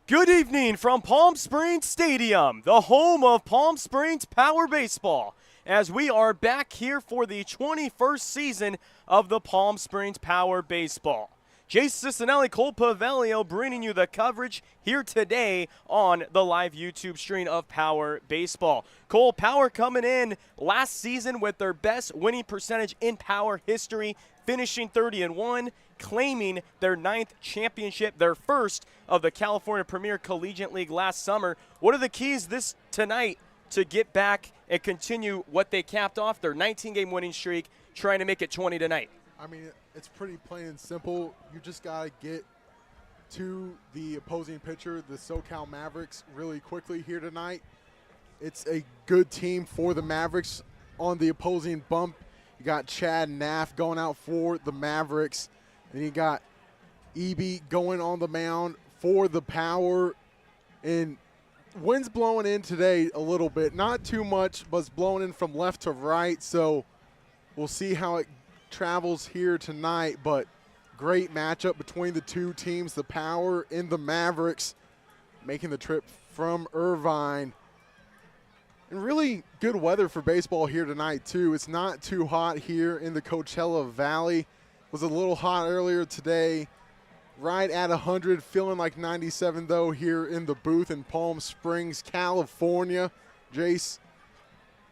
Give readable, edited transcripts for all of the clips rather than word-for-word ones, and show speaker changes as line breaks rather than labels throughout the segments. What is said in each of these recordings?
Good evening from Palm Springs Stadium, the home of Palm Springs Power Baseball, as we are back here for the 21st season of the Palm Springs Power Baseball. Jayce, Cicinelli, Paveglio bringing you the coverage here today on the live YouTube stream of Power Baseball. Cole, Power coming in last season with their best winning percentage in Power history, finishing 30-1, claiming their 9th championship, their first of the California Premier Collegiate League last summer. What are the keys tonight to get back and continue what they capped off, their 19-game winning streak, trying to make it 20 tonight?
I mean, it's pretty plain and simple. You just got to get to the opposing pitcher, the SoCal Mavericks, really quickly here tonight. It's a good team for the Mavericks. On the opposing bump, you got Chad Naff going out for the Mavericks. And you got Eby going on the mound for the Power. And wind's blowing in today a little bit. Not too much, but it's blowing in from left to right. So we'll see how it travels here tonight. But great matchup between the two teams, the Power and the Mavericks, making the trip from Irvine. And really good weather for baseball here tonight, too. It's not too hot here in the Coachella Valley. It was a little hot earlier today, right at 100, feeling like 97, though, here in the booth in Palm Springs, California. Jayce,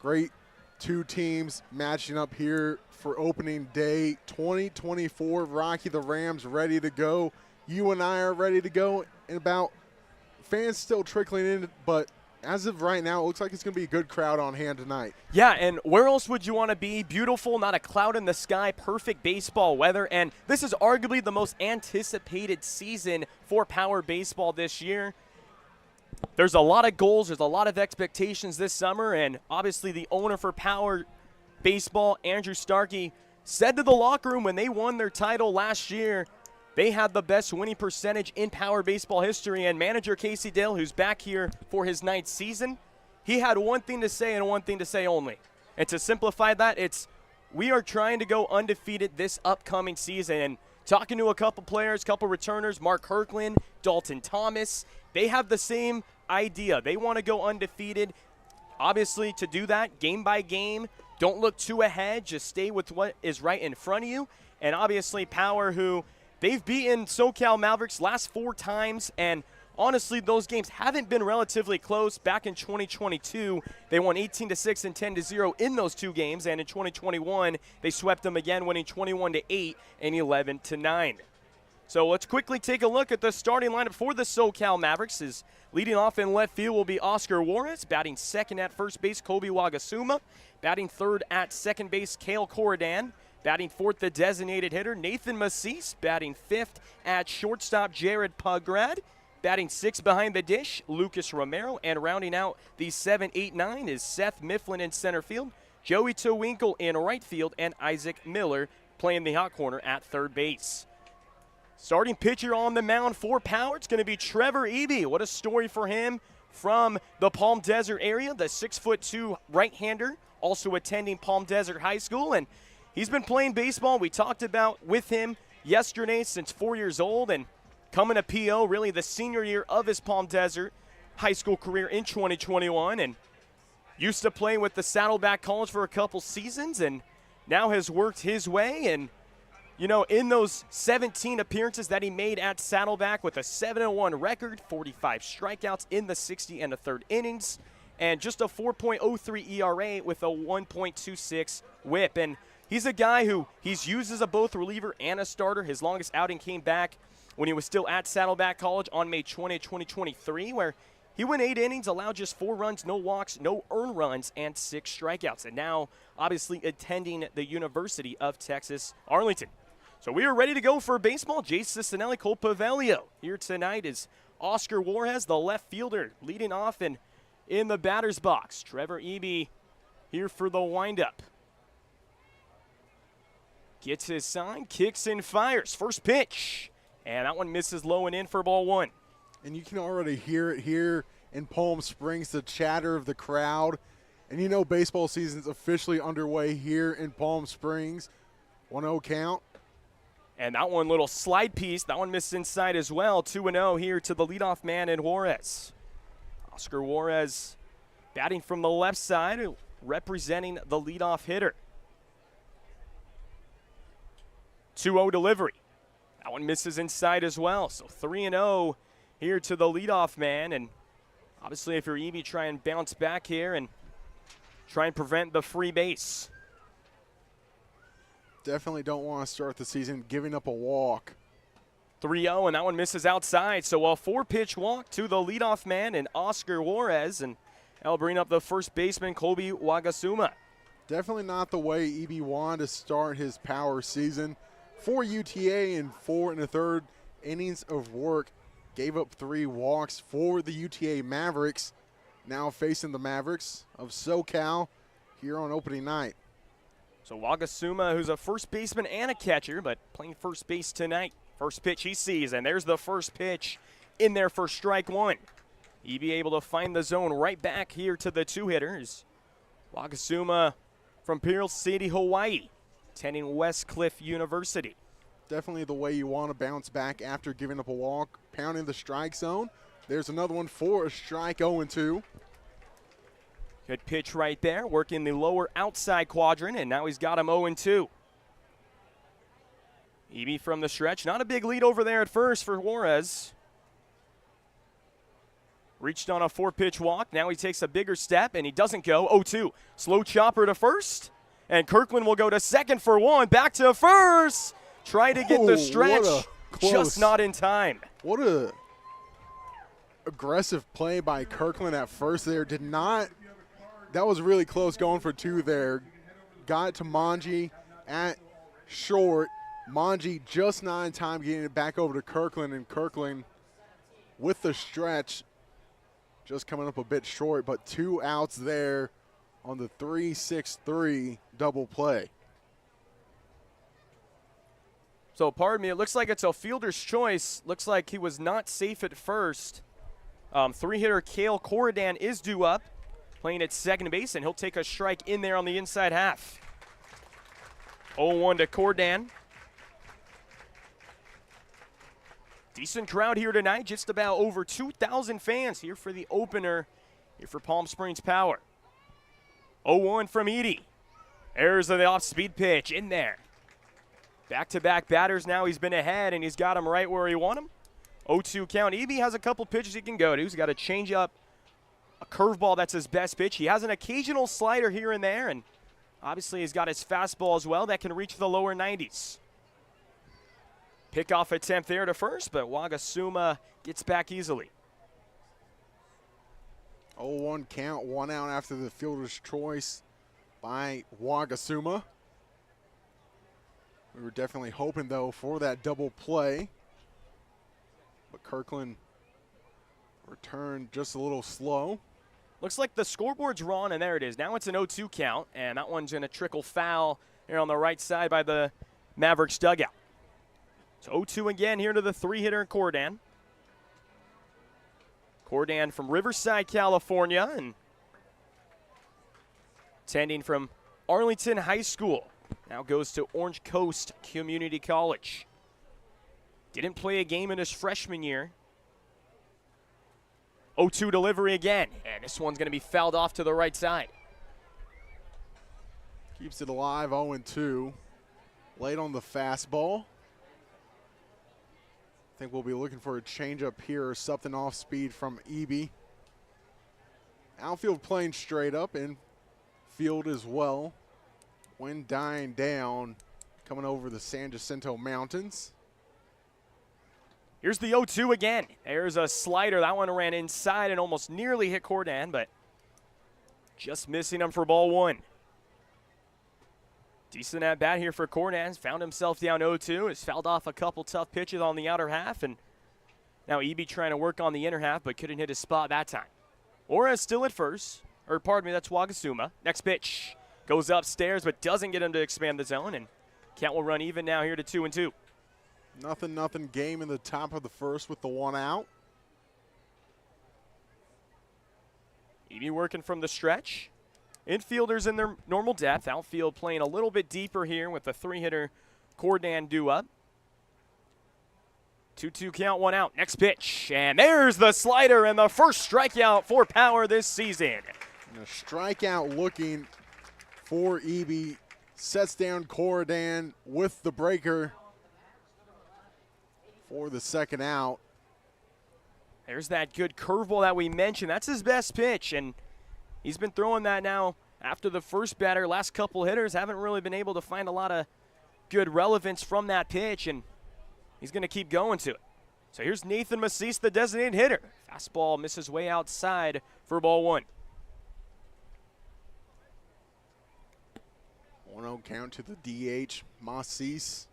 great two teams matching up here for opening day 2024. Rocky, the Rams ready to go. You and I are ready to go. And about fans still trickling in, but as of right now, it looks like it's going to be a good crowd on hand tonight.
Yeah, and where else would you want to be? Beautiful, not a cloud in the sky, perfect baseball weather. And this is arguably the most anticipated season for Power Baseball this year. There's a lot of goals, there's a lot of expectations this summer, and obviously the owner for Power Baseball, Andrew Starkey, said to the locker room when they won their title last year, they had the best winning percentage in Power Baseball history, and manager Casey Dale, who's back here for his 9th season, he had one thing to say and one thing to say only. And to simplify that, it's we are trying to go undefeated this upcoming season. And talking to a couple players, couple returners, Mark Kirkland, Dalton Thomas, they have the same idea. They want to go undefeated. Obviously, to do that, game by game, don't look too ahead. Just stay with what is right in front of you. And obviously, Power, who they've beaten SoCal Mavericks last 4 times, and honestly, those games haven't been relatively close. Back in 2022, they won 18-6 and 10-0 in those 2 games, and in 2021, they swept them again, winning 21-8 and 11-9. So let's quickly take a look at the starting lineup for the SoCal Mavericks. Leading off in left field will be Oscar Juarez, batting second at first base, Kobe Wagasuma, batting third at second base, Cale Corridan. Batting fourth, the designated hitter, Nathan Macis. Batting fifth at shortstop, Jared Pugrad. Batting sixth behind the dish, Lucas Romero. And rounding out the 7, 8, 9 is Seth Mifflin in center field, Joey Towinkle in right field, and Isaac Miller playing the hot corner at third base. Starting pitcher on the mound for Power, it's going to be Trevor Eby. What a story for him from the Palm Desert area, the 6'2" right-hander, also attending Palm Desert High School. And he's been playing baseball. We talked about with him yesterday since 4 years old, and coming to PO, really the senior year of his Palm Desert high school career in 2021, and used to play with the Saddleback College for a couple seasons, and now has worked his way. And, you know, in those 17 appearances that he made at Saddleback with a 7-1 record, 45 strikeouts in the 60 and a third innings, and just a 4.03 ERA with a 1.26 whip. And he's a guy who he's used as a both reliever and a starter. His longest outing came back when he was still at Saddleback College on May 20, 2023, where he went 8 innings, allowed just 4 runs, no walks, no earned runs, and 6 strikeouts. And now, obviously, attending the University of Texas, Arlington. So we are ready to go for baseball. Jayce, Cicinelli, Paveglio. Here tonight is Oscar Juarez, the left fielder, leading off and in the batter's box. Trevor Eby here for the windup. Gets his sign, kicks and fires. First pitch. And that one misses low and in for ball 1.
And you can already hear it here in Palm Springs, the chatter of the crowd. And you know baseball season's officially underway here in Palm Springs. 1-0 count.
And that one, little slide piece. That one missed inside as well. 2-0 here to the leadoff man in Juarez. Oscar Juarez batting from the left side, representing the leadoff hitter. 2-0 delivery. That one misses inside as well. So 3-0 here to the leadoff man. And obviously, if you're Evie, try and bounce back here and try and prevent the free base.
Definitely don't want to start the season giving up a walk.
3-0, and that one misses outside. So a 4-pitch walk to the leadoff man and Oscar Juarez, and that'll bring up the first baseman, Colby Wagasuma.
Definitely not the way EB wanted to start his power season. 4 UTA in 4 1/3 innings of work. Gave up 3 walks for the UTA Mavericks. Now facing the Mavericks of SoCal here on opening night.
So Wagasuma, who's a first baseman and a catcher, but playing first base tonight. First pitch he sees, and there's the first pitch in there for strike one. EB able to find the zone right back here to the 2-hitters. Wagasuma from Pearl City, Hawaii, attending West Cliff University.
Definitely the way you want to bounce back after giving up a walk, pounding the strike zone. There's another one for a strike, 0-2.
Good pitch right there, working the lower outside quadrant, and now he's got him 0-2. EB from the stretch, not a big lead over there at first for Juarez. Reached on a 4-pitch walk, now he takes a bigger step, and he doesn't go, 0-2. Slow chopper to first, and Kirkland will go to second for one, back to first. Try to get the stretch, just not in time.
What a aggressive play by Kirkland at first there. That was really close, going for 2 there. Got it to Manji at short. Manji just not in time getting it back over to Kirkland, and Kirkland with the stretch just coming up a bit short, but 2 outs there on the 3-6-3 double play.
So pardon me, it looks like it's a fielder's choice. Looks like he was not safe at first. 3-hitter Cale Corridan is due up, playing at second base, and he'll take a strike in there on the inside half. 0-1 to Corridan. Decent crowd here tonight, just about over 2,000 fans here for the opener here for Palm Springs Power. 0-1 from Edie. There's the off-speed pitch in there. Back-to-back batters now. He's been ahead, and he's got him right where he want him. 0-2 count. Edie has a couple pitches he can go to. He's got a changeup, a curveball, that's his best pitch. He has an occasional slider here and there, and obviously he's got his fastball as well that can reach the lower 90s. Pickoff attempt there to first, but Wagasuma gets back easily.
0-1 count, 1 out after the fielder's choice by Wagasuma. We were definitely hoping, though, for that double play. But Kirkland returned just a little slow.
Looks like the scoreboard's wrong, and there it is. Now it's an 0-2 count, and that one's going to trickle foul here on the right side by the Mavericks dugout. So 0-2 again here to the 3-hitter Corridan. Corridan from Riverside, California, and attending from Arlington High School. Now goes to Orange Coast Community College. Didn't play a game in his freshman year. 0-2 delivery again, and this one's going to be fouled off to the right side.
Keeps it alive, 0-2. Late on the fastball. I think we'll be looking for a changeup here or something off speed from EB. Outfield playing straight up, infield as well. Wind dying down, coming over the San Jacinto Mountains.
Here's the 0-2 again. There's a slider. That one ran inside and almost nearly hit Corridan, but just missing him for ball 1. Decent at bat here for Corridan. Found himself down 0-2. Has fouled off a couple tough pitches on the outer half, and now EB trying to work on the inner half, but couldn't hit his spot that time. Juarez still at first. Or pardon me, that's Wagasuma. Next pitch goes upstairs, but doesn't get him to expand the zone, and count will run even now here to 2-2.
Nothing game in the top of the first with the 1 out.
EB working from the stretch. Infielders in their normal depth. Outfield playing a little bit deeper here with the 3-hitter Corridan due up. 2-2 count, 1 out. Next pitch, and there's the slider and the first strikeout for Power this season.
And a strikeout looking for Eby. Sets down Corridan with the breaker for the second out.
There's that good curveball that we mentioned. That's his best pitch, and he's been throwing that now after the first batter. Last couple hitters haven't really been able to find a lot of good relevance from that pitch, and he's going to keep going to it. So here's Nathan Macis, the designated hitter. Fastball misses way outside for ball 1.
1-0 count to the DH, Macis.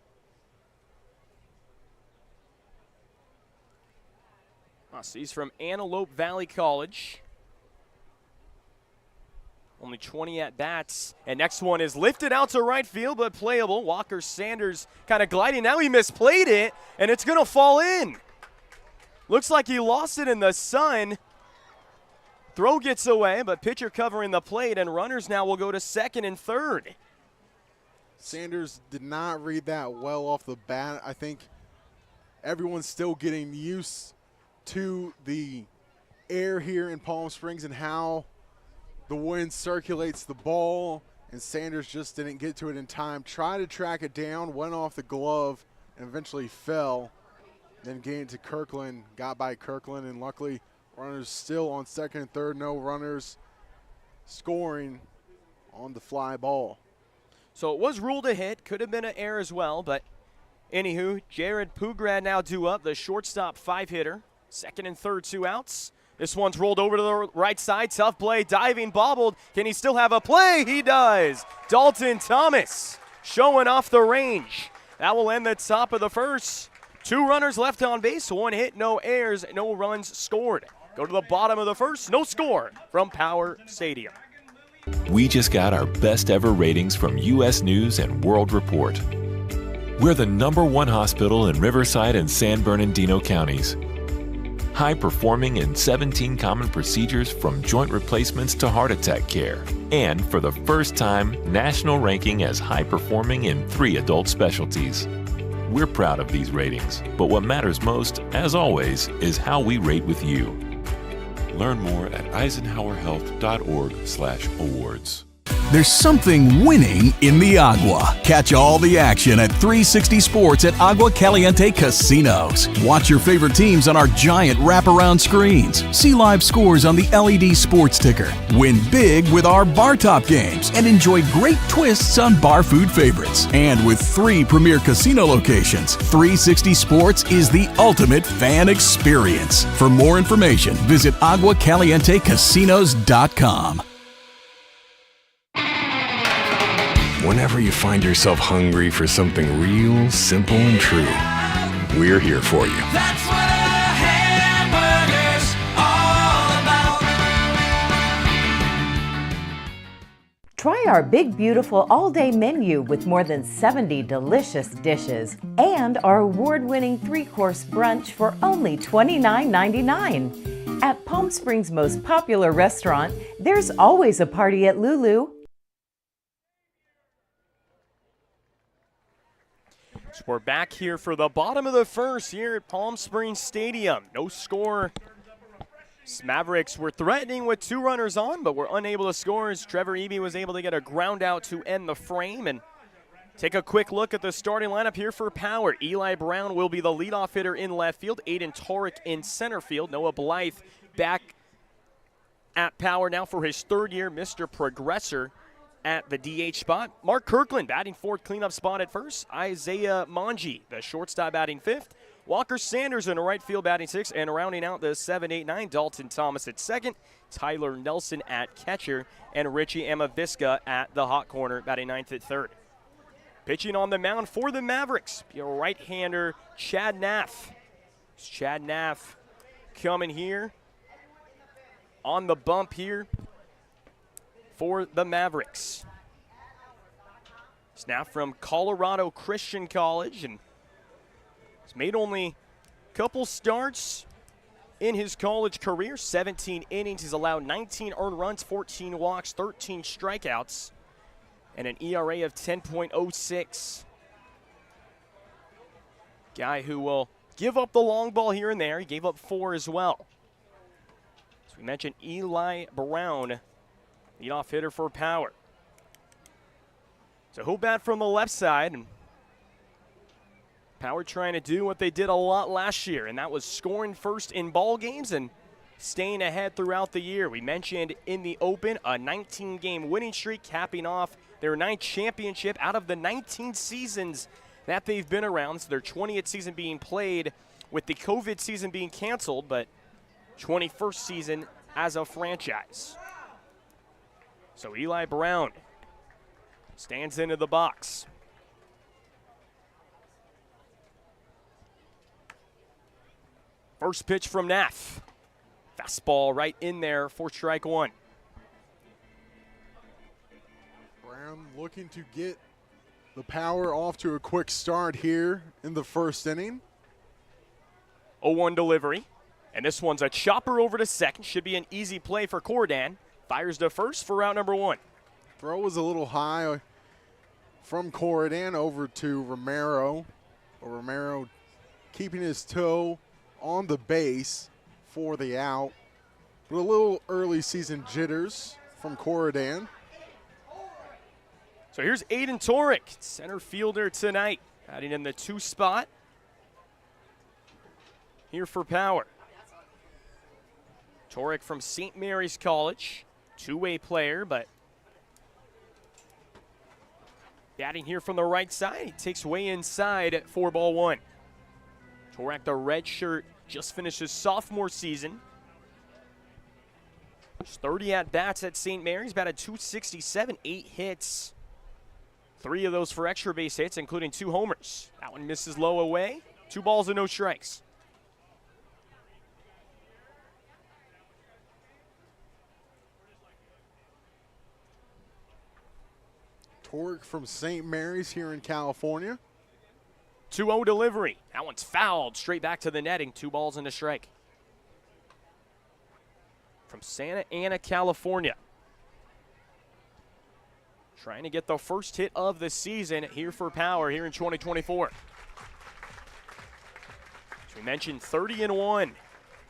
He's from Antelope Valley College. Only 20 at-bats. And next one is lifted out to right field, but playable. Walker Sanders kind of gliding. Now he misplayed it, and it's going to fall in. Looks like he lost it in the sun. Throw gets away, but pitcher covering the plate, and runners now will go to second and third.
Sanders did not read that well off the bat. I think everyone's still getting used to the air here in Palm Springs and how the wind circulates the ball, and Sanders just didn't get to it in time. Tried to track it down, went off the glove, and eventually fell. Then gained to Kirkland, got by Kirkland, and luckily runners still on second and third. No runners scoring on the fly ball.
So it was ruled a hit, could have been an error as well, but anywho, Jared Pugrad now due up, the shortstop 5-hitter. Second and third, 2 outs. This one's rolled over to the right side. Tough play, diving, bobbled. Can he still have a play? He does. Dalton Thomas showing off the range. That will end the top of the first. 2 runners left on base, 1 hit, no errors, no runs scored. Go to the bottom of the first, no score from Power Stadium.
We just got our best ever ratings from U.S. News and World Report. We're the #1 hospital in Riverside and San Bernardino counties. High performing in 17 common procedures from joint replacements to heart attack care. And for the first time, national ranking as high performing in 3 adult specialties. We're proud of these ratings, but what matters most, as always, is how we rate with you. Learn more at eisenhowerhealth.org/awards.
There's something winning in the agua. Catch all the action at 360 Sports at Agua Caliente Casinos. Watch your favorite teams on our giant wraparound screens. See live scores on the LED sports ticker. Win big with our bar top games and enjoy great twists on bar food favorites. And with 3 premier casino locations, 360 Sports is the ultimate fan experience. For more information, visit aguacalientecasinos.com.
Whenever you find yourself hungry for something real, simple, and true, we're here for you.
That's what a hamburger's all about.
Try our big, beautiful all-day menu with more than 70 delicious dishes and our award-winning 3-course brunch for only $29.99. At Palm Springs' most popular restaurant, there's always a party at Lulu.
So we're back here for the bottom of the first here at Palm Springs Stadium. No score. Mavericks were threatening with 2 runners on, but were unable to score as Trevor Eby was able to get a ground out to end the frame. And take a quick look at the starting lineup here for Power. Eli Brown will be the leadoff hitter in left field. Aiden Torek in center field. Noah Blythe back at Power now for his 3rd year, Mr. Progressor at the DH spot. Mark Kirkland batting 4th, cleanup spot at first. Isaiah Mongi, the shortstop, batting 5th. Walker Sanders in the right field batting 6th, and rounding out the 7, 8, 9, Dalton Thomas at 2nd, Tyler Nelson at catcher, and Richie Amavisca at the hot corner batting 9th at 3rd. Pitching on the mound for the Mavericks, your right-hander Chad Naff. It's Chad Naff coming here on the bump here for the Mavericks. Snap from Colorado Christian College, and he's made only a couple starts in his college career. 17 innings. He's allowed 19 earned runs, 14 walks, 13 strikeouts, and an ERA of 10.06. Guy who will give up the long ball here and there. He gave up 4 as well. As we mentioned, Eli Brown, leadoff hitter for Power. So who bat from the left side? And Power trying to do what they did a lot last year, and that was scoring first in ball games and staying ahead throughout the year. We mentioned in the Open a 19-game winning streak, capping off their 9th championship out of the 19 seasons that they've been around. So their 20th season being played with the COVID season being canceled, but 21st season as a franchise. So Eli Brown stands into the box. First pitch from Nath. Fastball right in there for strike 1.
Brown looking to get the Power off to a quick start here in the first inning.
0-1 delivery. And this one's a chopper over to second. Should be an easy play for Cordan. Fires to first for route number 1.
Throw was a little high from Corridan over to Romero. Romero keeping his toe on the base for the out. But a little early season jitters from Corridan.
So here's Aiden Torek, center fielder tonight, batting in the 2 spot. Here for Power. Torek from St. Mary's College, two-way player, but batting here from the right side. He takes way inside at 4-1. Torek, the red shirt, just finished his sophomore season. There's 30 at-bats at St. Mary's, batted .267, 8 hits. 3 of those for extra base hits, including 2 homers. That one misses low away. 2 balls and no strikes.
Torek from St. Mary's here in California.
2-0 delivery. That one's fouled straight back to the netting. 2 balls and a strike. From Santa Ana, California. Trying to get the first hit of the season here for Power here in 2024. As we mentioned, 30-1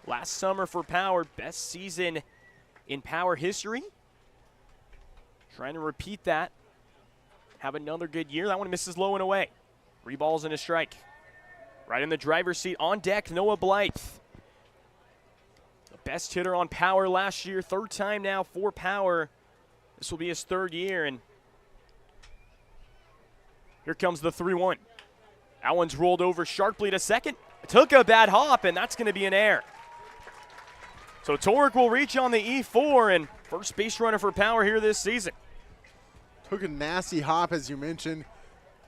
last summer for Power. Best season in Power history. Trying to repeat that. Have another good year. That one misses low and away. 3 balls and a strike. Right in the driver's seat on deck, Noah Blythe. The best hitter on Power last year. 3rd time now for Power. This will be his 3rd year, and here comes the 3-1. That one's rolled over sharply to second. Took a bad hop, and that's going to be an error. So Torek will reach on the E4, and first base runner for Power here this season.
Took a nasty hop, as you mentioned.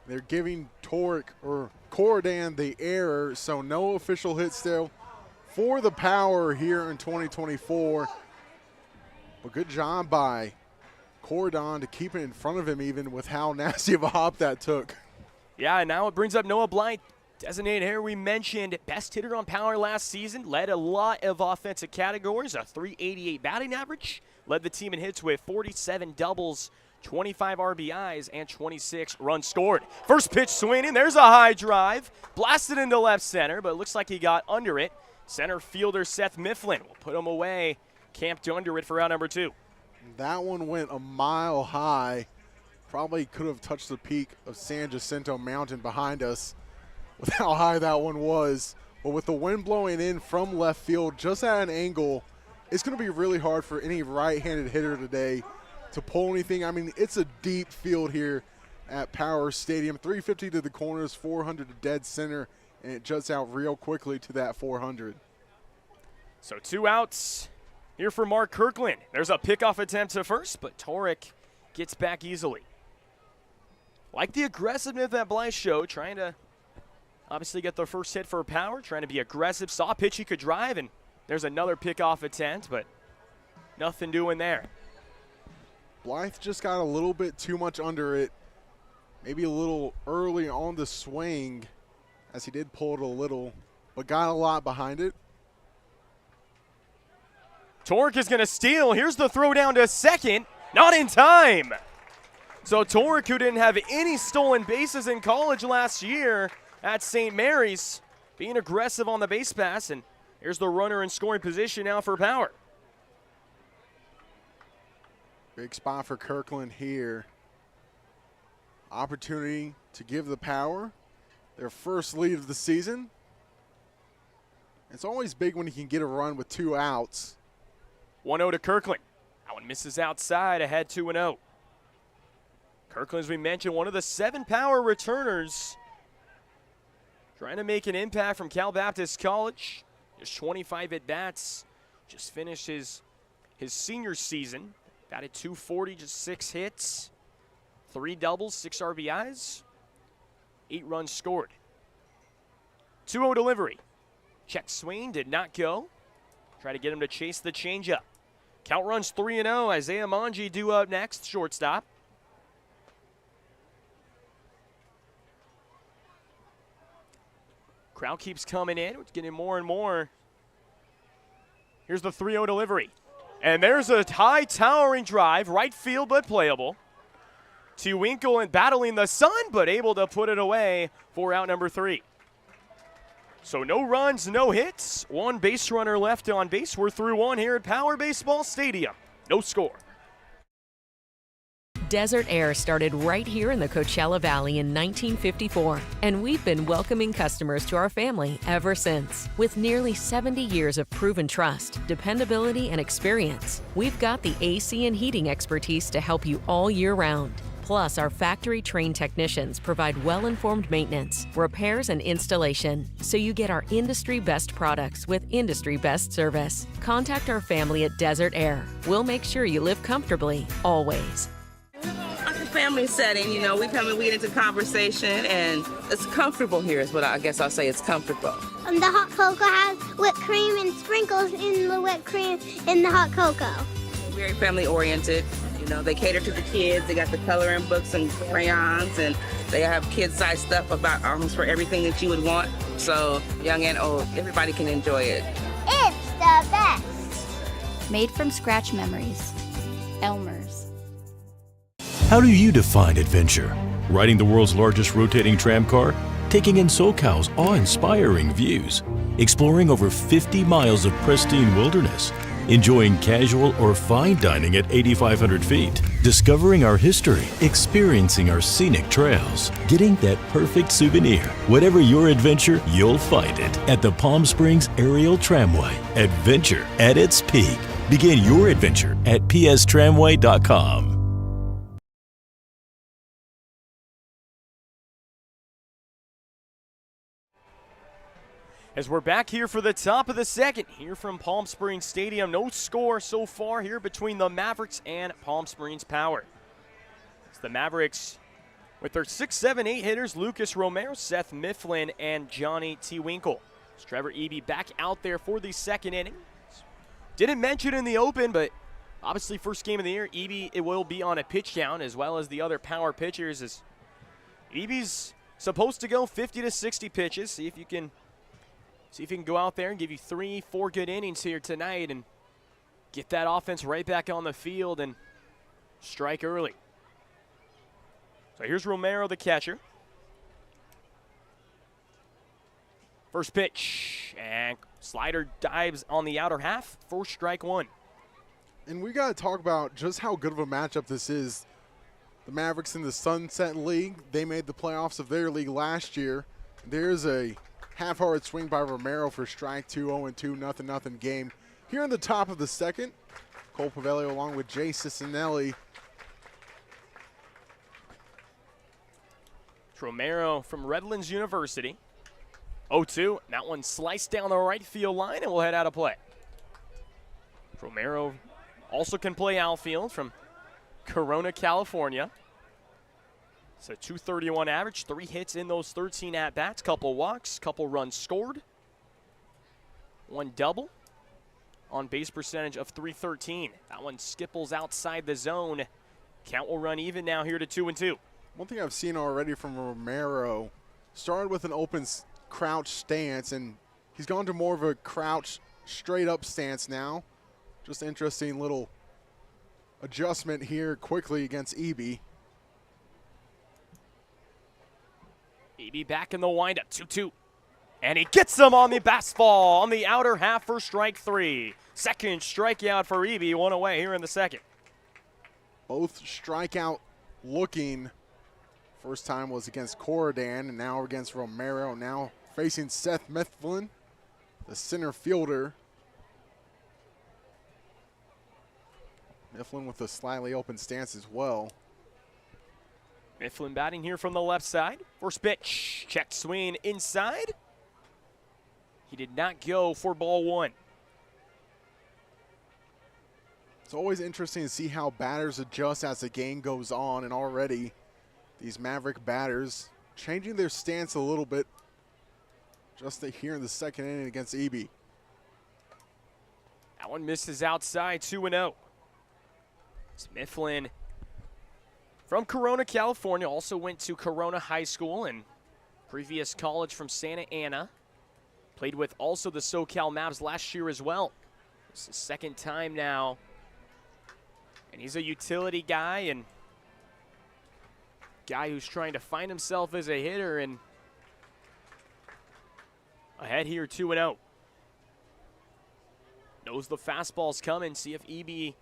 They're giving Torek or Corridan the error, so no official hit still for the Power here in 2024. But good job by Corridan to keep it in front of him, even with how nasty of a hop that took.
Yeah, and now it brings up Noah Blythe. Designated hitter we mentioned, best hitter on Power last season, led a lot of offensive categories, a .388 batting average, led the team in hits with 47 doubles, 25 RBIs, and 26 runs scored. First pitch swinging, there's a high drive, blasted into left center, but it looks like he got under it. Center fielder Seth Mifflin will put him away, camped under it for round number 2.
That one went a mile high. Probably could have touched the peak of San Jacinto Mountain behind us with how high that one was. But with the wind blowing in from left field just at an angle, it's going to be really hard for any right-handed hitter today to pull anything. I mean, it's a deep field here at Power Stadium. 350 to the corners, 400 to dead center, and it juts out real quickly to that 400.
So 2 outs here for Mark Kirkland. There's a pickoff attempt to first, but Torek gets back easily. Like the aggressiveness that Blythe showed, trying to obviously get the first hit for Power, trying to be aggressive. Saw a pitch he could drive, and there's another pickoff attempt, but nothing doing there.
Blythe just got a little bit too much under it. Maybe a little early on the swing, as he did pull it a little, but got a lot behind it.
Torek is going to steal. Here's the throw down to second. Not in time. So Torek, who didn't have any stolen bases in college last year at St. Mary's, being aggressive on the base pass, and here's the runner in scoring position now for Power.
Big spot for Kirkland here. Opportunity to give the Power their first lead of the season. It's always big when you can get a run with 2 outs.
1-0 to Kirkland. That one misses outside, ahead 2-0. Kirkland, as we mentioned, one of the 7 Power returners. Trying to make an impact from Cal Baptist College. Just 25 at-bats. Just finished his senior season. Batted .240, just 6 hits. 3 doubles, 6 RBIs. 8 runs scored. 2-0 delivery. Check swing, did not go. Try to get him to chase the changeup. Count runs 3-0. Isaiah Manji due up next, shortstop. Crowd keeps coming in. It's getting more and more. Here's the 3-0 delivery. And there's a high towering drive, right field but playable. Tewinkle and battling the sun, but able to put it away for out number 3. So no runs, no hits. 1 base runner left on base. We're through 1 here at Power Baseball Stadium. No score.
Desert Air started right here in the Coachella Valley in 1954, and we've been welcoming customers to our family ever since. With nearly 70 years of proven trust, dependability, and experience, we've got the AC and heating expertise to help you all year round. Plus, our factory-trained technicians provide well-informed maintenance, repairs, and installation, so you get our industry-best products with industry-best service. Contact our family at Desert Air. We'll make sure you live comfortably, always.
Like a family setting, you know, we come and we get into conversation, and it's comfortable here is what I guess I'll say. It's comfortable.
The hot cocoa has whipped cream and sprinkles in the whipped cream in the hot cocoa.
Very family oriented. You know, they cater to the kids. They got the coloring books and crayons, and they have kid-sized stuff about almost for everything that you would want. So young and old, everybody can enjoy it.
It's the best.
Made from scratch memories. Elmer's.
How do you define adventure? Riding the world's largest rotating tram car? Taking in SoCal's awe-inspiring views? Exploring over 50 miles of pristine wilderness? Enjoying casual or fine dining at 8,500 feet? Discovering our history? Experiencing our scenic trails? Getting that perfect souvenir? Whatever your adventure, you'll find it at the Palm Springs Aerial Tramway. Adventure at its peak. Begin your adventure at pstramway.com.
As we're back here for the top of the second, here from Palm Springs Stadium. No score so far here between the Mavericks and Palm Springs Power. It's the Mavericks with their 6, 7, 8 hitters, Lucas Romero, Seth Mifflin, and Johnny Tewinkle. It's Trevor Eby back out there for the second inning. Didn't mention in the open, but obviously first game of the year, Eby, it will be on a pitch count as well as the other Power pitchers. As Eby's supposed to go 50 to 60 pitches. See if you can go out there and give you 3, 4 good innings here tonight and get that offense right back on the field and strike early. So here's Romero, the catcher. First pitch, and slider dives on the outer half for strike 1.
And we got to talk about just how good of a matchup this is. The Mavericks in the Sunset League, they made the playoffs of their league last year. There's a half-hard swing by Romero for strike 2, 0-2, nothing game. Here in the top of the second, Cole Paveglio along with Jayce Cicinelli.
Romero from Redlands University. 0-2, that one sliced down the right field line and will head out of play. Romero also can play outfield from Corona, California. It's a .231 average, 3 hits in those 13 at-bats, couple walks, couple runs scored. 1 double, on base percentage of .313. That one skipples outside the zone. Count will run even now here to 2-2.
One thing I've seen already from Romero, started with an open crouch stance, and he's gone to more of a crouch straight up stance now. Just interesting little adjustment here quickly against Eby.
Eby back in the windup, 2-2. And he gets him on the fastball on the outer half for strike 3. Second strikeout for Eby, one away here in the second.
Both strikeout looking. First time was against Corridan, and now against Romero. Now facing Seth Mifflin, the center fielder. Mifflin with a slightly open stance as well.
Mifflin batting here from the left side. First pitch, check swing inside. He did not go for ball 1.
It's always interesting to see how batters adjust as the game goes on, and already these Maverick batters changing their stance a little bit just here in the second inning against Eby.
That one misses outside, 2-0. Mifflin from Corona, California, also went to Corona High School and previous college from Santa Ana. Played with also the SoCal Mavs last year as well. It's the second time now. And he's a utility guy and guy who's trying to find himself as a hitter, and ahead here 2-0. Knows the fastball's coming. See if Eby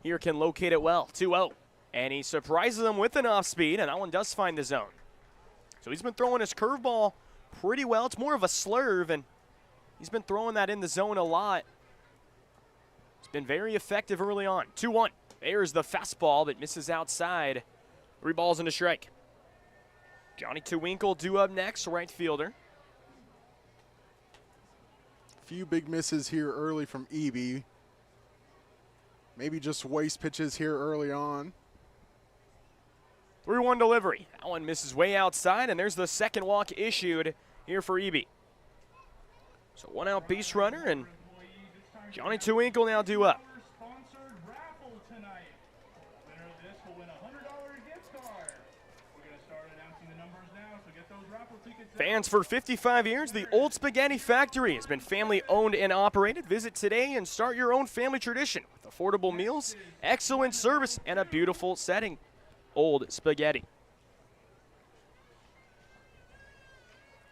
here can locate it well. 2-0. And he surprises him with an off speed, and that one does find the zone. So he's been throwing his curveball pretty well. It's more of a slurve, and he's been throwing that in the zone a lot. It's been very effective early on. 2-1. There's the fastball that misses outside. 3 balls and a strike. Johnny Twinkle due up next, right fielder.
Few big misses here early from Eby. Maybe just waste pitches here early on.
3-1 delivery. That one misses way outside, and there's the second walk issued here for Eby. So 1 out base runner, and Johnny Twinkle now due up. Fans for 55 years, the Old Spaghetti Factory has been family owned and operated. Visit today and start your own family tradition with affordable meals, excellent service, and a beautiful setting. Old Spaghetti.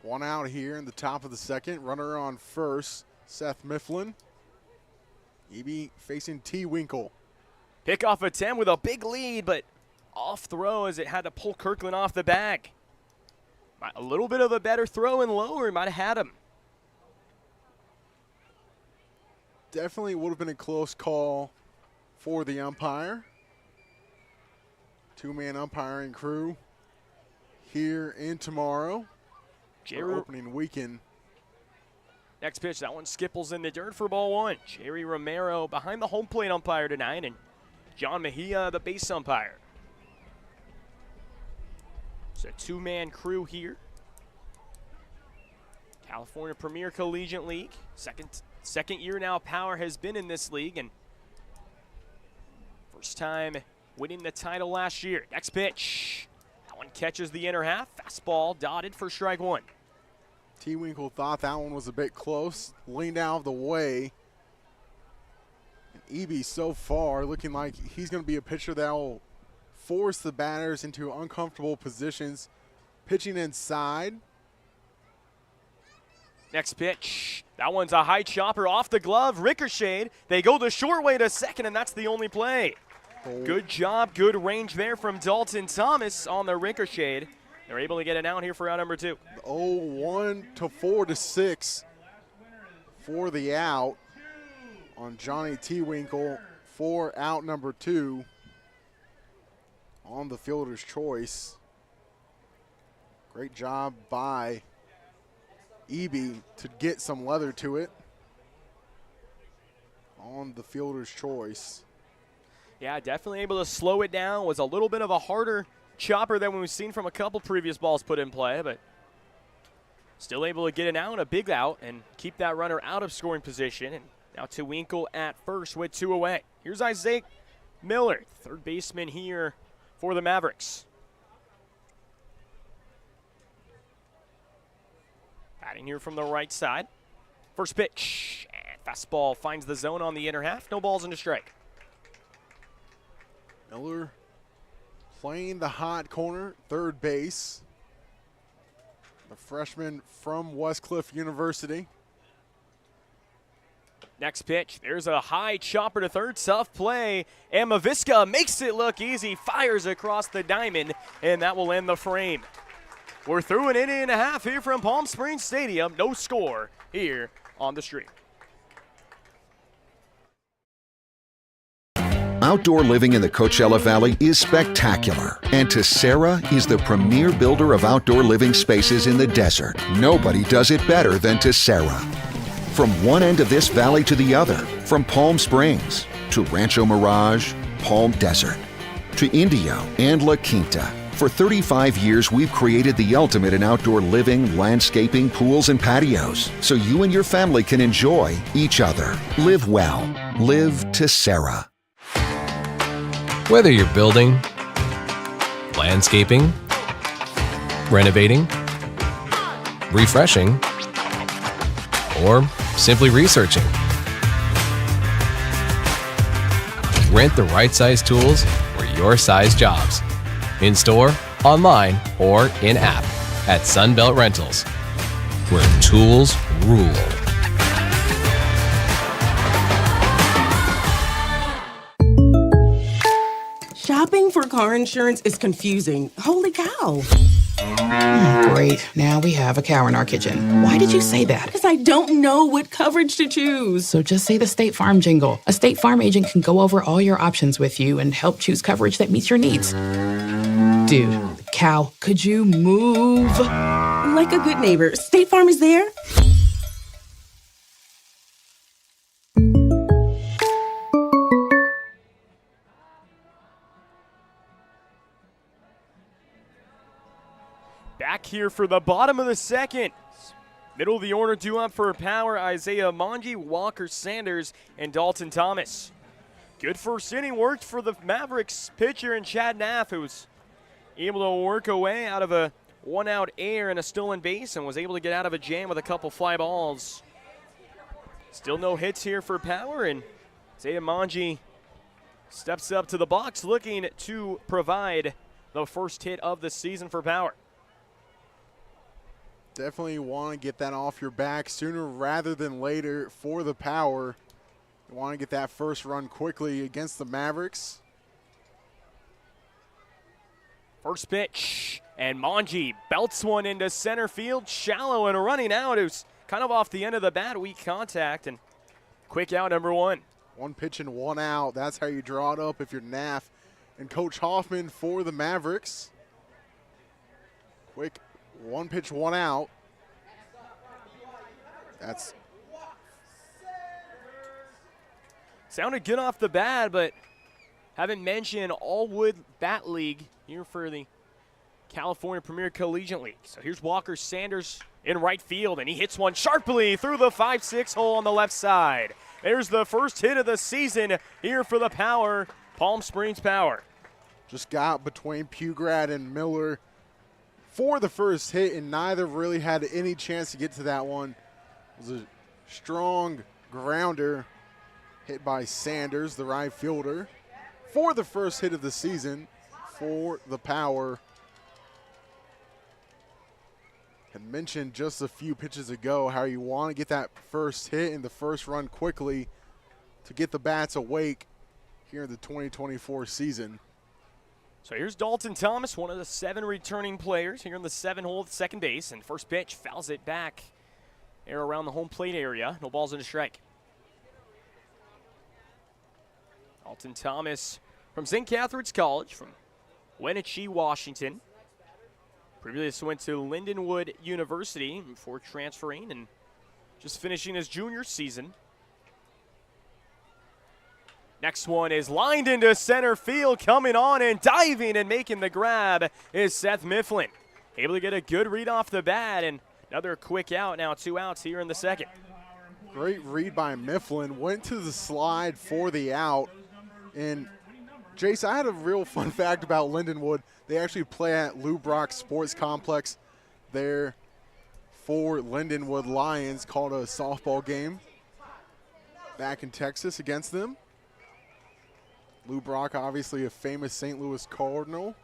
1 out here in the top of the second. Runner on first, Seth Mifflin. Eby facing T. Winkle.
Pickoff attempt with a big lead, but off throw as it had to pull Kirkland off the bag. A little bit of a better throw and lower, might have had him.
Definitely would have been a close call for the umpire. 2-man umpiring crew here in tomorrow. For opening weekend.
Next pitch, that one skipples in the dirt for ball 1. Jerry Romero behind the home plate umpire tonight, and John Mejia, the base umpire. It's a 2-man crew here. California Premier Collegiate League. Second year now Power has been in this league, and first time winning the title last year. Next pitch. That one catches the inner half. Fastball dotted for strike 1.
T. Winkle thought that one was a bit close. Leaned out of the way. And Eby so far looking like he's going to be a pitcher that will force the batters into uncomfortable positions. Pitching inside.
Next pitch. That one's a high chopper off the glove. Ricocheted. They go the short way to second, and that's the only play. Good job, good range there from Dalton Thomas on the ricochet. They're able to get it out here for out number 2.
0-1 to 4-6 for the out on Johnny T. Winkle for out number 2 on the fielder's choice. Great job by Eby to get some leather to it on the fielder's choice.
Yeah, definitely able to slow it down. Was a little bit of a harder chopper than we've seen from a couple previous balls put in play, but still able to get an out, a big out, and keep that runner out of scoring position. And now to Winkle at first with 2 away. Here's Isaac Miller, third baseman here for the Mavericks. Batting here from the right side. First pitch, and fastball finds the zone on the inner half. No balls and a strike.
Miller playing the hot corner, third base. The a freshman from Westcliff University.
Next pitch, there's a high chopper to third, tough play, and Maviska makes it look easy, fires across the diamond, and that will end the frame. We're through an inning and a half here from Palm Springs Stadium. No score here on the stream.
Outdoor living in the Coachella Valley is spectacular, and Tessera is the premier builder of outdoor living spaces in the desert. Nobody does it better than Tessera. From one end of this valley to the other, from Palm Springs to Rancho Mirage, Palm Desert, to Indio and La Quinta. For 35 years, we've created the ultimate in outdoor living, landscaping, pools, and patios, so you and your family can enjoy each other. Live well. Live Tessera.
Whether you're building, landscaping, renovating, refreshing, or simply researching, rent the right size tools for your size jobs. In store, online, or in-app at Sunbelt Rentals, where tools rule.
Shopping for car insurance is confusing. Holy cow.
Great. Now we have a cow in our kitchen. Why did you say that?
Because I don't know what coverage to choose.
So just say the State Farm jingle. A State Farm agent can go over all your options with you and help choose coverage that meets your needs. Dude, cow, could you move?
Like a good neighbor, State Farm is there.
Back here for the bottom of the second. Middle of the order due up for power, Isaiah Monge, Walker Sanders, and Dalton Thomas. Good first inning worked for the Mavericks pitcher and Chad Naff, who's able to work away out of a one-out error and a stolen base and was able to get out of a jam with a couple fly balls. Still no hits here for power, and Isaiah Monge steps up to the box looking to provide the first hit of the season for power.
Definitely want to get that off your back sooner rather than later for the power. You want to get that first run quickly against the Mavericks.
First pitch, and Monge belts one into center field, shallow and running out. It was kind of off the end of the bat, weak contact, and quick out number one.
One pitch and one out. That's how you draw it up if you're Naff and Coach Hoffman for the Mavericks. Quick one pitch, one out. That's
sounded good off the bat, but haven't mentioned Allwood Bat League here for the California Premier Collegiate League. So here's Walker Sanders in right field, and he hits one sharply through the 5-6 hole on the left side. There's the first hit of the season here for the Power, Palm Springs Power.
just got between Pugrad and Miller for the first hit, and neither really had any chance to get to that one. It was a strong grounder hit by Sanders, the right fielder, for the first hit of the season for the Power. I mentioned just a few pitches ago how you want to get that first hit and the first run quickly to get the bats awake here in the 2024 season.
So here's Dalton Thomas, one of the 7 returning players here in the 7-hole at second base. And first pitch fouls it back there around the home plate area. No balls in a strike. Dalton Thomas from St. Catherine's College from Wenatchee, Washington. Previously went to Lindenwood University before transferring and just finishing his junior season. Next one is lined into center field, coming on and diving and making the grab is Seth Mifflin. Able to get a good read off the bat, and another quick out, now 2 outs here in the second.
Great read by Mifflin, went to the slide for the out. And Jayce, I had a real fun fact about Lindenwood. They actually play at Lou Brock Sports Complex there for Lindenwood Lions, called a softball game back in Texas against them. Lou Brock, obviously a famous St. Louis Cardinal,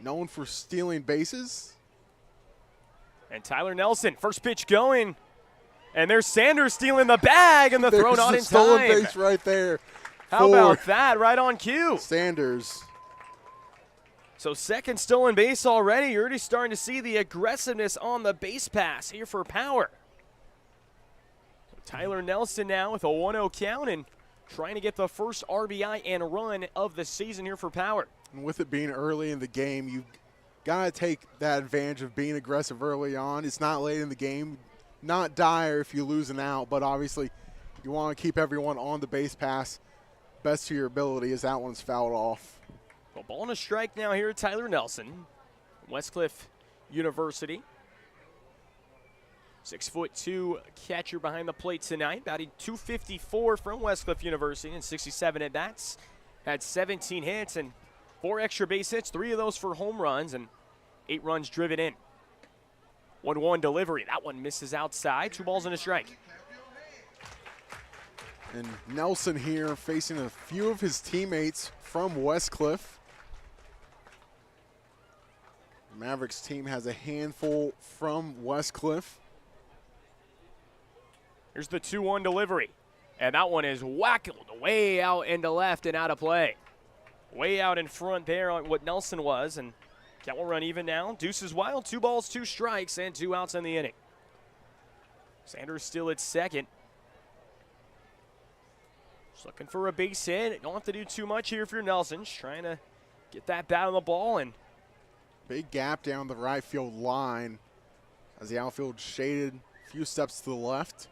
known for stealing bases.
And Tyler Nelson, first pitch going. And there's Sanders stealing the bag, and the throw not in
stolen
time.
base right there.
How about that? Right on cue.
Sanders.
So second stolen base already. You're already starting to see the aggressiveness on the base pass here for Power. So Tyler Nelson now with a 1-0 count and trying to get the first RBI and run of the season here for Power.
And with it being early in the game, you've got to take that advantage of being aggressive early on. It's not late in the game. Not dire if you lose an out, but obviously you want to keep everyone on the base pass best to your ability as that one's fouled off.
Well, ball and a strike now here at Tyler Nelson, Westcliff University. 6'2" catcher behind the plate tonight, batting .254 from Westcliff University and 67 at bats. Had 17 hits and 4 extra base hits, 3 of those for home runs and 8 runs driven in. 1-1 delivery. That one misses outside. 2 balls and a strike.
And Nelson here facing a few of his teammates from Westcliff. The Mavericks team has a handful from Westcliff.
Here's the 2-1 delivery. And that one is whacked way out into left and out of play. Way out in front there on what Nelson was, and count will run even now. Deuces wild, 2 balls, 2 strikes, and 2 outs in the inning. Sanders still at second. Just looking for a base hit. Don't have to do too much here for Nelson. Just trying to get that bat on the ball. And
big gap down the right field line as the outfield shaded a few steps to the left.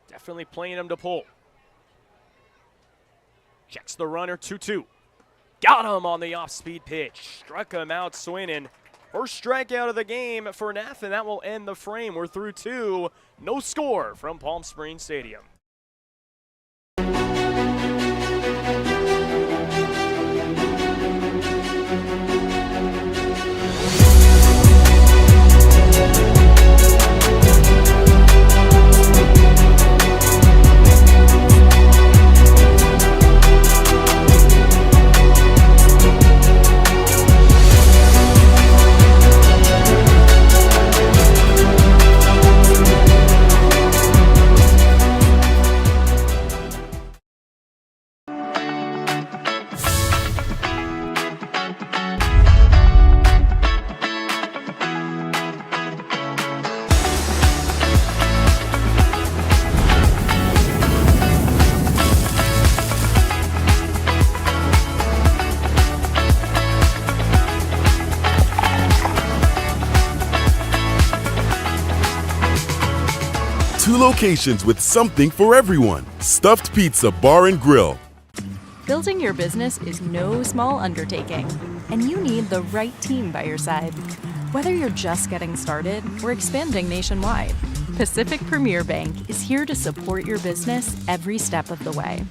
Definitely playing him to pull. Checks the runner, 2-2. Got him on the off-speed pitch. Struck him out swinging. First strikeout of the game for Neff, and that will end the frame. We're through 2. No score from Palm Springs Stadium.
Locations with something for everyone. Stuffed Pizza Bar and Grill.
Building your business is no small undertaking, and you need the right team by your side. Whether you're just getting started or expanding nationwide, Pacific Premier Bank is here to support your business every step of the way.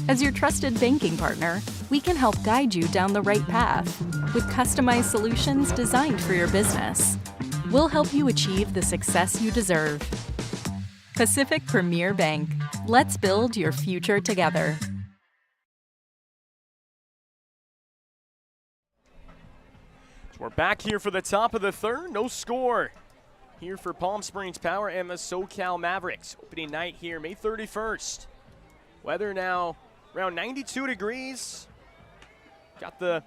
As your trusted banking partner, we can help guide you down the right path with customized solutions designed for your business. We'll help you achieve the success you deserve. Pacific Premier Bank. Let's build your future together.
So we're back here for the top of the third. No score here for Palm Springs Power and the SoCal Mavericks. Opening night here, May 31st. Weather now around 92 degrees. Got the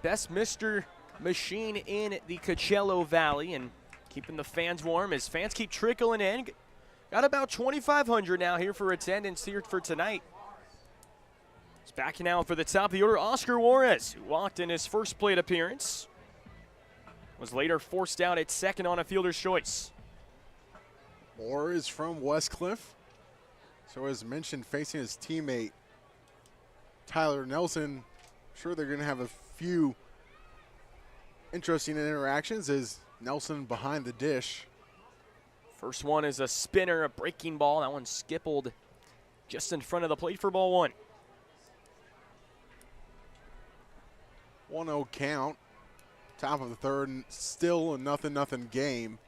best Mr. Machine in the Coachella Valley and keeping the fans warm as fans keep trickling in. Got about 2,500 now here for attendance here for tonight. It's back now for the top of the order, Oscar Juarez, who walked in his first plate appearance. Was later forced out at second on a fielder's choice.
Moore is from Westcliff. So as mentioned, facing his teammate, Tyler Nelson. Sure they're going to have a few interesting interactions as Nelson behind the dish.
First one is a spinner, a breaking ball. That one skippled just in front of the plate for ball 1.
1-0 count. Top of the third, and still a nothing game.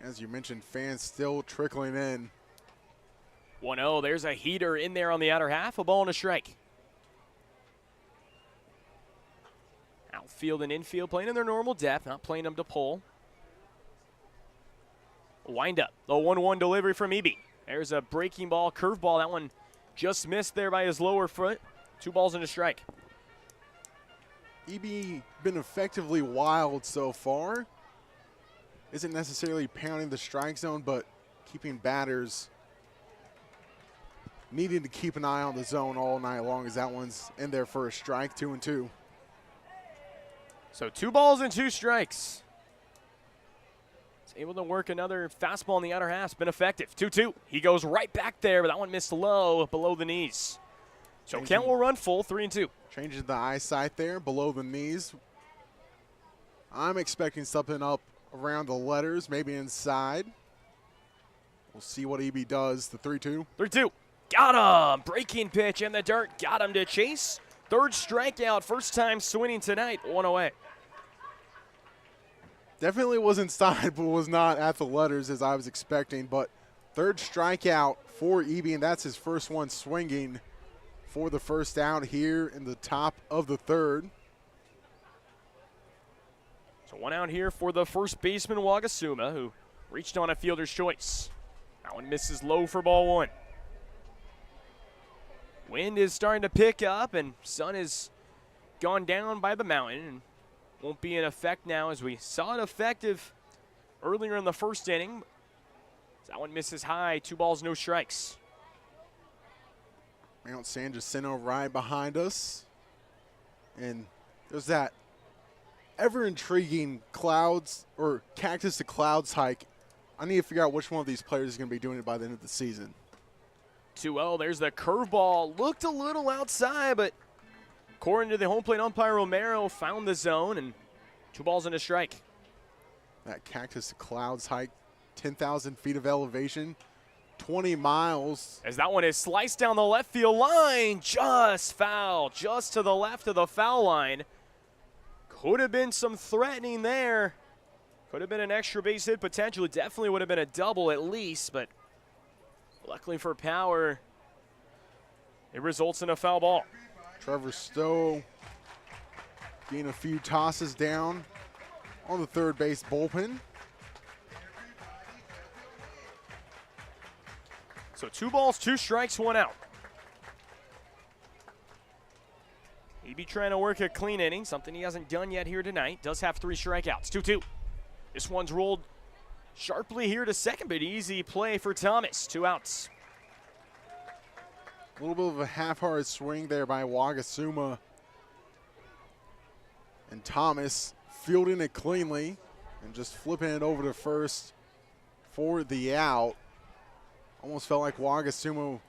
As you mentioned, fans still trickling in.
1-0, there's a heater in there on the outer half, a ball and a strike. Outfield and infield playing in their normal depth, not playing them to pull. Wind up. The 1-1 delivery from Eby. There's a breaking ball, curveball. That one just missed there by his lower foot. 2 balls and a strike.
Eby been effectively wild so far. Isn't necessarily pounding the strike zone, but keeping batters needing to keep an eye on the zone all night long, as that one's in there for a strike. 2-2.
So 2 balls and 2 strikes. He's able to work another fastball in the outer half. It's been effective. 2-2. He goes right back there, but that one missed low, below the knees. So Kent will run full, 3-2.
Changes the eyesight there, below the knees. I'm expecting something up around the letters, maybe inside. We'll see what Eby does. The 3-2.
3-2. Got him. Breaking pitch in the dirt. Got him to Jayce. 3rd strikeout. First time swinging tonight. 1 away.
Definitely was inside, but was not at the letters as I was expecting. But 3rd strikeout for Eby, and that's his first one swinging for the first out here in the top of the 3rd.
So 1 out here for the first baseman, Wagasuma, who reached on a fielder's choice. That one misses low for ball 1. Wind is starting to pick up, and sun has gone down by the mountain and won't be in effect now, as we saw it effective earlier in the first inning. That one misses high. 2 balls, no strikes.
Mount San Jacinto right behind us. And there's that ever-intriguing clouds or cactus to clouds hike. I need to figure out which one of these players is going to be doing it by the end of the season.
2-0. There's the curveball. Looked a little outside, but according to the home plate umpire, Romero found the zone, and 2 balls and a strike.
That cactus to clouds hike, 10,000 feet of elevation, 20 miles.
As that one is sliced down the left field line, just foul, just to the left of the foul line. Could have been some threatening there. Could have been an extra base hit potentially. Definitely would have been a double at least, but luckily for Power, it results in a foul ball.
Trevor Stowe getting a few tosses down on the 3rd base bullpen.
So 2 balls, 2 strikes, 1 out. Eby trying to work a clean inning, something he hasn't done yet here tonight. Does have 3 strikeouts, 2-2. This one's rolled sharply here to second, but easy play for Thomas. 2 outs.
A little bit of a half-hearted swing there by Wagasuma. And Thomas fielding it cleanly and just flipping it over to first for the out. Almost felt like Wagasuma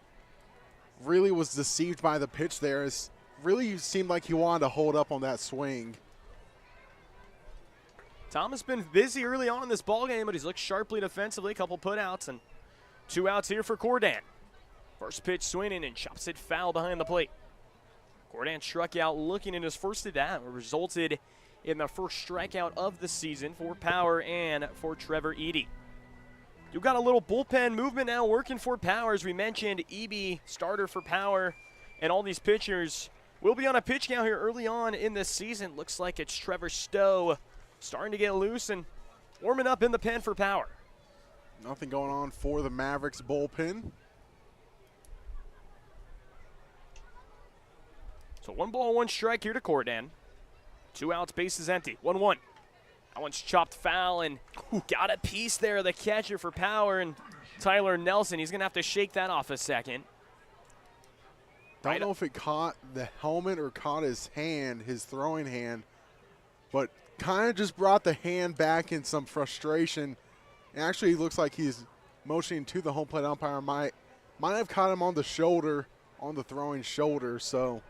really was deceived by the pitch there. It really seemed like he wanted to hold up on that swing.
Thomas been busy early on in this ballgame, but he's looked sharply defensively. A couple putouts and 2 outs here for Cordan. First pitch swinging and chops it foul behind the plate. Cordan struck out looking in his first at bat, resulted in the first strikeout of the season for Power and for Trevor Edie. You've got a little bullpen movement now working for Power. As we mentioned, Eby, starter for Power, and all these pitchers will be on a pitch count here early on in this season. Looks like it's Trevor Stowe starting to get loose and warming up in the pen for Power.
Nothing going on for the Mavericks bullpen.
So 1 ball, 1 strike here to Cordan. 2 outs, base is empty. 1-1. That one's chopped foul and got a piece there. The catcher for Power and Tyler Nelson. He's going to have to shake that off a second.
Don't know if it caught the helmet or caught his hand, his throwing hand, but kind of just brought the hand back in some frustration. It actually looks like he's motioning to the home plate umpire. Might have caught him on the shoulder, on the throwing shoulder, so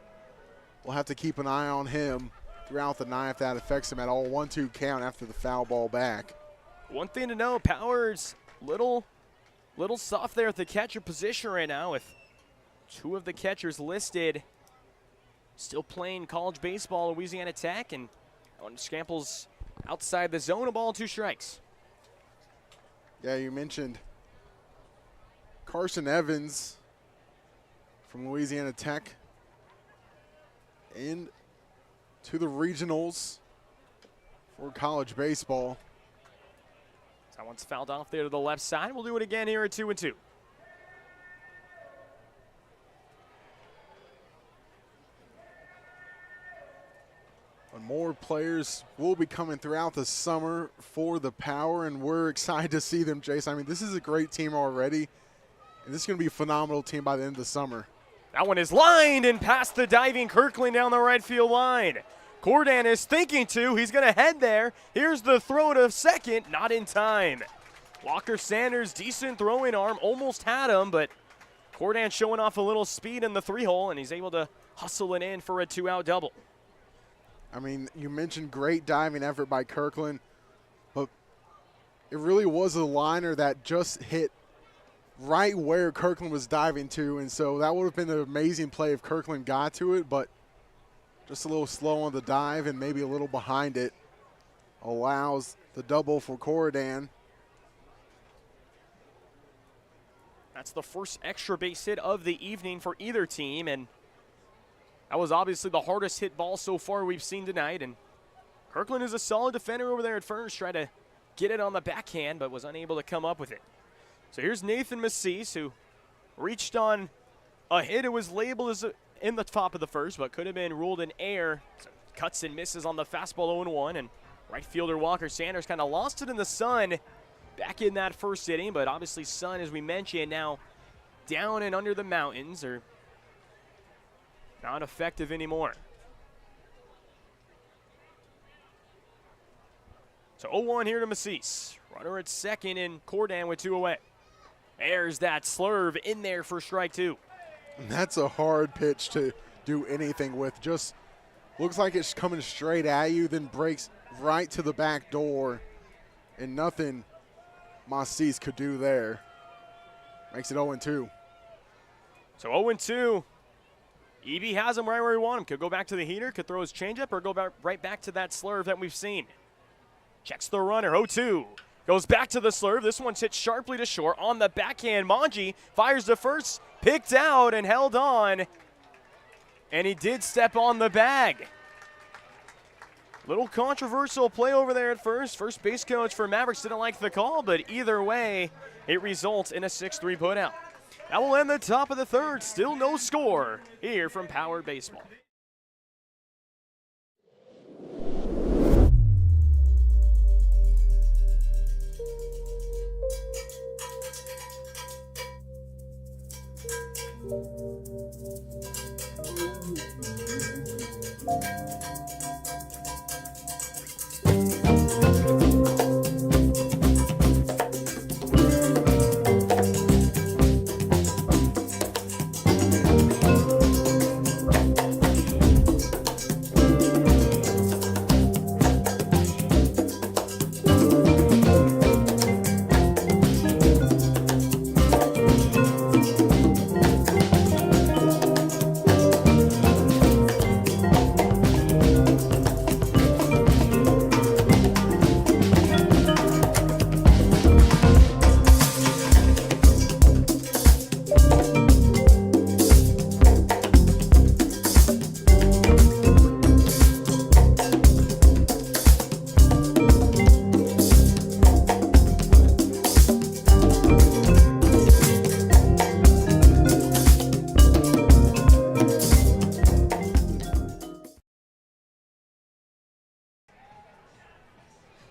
we'll have to keep an eye on him throughout the night if that affects him at all. 1-2 count after the foul ball back.
One thing to know, Power's little soft there at the catcher position right now, with 2 of the catchers listed still playing college baseball, Louisiana Tech, and on Scample's outside the zone, a ball and 2 strikes.
Yeah, you mentioned Carson Evans from Louisiana Tech in to the regionals for college baseball.
That one's fouled off there to the left side. We'll do it again here at 2-2.
And more players will be coming throughout the summer for the Power, and we're excited to see them, Jayce. I mean, this is a great team already, and this is going to be a phenomenal team by the end of the summer.
That one is lined and past the diving Kirkland down the right field line. Cordan is thinking to. He's going to head there. Here's the throw to second. Not in time. Walker Sanders, decent throwing arm. Almost had him, but Cordan showing off a little speed in the 3-hole, and he's able to hustle it in for a 2-out double.
I mean, you mentioned great diving effort by Kirkland, but it really was a liner that just hit right where Kirkland was diving to, and so that would have been an amazing play if Kirkland got to it, but just a little slow on the dive and maybe a little behind it allows the double for Cordan.
That's the first extra base hit of the evening for either team, and that was obviously the hardest hit ball so far we've seen tonight, and Kirkland is a solid defender over there at first, tried to get it on the backhand, but was unable to come up with it. So here's Nathan Massis, who reached on a hit. It was labeled as in the top of the first, but could have been ruled in air. So cuts and misses on the fastball 0-1, and right fielder Walker Sanders kind of lost it in the sun back in that first inning, but obviously sun, as we mentioned, now down and under the mountains are not effective anymore. So 0-1 here to Massis. Runner at second and Cordan with 2 away. There's that slurve in there for strike 2.
And that's a hard pitch to do anything with. Just looks like it's coming straight at you, then breaks right to the back door, and nothing Massis could do there. Makes it 0-2.
So 0-2. EB has him right where he wants him. Could go back to the heater, could throw his changeup, or go back, right back to that slurve that we've seen. Checks the runner, 0-2. Goes back to the slurve. This one's hit sharply to short. On the backhand, Manji fires to first, picked out and held on. And he did step on the bag. Little controversial play over there at first. First base coach for Mavericks didn't like the call, but either way, it results in a 6-3 putout. That will end the top of the third. Still no score here from Power Baseball.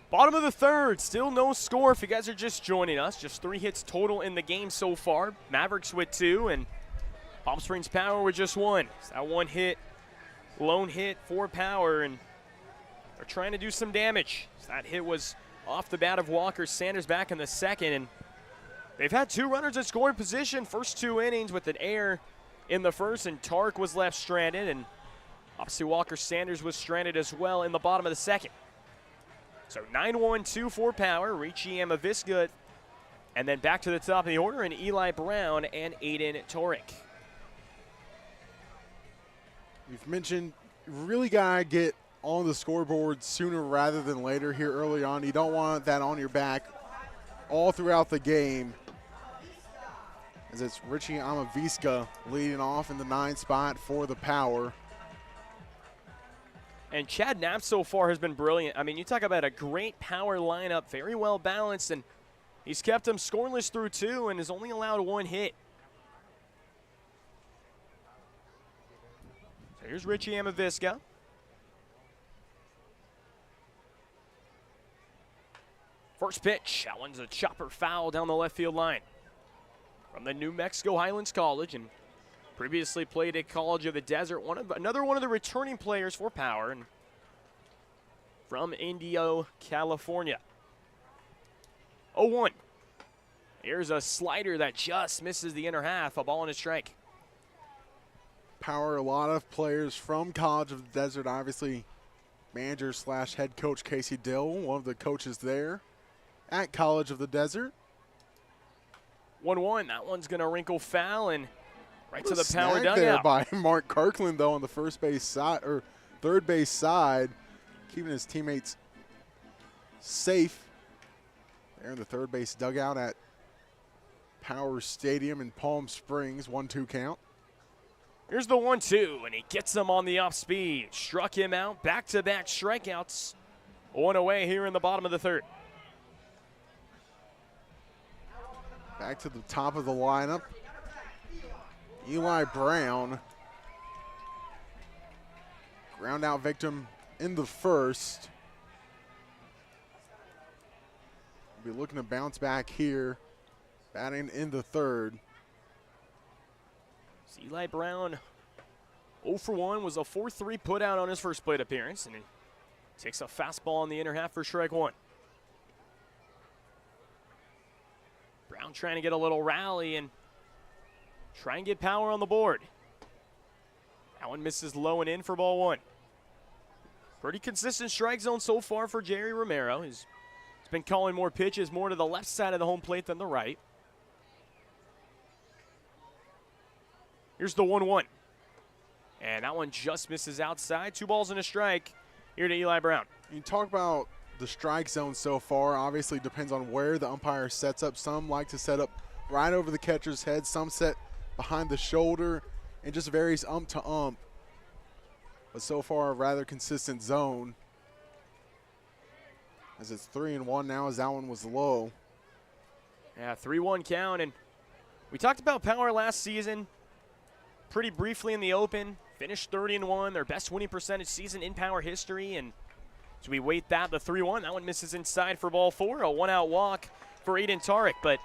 Bottom of the third, still no score if you guys are just joining us. Just 3 hits total in the game so far. Mavericks with 2 and Palm Springs Power with just 1. So that one hit, lone hit for Power, and they're trying to do some damage. So that hit was off the bat of Walker Sanders back in the second, and they've had 2 runners at scoring position first 2 innings with an error in the first, and Tark was left stranded, and obviously Walker Sanders was stranded as well in the bottom of the second. So 9-1-2 for Power, Ricci and Mavisca, and then back to the top of the order, and Eli Brown and Aiden Torek.
You've mentioned really got to get on the scoreboard sooner rather than later here early on. You don't want that on your back all throughout the game, as it's Richie Amavisca leading off in the 9 spot for the Power.
And Chad Knapp so far has been brilliant. I mean, you talk about a great Power lineup, very well balanced, and He's kept them scoreless through 2 and has only allowed 1 hit. So here's Richie Amavisca. First pitch, that one's a chopper foul down the left field line. From the New Mexico Highlands College and previously played at College of the Desert. Another one of the returning players for Power and from Indio, California. 0-1. Here's a slider that just misses the inner half, a ball and a strike.
Power, a lot of players from College of the Desert, obviously manager / head coach Casey Dill, one of the coaches there at College of the Desert.
1-1, that one's gonna wrinkle foul and right to the
Snag
Power dugout.
there by Mark Kirkland though on the first base side or third base side, keeping his teammates safe. There in the third base dugout at Power Stadium in Palm Springs, 1-2 count.
Here's the 1-2, and he gets him on the off speed. Struck him out, back-to-back strikeouts. 1 away here in the bottom of the third.
Back to the top of the lineup. Eli Brown. Ground out victim in the first. Be looking to bounce back here. Batting in the third.
Eli Brown 0 for 1 was a 4-3 put out on his first plate appearance, and he takes a fastball in the inner half for strike 1. Brown trying to get a little rally and try and get Power on the board. That one misses low and in for ball 1. Pretty consistent strike zone so far for Jerry Romero. He's been calling more pitches more to the left side of the home plate than the right. Here's the 1-1. And that one just misses outside. 2 balls and a strike here to Eli Brown.
You talk about the strike zone so far. Obviously depends on where the umpire sets up. Some like to set up right over the catcher's head. Some set behind the shoulder. It just varies ump to ump. But so far a rather consistent zone. As it's 3-1 now as that one was low.
Yeah, 3-1 count. And we talked about Power last season pretty briefly in the open. Finished 30-1, their best winning percentage season in Power history. And so we wait that, the 3-1. That one misses inside for ball 4. A 1-out walk for Aiden Tarek. But,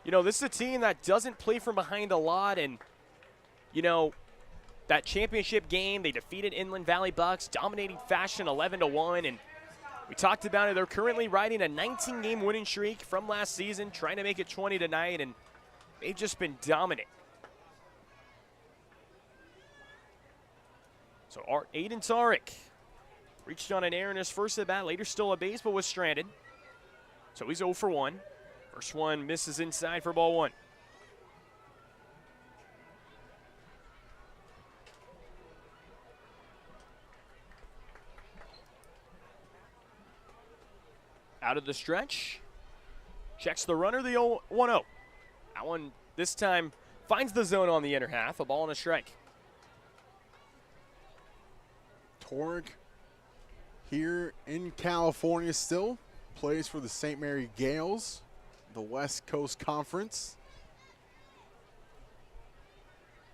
you know, this is a team that doesn't play from behind a lot. And, you know, that championship game, they defeated Inland Valley Bucks, dominating fashion 11-1. And we talked about it. They're currently riding a 19-game winning streak from last season, trying to make it 20 tonight. And they've just been dominant. So Aiden Tarek reached on an error in his first at bat, later still a base, but was stranded. So he's 0 for 1. First one misses inside for ball 1. Out of the stretch. Checks the runner, the 1-0. That one this time finds the zone on the inner half, a ball and a strike.
Torg here in California still. Plays for the St. Mary Gales, the West Coast Conference.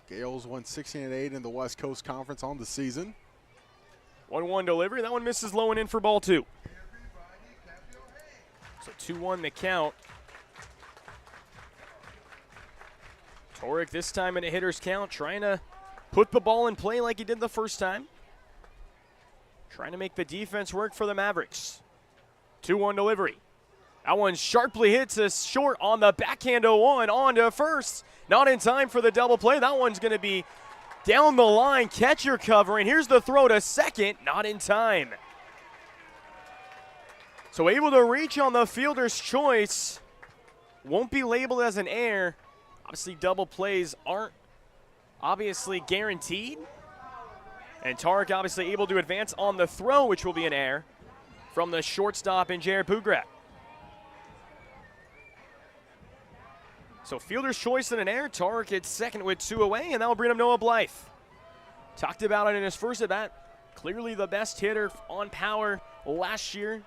Gales won 16-8 in the West Coast Conference on the season.
1-1 delivery. That one misses low and in for ball 2. So 2-1 the count. Torek this time in a hitter's count, trying to put the ball in play like he did the first time. Trying to make the defense work for the Mavericks. 2-1 delivery. That one sharply hits us short on the backhand 0-1 on to first. Not in time for the double play. That one's going to be down the line, catcher covering. Here's the throw to second, not in time. So able to reach on the fielder's choice. Won't be labeled as an error. Obviously double plays aren't obviously guaranteed. And Tarek obviously able to advance on the throw, which will be an error from the shortstop in Jared Pugrat. So fielder's choice and an error. Tarek hits second with 2 away, and that will bring him Noah Blythe. Talked about it in his first at bat. Clearly the best hitter on Power last year.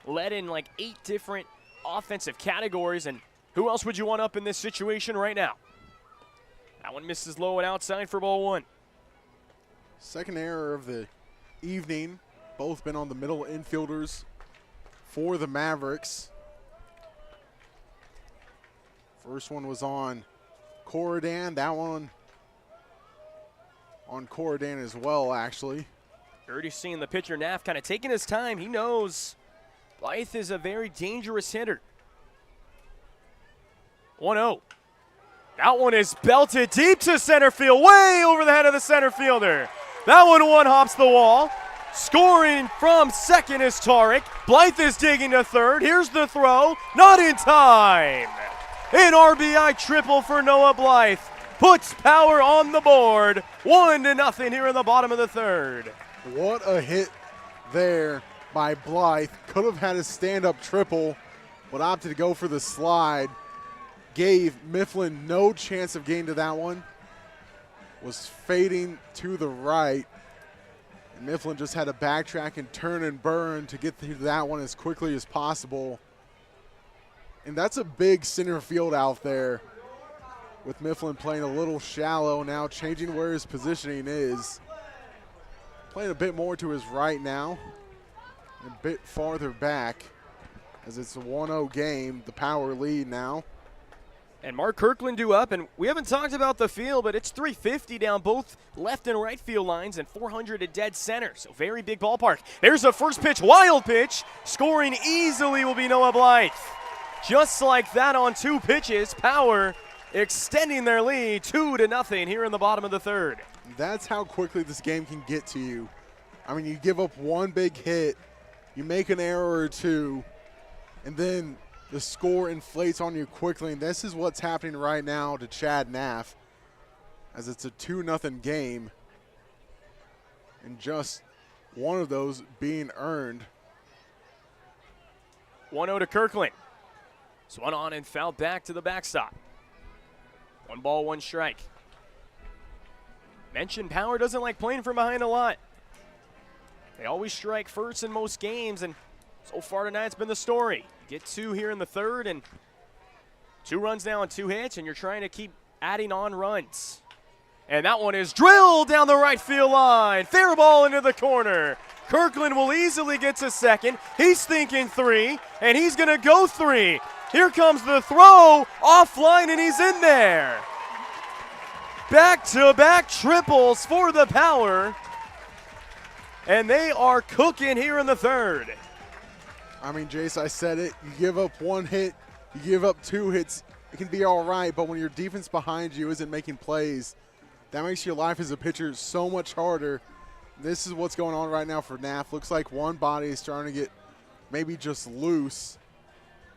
Led in like 8 different offensive categories. And who else would you want up in this situation right now? That one misses low and outside for ball one.
Second error of the evening. Both been on the middle infielders for the Mavericks. First one was on Corridan. That one on Corridan as well, actually.
Already seeing the pitcher, Naff, kind of taking his time. He knows Blythe is a very dangerous hitter. 1-0. That one is belted deep to center field, way over the head of the center fielder. That one hops the wall. Scoring from second is Tarek. Blythe is digging to third. Here's the throw. Not in time. An RBI triple for Noah Blythe. Puts Power on the board. 1-0 here in the bottom of the third.
What a hit there by Blythe. Could have had a stand-up triple, but opted to go for the slide. Gave Mifflin no chance of getting to that one. Was fading to the right. And Mifflin just had to backtrack and turn and burn to get to that one as quickly as possible. And that's a big center field out there, with Mifflin playing a little shallow now, changing where his positioning is. Playing a bit more to his right now, a bit farther back, as it's a 1-0 game, the Power lead now.
And Mark Kirkland due up, and we haven't talked about the field, but it's 350 down both left and right field lines and 400 at dead center, so very big ballpark. There's a first pitch, wild pitch. Scoring easily will be Noah Blythe. Just like that on 2 pitches, Power extending their lead 2-0 here in the bottom of the third.
That's how quickly this game can get to you. I mean, you give up one big hit, you make an error or two, and then the score inflates on you quickly, and this is what's happening right now to Chad Naff, as it's a 2-0 game, and just one of those being earned.
1-0 to Kirkland. Swung on and fouled back to the backstop. 1 ball, 1 strike. Mentioned Power doesn't like playing from behind a lot. They always strike first in most games, and so far tonight it's been the story. You get 2 here in the third, and 2 runs now on 2 hits, and you're trying to keep adding on runs. And that one is drilled down the right field line. Fair ball into the corner. Kirkland will easily get to second. He's thinking 3, and he's going to go 3. Here comes the throw, offline, and he's in there. Back-to-back triples for the Power, and they are cooking here in the third.
I mean, Jayce, I said it. You give up 1 hit, you give up 2 hits, it can be all right, but when your defense behind you isn't making plays, that makes your life as a pitcher so much harder. This is what's going on right now for Naff. Looks like one body is starting to get maybe just loose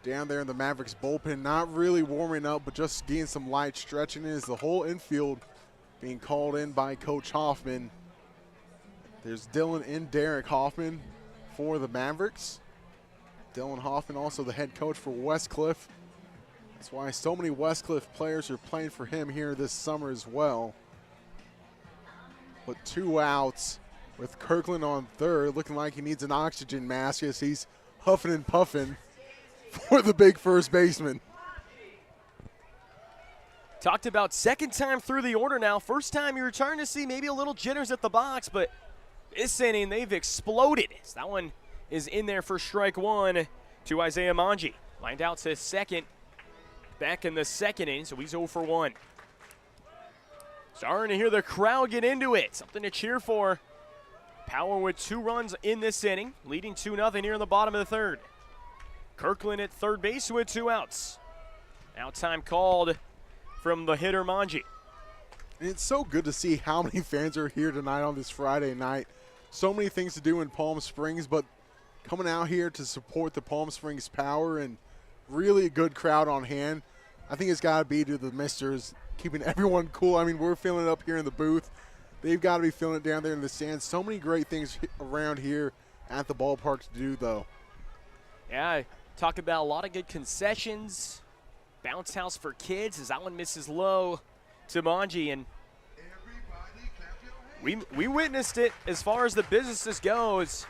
down there in the Mavericks bullpen. Not really warming up, but just getting some light stretching is the whole infield being called in by Coach Hoffman. There's Dylan and Derek Hoffman for the Mavericks. Dylan Hoffman also the head coach for Westcliff. That's why so many Westcliff players are playing for him here this summer as well. But 2 outs with Kirkland on third, looking like he needs an oxygen mask as he's huffing and puffing for the big first baseman.
Talked about second time through the order now. First time you were starting to see maybe a little jitters at the box, but this inning they've exploded. So that one is in there for strike 1 to Isaiah Manji. Lined out to second back in the second inning, so he's 0 for 1. Starting to hear the crowd get into it. Something to cheer for. Power with 2 runs in this inning, leading 2-0 here in the bottom of the third. Kirkland at third base with 2 outs. Out time called from the hitter Manji.
And it's so good to see how many fans are here tonight on this Friday night. So many things to do in Palm Springs, but coming out here to support the Palm Springs Power and really a good crowd on hand. I think it's got to be to the Misters, keeping everyone cool. I mean, we're feeling it up here in the booth. They've got to be feeling it down there in the stands. So many great things around here at the ballpark to do, though.
Yeah, talk about a lot of good concessions. Bounce house for kids as that one misses low to Manji. And we witnessed it as far as the businesses goes.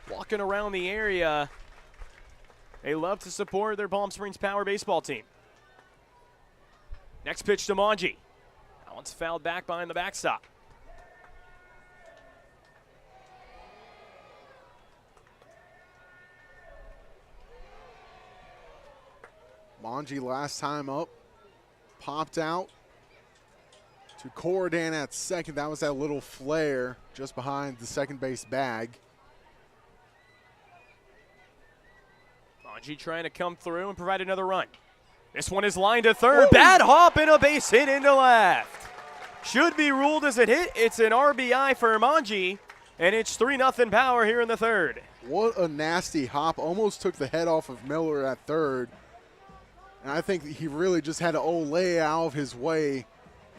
Walking around the area, They love to support their Palm Springs Power baseball team. Next pitch to Manji. That one's fouled back behind the backstop.
Manji last time up, popped out to Corridan at second. That was that little flare just behind the second base bag.
Manji trying to come through and provide another run. This one is lined to third. Bad hop and a base hit into left. Should be ruled as a hit. It's an RBI for Manji, and it's 3-0 Power here in the third.
What a nasty hop. Almost took the head off of Miller at third. And I think he really just had to lay out of his way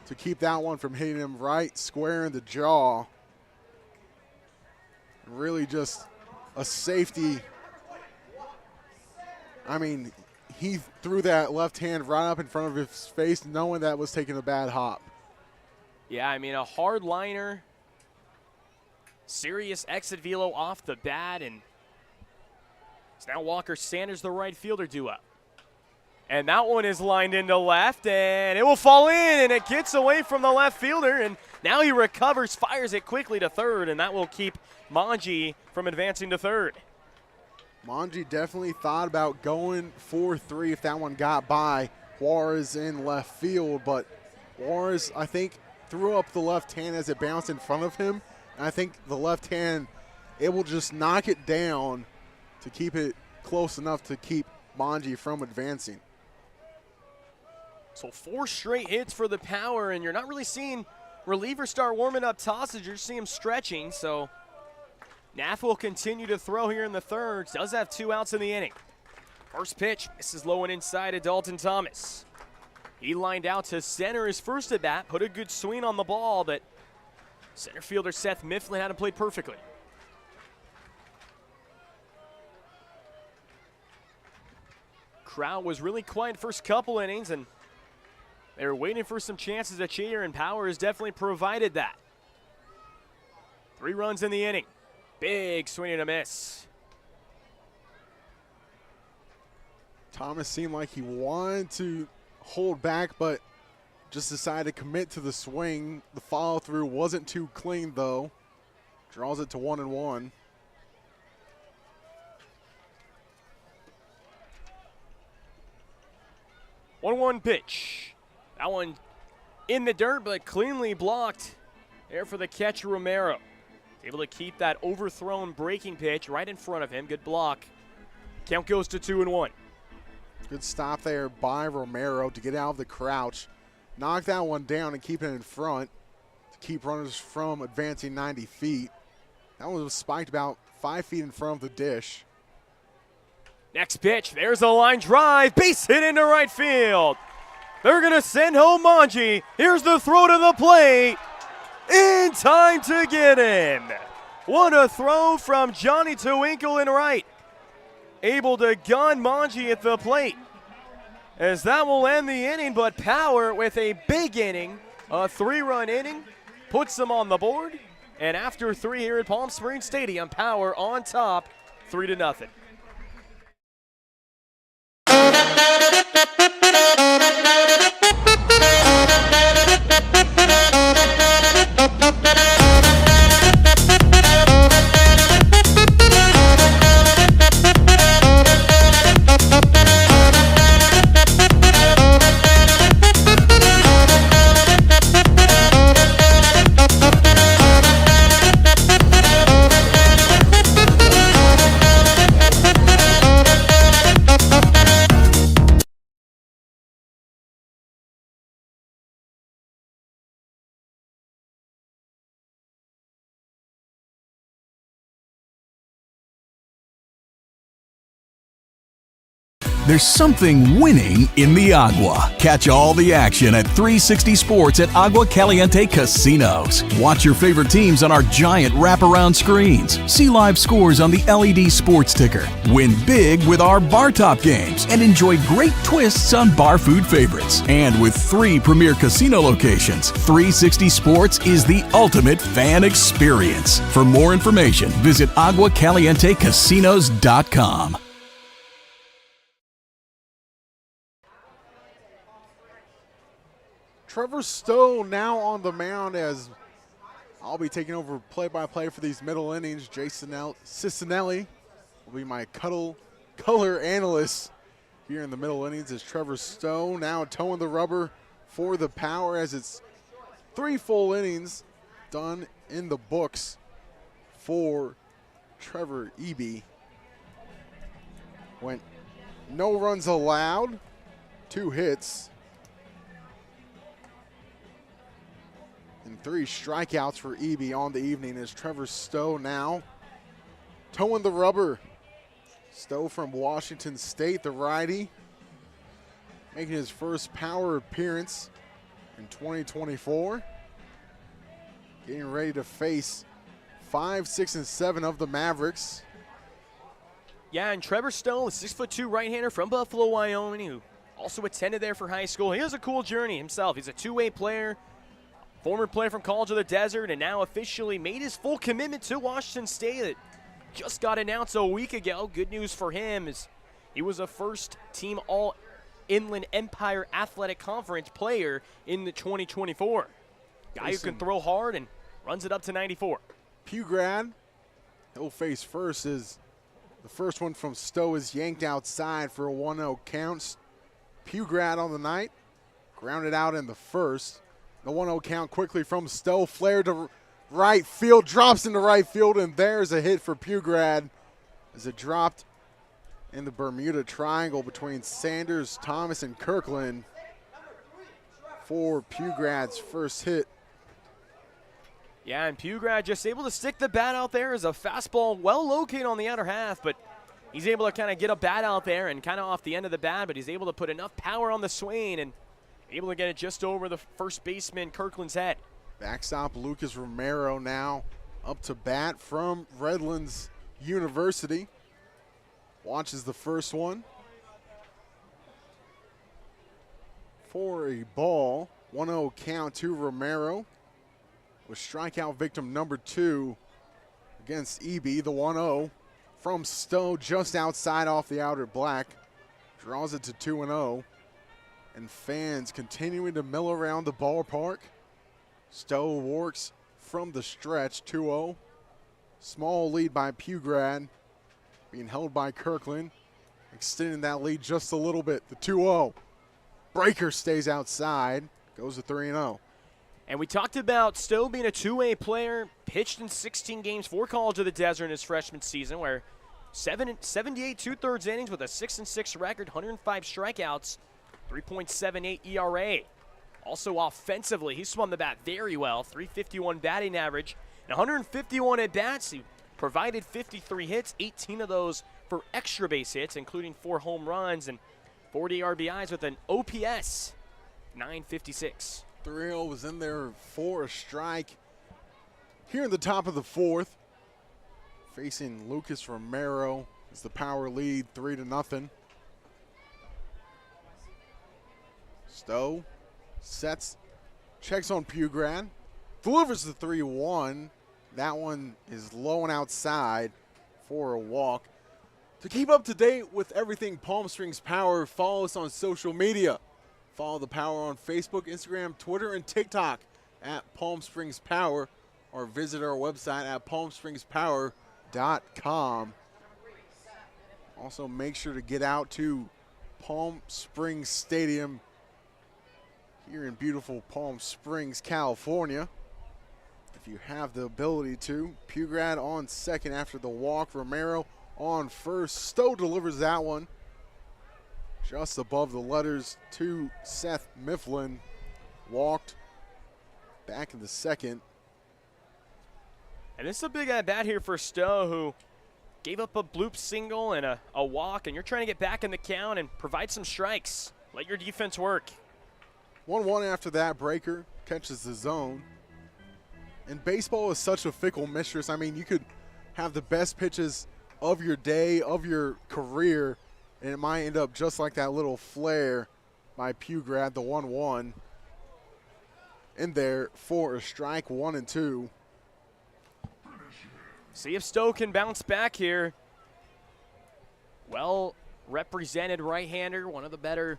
to keep that one from hitting him right square in the jaw. Really just a safety. I mean, he threw that left hand right up in front of his face knowing that was taking a bad hop.
Yeah, I mean, a hard liner. Serious exit velo off the bat, and it's now Walker Sanders, the right fielder, due up. And that one is lined into left, and it will fall in, and it gets away from the left fielder, and now he recovers, fires it quickly to third, and that will keep Manji from advancing to third.
Manji definitely thought about going 4-3 if that one got by Juarez in left field, but Juarez, I think, threw up the left hand as it bounced in front of him, and I think the left hand, it will just knock it down to keep it close enough to keep Manji from advancing.
So 4 straight hits for the Power, and you're not really seeing relievers start warming up tosses. You're seeing them stretching, so Nath will continue to throw here in the third. Does have 2 outs in the inning. First pitch, misses low and inside to Dalton Thomas. He lined out to center his first at bat, put a good swing on the ball, but center fielder Seth Mifflin had him played perfectly. Crowd was really quiet first couple innings, and they were waiting for some chances to cheer, and Power has definitely provided that. 3 runs in the inning. Big swing and a miss.
Thomas seemed like he wanted to hold back, but just decided to commit to the swing. The follow-through wasn't too clean, though. Draws it to 1-1.
One pitch. That one in the dirt, but cleanly blocked there for the catcher, Romero. Able to keep that overthrown breaking pitch right in front of him. Good block. Count goes to 2-1.
Good stop there by Romero to get out of the crouch. Knock that one down and keep it in front to keep runners from advancing 90 feet. That one was spiked about 5 feet in front of the dish.
Next pitch, there's a line drive, base hit into right field. They're going to send home Manji. Here's the throw to the plate. In time to get him. What a throw from Johnny Twinkle in right. Able to gun Manji at the plate. As that will end the inning, but Power with a big inning, a 3-run inning, puts them on the board. And after 3 here at Palm Springs Stadium, Power on top, 3-0.
There's something winning in the Agua. Catch all the action at 360 Sports at Agua Caliente Casinos. Watch your favorite teams on our giant wraparound screens. See live scores on the LED sports ticker. Win big with our bar top games and enjoy great twists on bar food favorites. And with 3 premier casino locations, 360 Sports is the ultimate fan experience. For more information, visit aguacalientecasinos.com.
Trevor Stowe now on the mound as I'll be taking over play-by-play for these middle innings. Jayce Cicinelli will be my color analyst here in the middle innings as Trevor Stowe now towing the rubber for the Power as it's 3 full innings done in the books for Trevor Eby. Went no runs allowed, 2 hits, and 3 strikeouts for Eby on the evening as Trevor Stowe now towing the rubber. Stowe from Washington State, the righty, making his first Power appearance in 2024. Getting ready to face 5, 6, and 7 of the Mavericks.
Yeah, and Trevor Stowe, a 6'2" right-hander from Buffalo, Wyoming, who also attended there for high school. He has a cool journey himself. He's a two-way player, former player from College of the Desert, and now officially made his full commitment to Washington State. That just got announced a week ago. Good news for him is he was a first-team All-Inland Empire Athletic Conference player in the 2024. Guy who can throw hard and runs it up to 94.
Pew grad, he'll face first as the first one from Stowe is yanked outside for a 1-0 count. Pew grad on the night, grounded out in the first. The 1-0 count quickly from Stowe, flared to right field, drops into right field, and there's a hit for Pew grad as it dropped in the Bermuda Triangle between Sanders, Thomas, and Kirkland for Pew grad's first hit.
Yeah, and Pugrad just able to stick the bat out there as a fastball well located on the outer half, but he's able to kind of get a bat out there and kind of off the end of the bat, but he's able to put enough power on the swing and able to get it just over the first baseman Kirkland's head.
Backstop Lucas Romero now up to bat from Redlands University. Watches the first one for a ball. 1-0 count to Romero. With strikeout victim number 2 against Eby, the 1-0 from Stowe just outside off the outer black. Draws it to 2-0. And fans continuing to mill around the ballpark. Stowe works from the stretch, 2-0. Small lead by Pugrad, being held by Kirkland. Extending that lead just a little bit, the 2-0. Breaker stays outside, goes to 3-0.
And we talked about Stowe being a two-way player, pitched in 16 games for College of the Desert in his freshman season, where 78 2/3 innings with a 6-6 record, 105 strikeouts, 3.78 ERA. Also offensively, he swung the bat very well, 351 batting average, and 151 at-bats. He provided 53 hits, 18 of those for extra base hits, including 4 home runs and 40 RBIs with an OPS 956.
3-0 was in there for a strike. Here in the top of the 4th, facing Lucas Romero is the Power lead, 3-0. Stowe sets, checks on Pugrad, delivers the 3-1. That one is low and outside for a walk. To keep up to date with everything Palm Springs Power, follow us on social media. Follow the Power on Facebook, Instagram, Twitter, and TikTok at Palm Springs Power, or visit our website at palmspringspower.com. Also, make sure to get out to Palm Springs Stadium here in beautiful Palm Springs, California, if you have the ability to. Pugrad on second after the walk. Romero on first. Stowe delivers that one just above the letters to Seth Mifflin. Walked back in the second.
And this is a big at-bat here for Stowe, who gave up a bloop single and a walk, and you're trying to get back in the count and provide some strikes. Let your defense work.
1-1 after that. Breaker catches the zone. And baseball is such a fickle mistress. I mean, you could have the best pitches of your day, of your career, and it might end up just like that little flare by Pugrad, the 1-1. In there for a strike, 1-2.
See if Stowe can bounce back here. Well represented right-hander, one of the better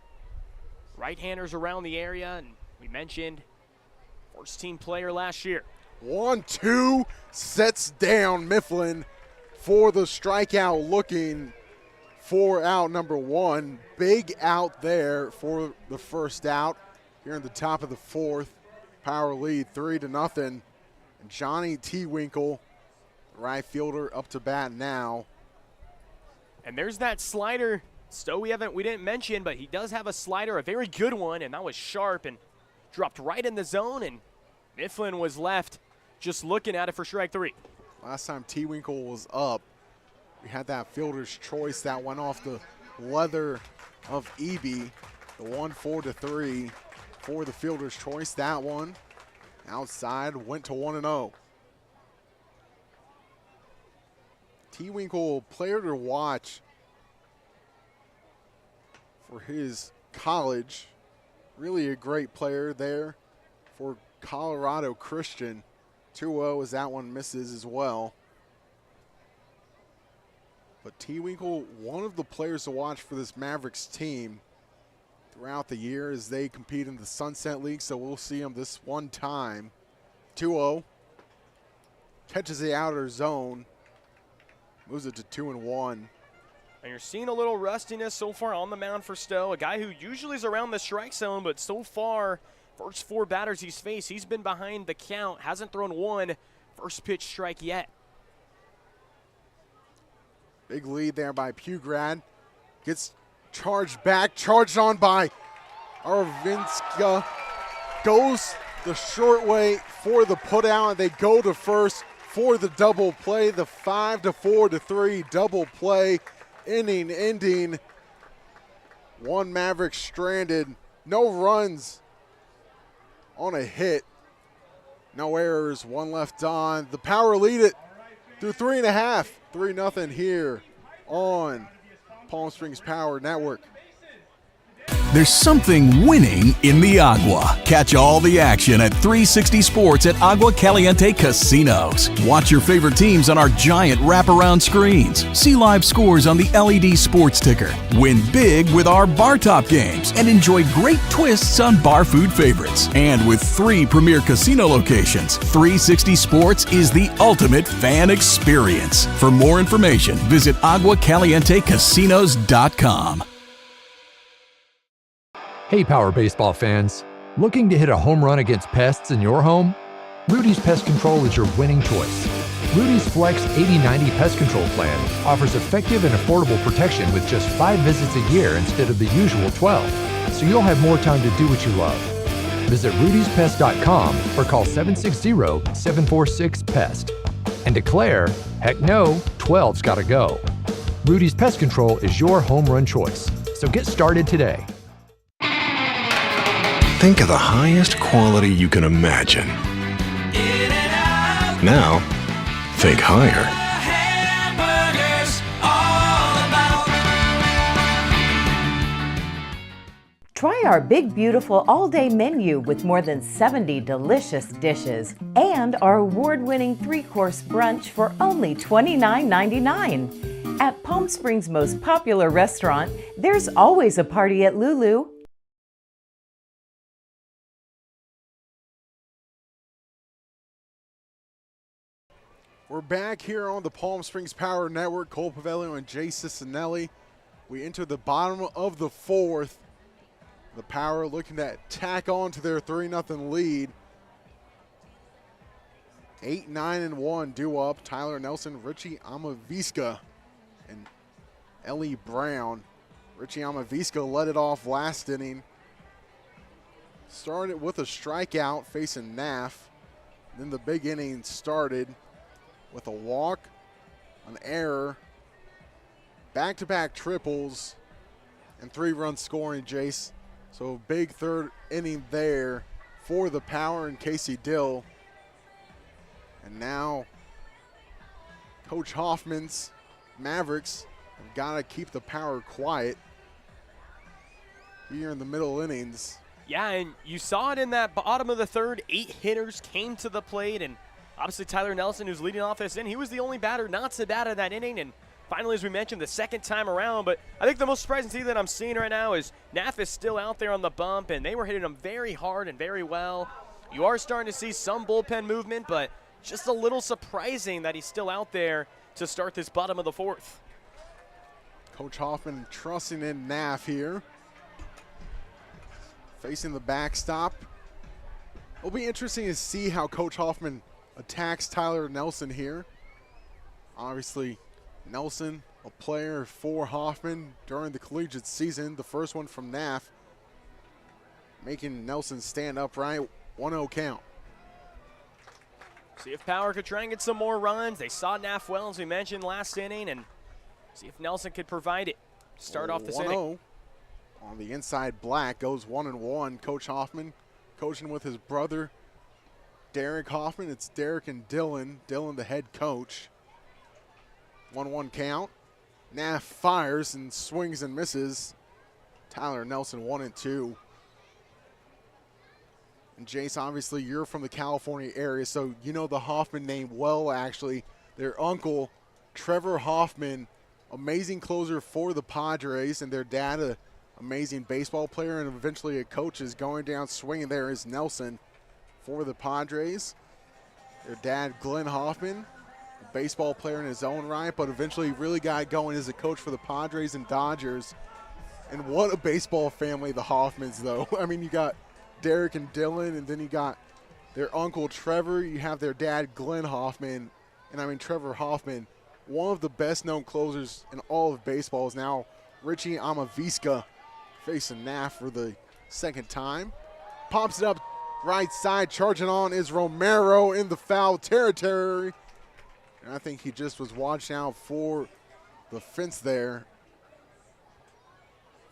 right-handers around the area, and We mentioned first-team player last year.
1-2, sets down Mifflin for the strikeout, looking for out number one. Big out there for the first out here in the top of the fourth. Power lead 3-0. And Johnny Tewinkle, right fielder, up to bat now.
And there's that slider. Stowe we didn't mention, but he does have a slider, a very good one, and that was sharp and dropped right in the zone, and Mifflin was left just looking at it for strike three.
Last time Tewinkle was up, we had that fielder's choice that went off the leather of Eby. The 1-4-3 for the fielder's choice. That one outside went to 1-0. Tewinkle, player to watch for his college. Really a great player there for Colorado Christian. 2-0 as that one misses as well. But Tewinkle, one of the players to watch for this Mavericks team throughout the year as they compete in the Sunset League, so we'll see him this one time. 2-0. Catches the outer zone. Moves it to 2-1.
And you're seeing a little rustiness so far on the mound for Stowe, a guy who usually is around the strike zone, but so far, first four batters he's faced, he's been behind the count, hasn't thrown one first pitch strike yet.
Big lead there by Pugrad. Gets charged back, charged on by Arvinska. Goes the short way for the putout, and they go to first for the double play. The 5-4-3 double play, inning ending. One Maverick stranded, no runs on a hit, no errors, one left on. The Power lead it through 3.5. 3-0 here on Palm Springs Power Network.
There's something winning in the Agua. Catch all the action at 360 Sports at Agua Caliente Casinos. Watch your favorite teams on our giant wraparound screens. See live scores on the LED sports ticker. Win big with our bar top games and enjoy great twists on bar food favorites. And with 3 premier casino locations, 360 Sports is the ultimate fan experience. For more information, visit aguacalientecasinos.com.
Hey Power Baseball fans, looking to hit a home run against pests in your home? Rudy's Pest Control is your winning choice. Rudy's Flex 80/90 Pest Control Plan offers effective and affordable protection with just 5 visits a year instead of the usual 12, so you'll have more time to do what you love. Visit rudyspest.com or call 760-746-PEST and declare, heck no, 12's gotta go. Rudy's Pest Control is your home run choice, so get started today.
Think of the highest quality you can imagine. Now, think higher.
Try our big, beautiful all-day menu with more than 70 delicious dishes and our award-winning 3-course brunch for only $29.99. At Palm Springs' most popular restaurant, there's always a party at Lulu.
We're back here on the Palm Springs Power Network. Cole Paveglio and Jayce Cicinelli. We enter the bottom of the fourth. The Power looking to tack on to their 3-0 lead. 8-9-1 due up. Tyler Nelson, Richie Amaviska, and Ellie Brown. Richie Amaviska led it off last inning. Started with a strikeout facing Naff. Then the big inning started with a walk, an error, back-to-back triples, and 3-run scoring, Jayce. So big third inning there for the Power and Casey Dill. And now Coach Hoffman's Mavericks have got to keep the Power quiet here in the middle innings.
Yeah, and you saw it in that bottom of the third. 8 hitters came to the plate, and obviously Tyler Nelson, who's leading off this inning, he was the only batter not to bat in that inning, and finally, as we mentioned, the second time around. But I think the most surprising thing that I'm seeing right now is Naff is still out there on the bump, and they were hitting him very hard and very well. You are starting to see some bullpen movement, but just a little surprising that he's still out there to start this bottom of the fourth.
Coach Hoffman trusting in Naff here. Facing the backstop. It'll be interesting to see how Coach Hoffman attacks Tyler Nelson here. Obviously, Nelson, a player for Hoffman during the collegiate season. The first one from Naff, making Nelson stand upright. 1-0 count.
See if Power could try and get some more runs. They saw Naff well, as we mentioned last inning, and see if Nelson could provide it. Start off this inning.
On the inside, Black goes 1-1. Coach Hoffman coaching with his brother, Derek Hoffman. It's Derek and Dylan. Dylan, the head coach. 1-1 count. Naff fires and swings and misses. Tyler Nelson 1-2. And Jayce, obviously, you're from the California area, so you know the Hoffman name well, actually. Their uncle, Trevor Hoffman, amazing closer for the Padres, and their dad, a amazing baseball player and eventually a coach, is going down swinging. There is Nelson for the Padres. Their dad, Glenn Hoffman, a baseball player in his own right, but eventually really got going as a coach for the Padres and Dodgers. And what a baseball family, the Hoffmans, though. I mean, you got Derek and Dylan, and then you got their uncle Trevor. You have their dad, Glenn Hoffman. And I mean, Trevor Hoffman, one of the best-known closers in all of baseball, is now Richie Amavisca facing Naff for the second time. Pops it up right side. Charging on is Romero in the foul territory. And I think he just was watching out for the fence there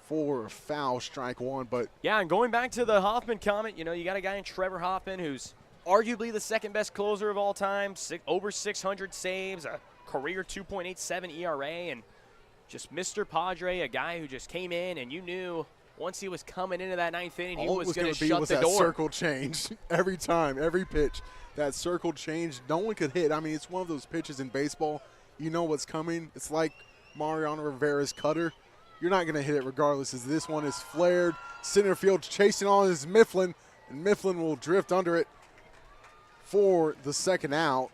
for a foul, strike one. But
yeah, and going back to the Hoffman comment, you know, you got a guy in Trevor Hoffman who's arguably the second best closer of all time, over 600 saves, a career 2.87 ERA, and just Mr. Padre, a guy who just came in and you knew once he was coming into that ninth inning, he was going to shut the door.
That circle change every time, every pitch. That circle change, no one could hit. I mean, it's one of those pitches in baseball. You know what's coming. It's like Mariano Rivera's cutter. You're not going to hit it regardless, as this one is flared. Center field chasing on is Mifflin, and Mifflin will drift under it for the second out.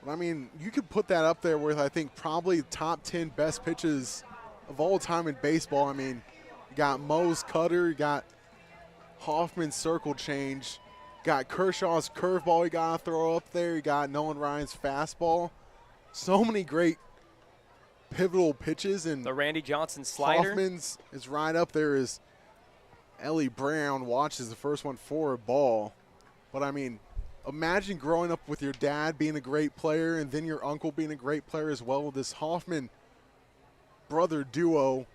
I mean, you could put that up there with, I think, probably top 10 best pitches of all time in baseball. I mean, you got Moe's cutter, you got Hoffman's circle change, you got Kershaw's curveball you got to throw up there, you got Nolan Ryan's fastball. So many great pivotal pitches. And
the Randy Johnson slider.
Hoffman's is right up there as Ellie Brown watches the first one for a ball. But, I mean, imagine growing up with your dad being a great player and then your uncle being a great player as well. This Hoffman brother duo,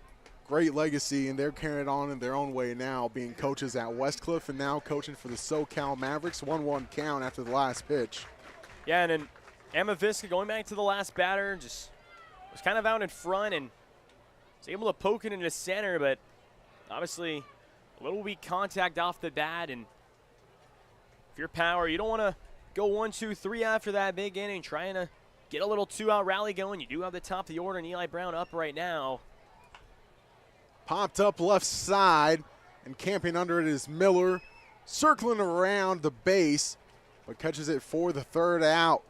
great legacy, and they're carrying it on in their own way now, being coaches at Westcliff and now coaching for the SoCal Mavericks. 1-1 count after the last pitch.
Yeah, and then Amavisca going back to the last batter, just was kind of out in front and was able to poke it into center, but obviously a little weak contact off the bat. And if you're Power, you don't want to go 1-2-3 after that big inning, trying to get a little two-out rally going. You do have the top of the order and Eli Brown up right now.
Popped up left side, and camping under it is Miller, circling around the base, but catches it for the third out.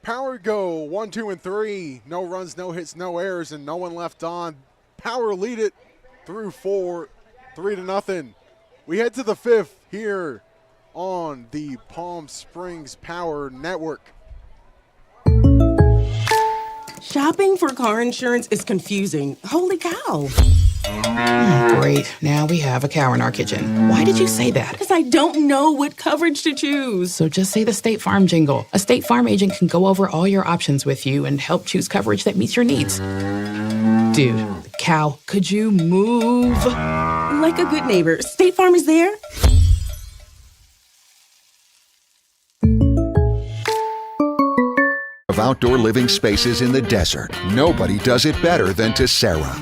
Power go 1, 2, and 3. No runs, no hits, no errors, and no one left on. Power lead it through 4, 3-0. We head to the fifth here on the Palm Springs Power Network.
Shopping for car insurance is confusing. Holy cow.
Great. Now we have a cow in our kitchen. Why did you say that?
Because I don't know what coverage to choose.
So just say the State Farm jingle. A State Farm agent can go over all your options with you and help choose coverage that meets your needs. Dude, cow, could you move?
Like a good neighbor, State Farm is there.
Of outdoor living spaces in the desert, nobody does it better than Tessera.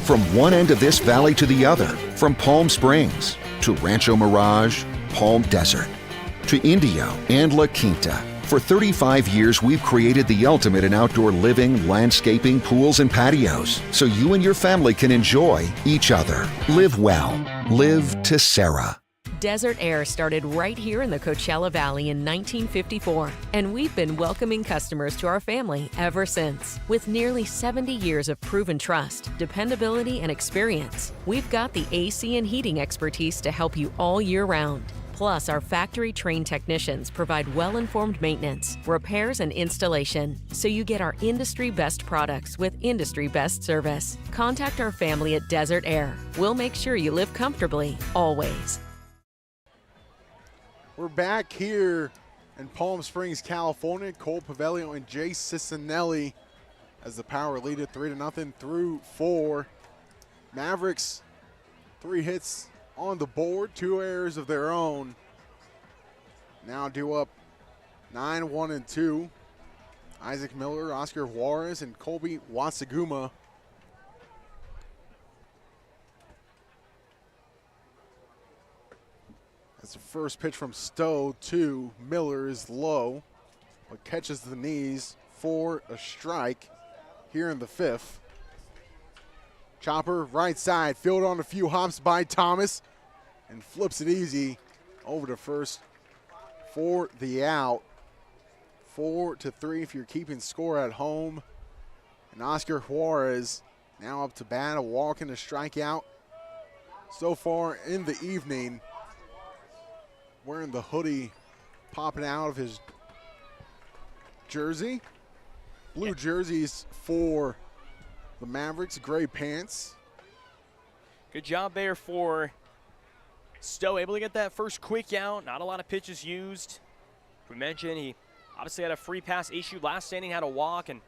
From one end of this valley to the other, from Palm Springs to Rancho Mirage, Palm Desert, to Indio and La Quinta, For 35 years, we've created the ultimate in outdoor living, landscaping, pools, and patios, so you and your family can enjoy each other. Live well. Live Tessera.
Desert Air started right here in the Coachella Valley in 1954, and we've been welcoming customers to our family ever since. With nearly 70 years of proven trust, dependability, and experience, we've got the AC and heating expertise to help you all year round. Plus, our factory-trained technicians provide well-informed maintenance, repairs, and installation, so you get our industry-best products with industry-best service. Contact our family at Desert Air. We'll make sure you live comfortably, always.
We're back here in Palm Springs, California. Cole Paveglio and Jayce Cicinelli as the Power lead it 3-0 through 4. Mavericks, 3 hits on the board, 2 errors of their own. Now due up 9-1-2. Isaac Miller, Oscar Juarez, and Colby Wasaguma. That's the first pitch from Stowe to Miller is low, but catches the knees for a strike here in the 5th. Chopper right side, field on a few hops by Thomas, and flips it easy over to first for the out. 4-3 if you're keeping score at home. And Oscar Juarez now up to bat, a walk and a strikeout. So far in the evening, wearing the hoodie popping out of his jersey. Blue jerseys for the Mavericks, gray pants.
Good job there for Stowe, able to get that first quick out. Not a lot of pitches used. We mentioned he obviously had a free pass issue last inning, had a walk, and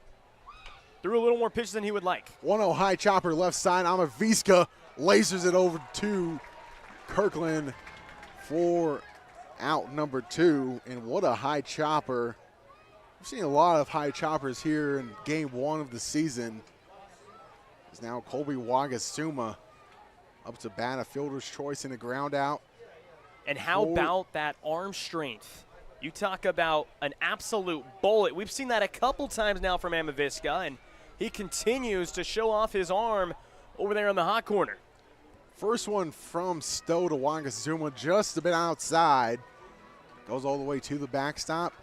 threw a little more pitches than he would like.
1-0 high chopper left side. Amaviska lasers it over to Kirkland for out number 2. And what a high chopper. We've seen a lot of high choppers here in game 1 of the season. It's now Colby Wagasuma up to bat, a fielder's choice and a ground out.
And how about that arm strength? You talk about an absolute bullet. We've seen that a couple times now from Amaviska, and he continues to show off his arm over there in the hot corner.
First one from Stowe to Wagasuma, just a bit outside. Goes all the way to the backstop.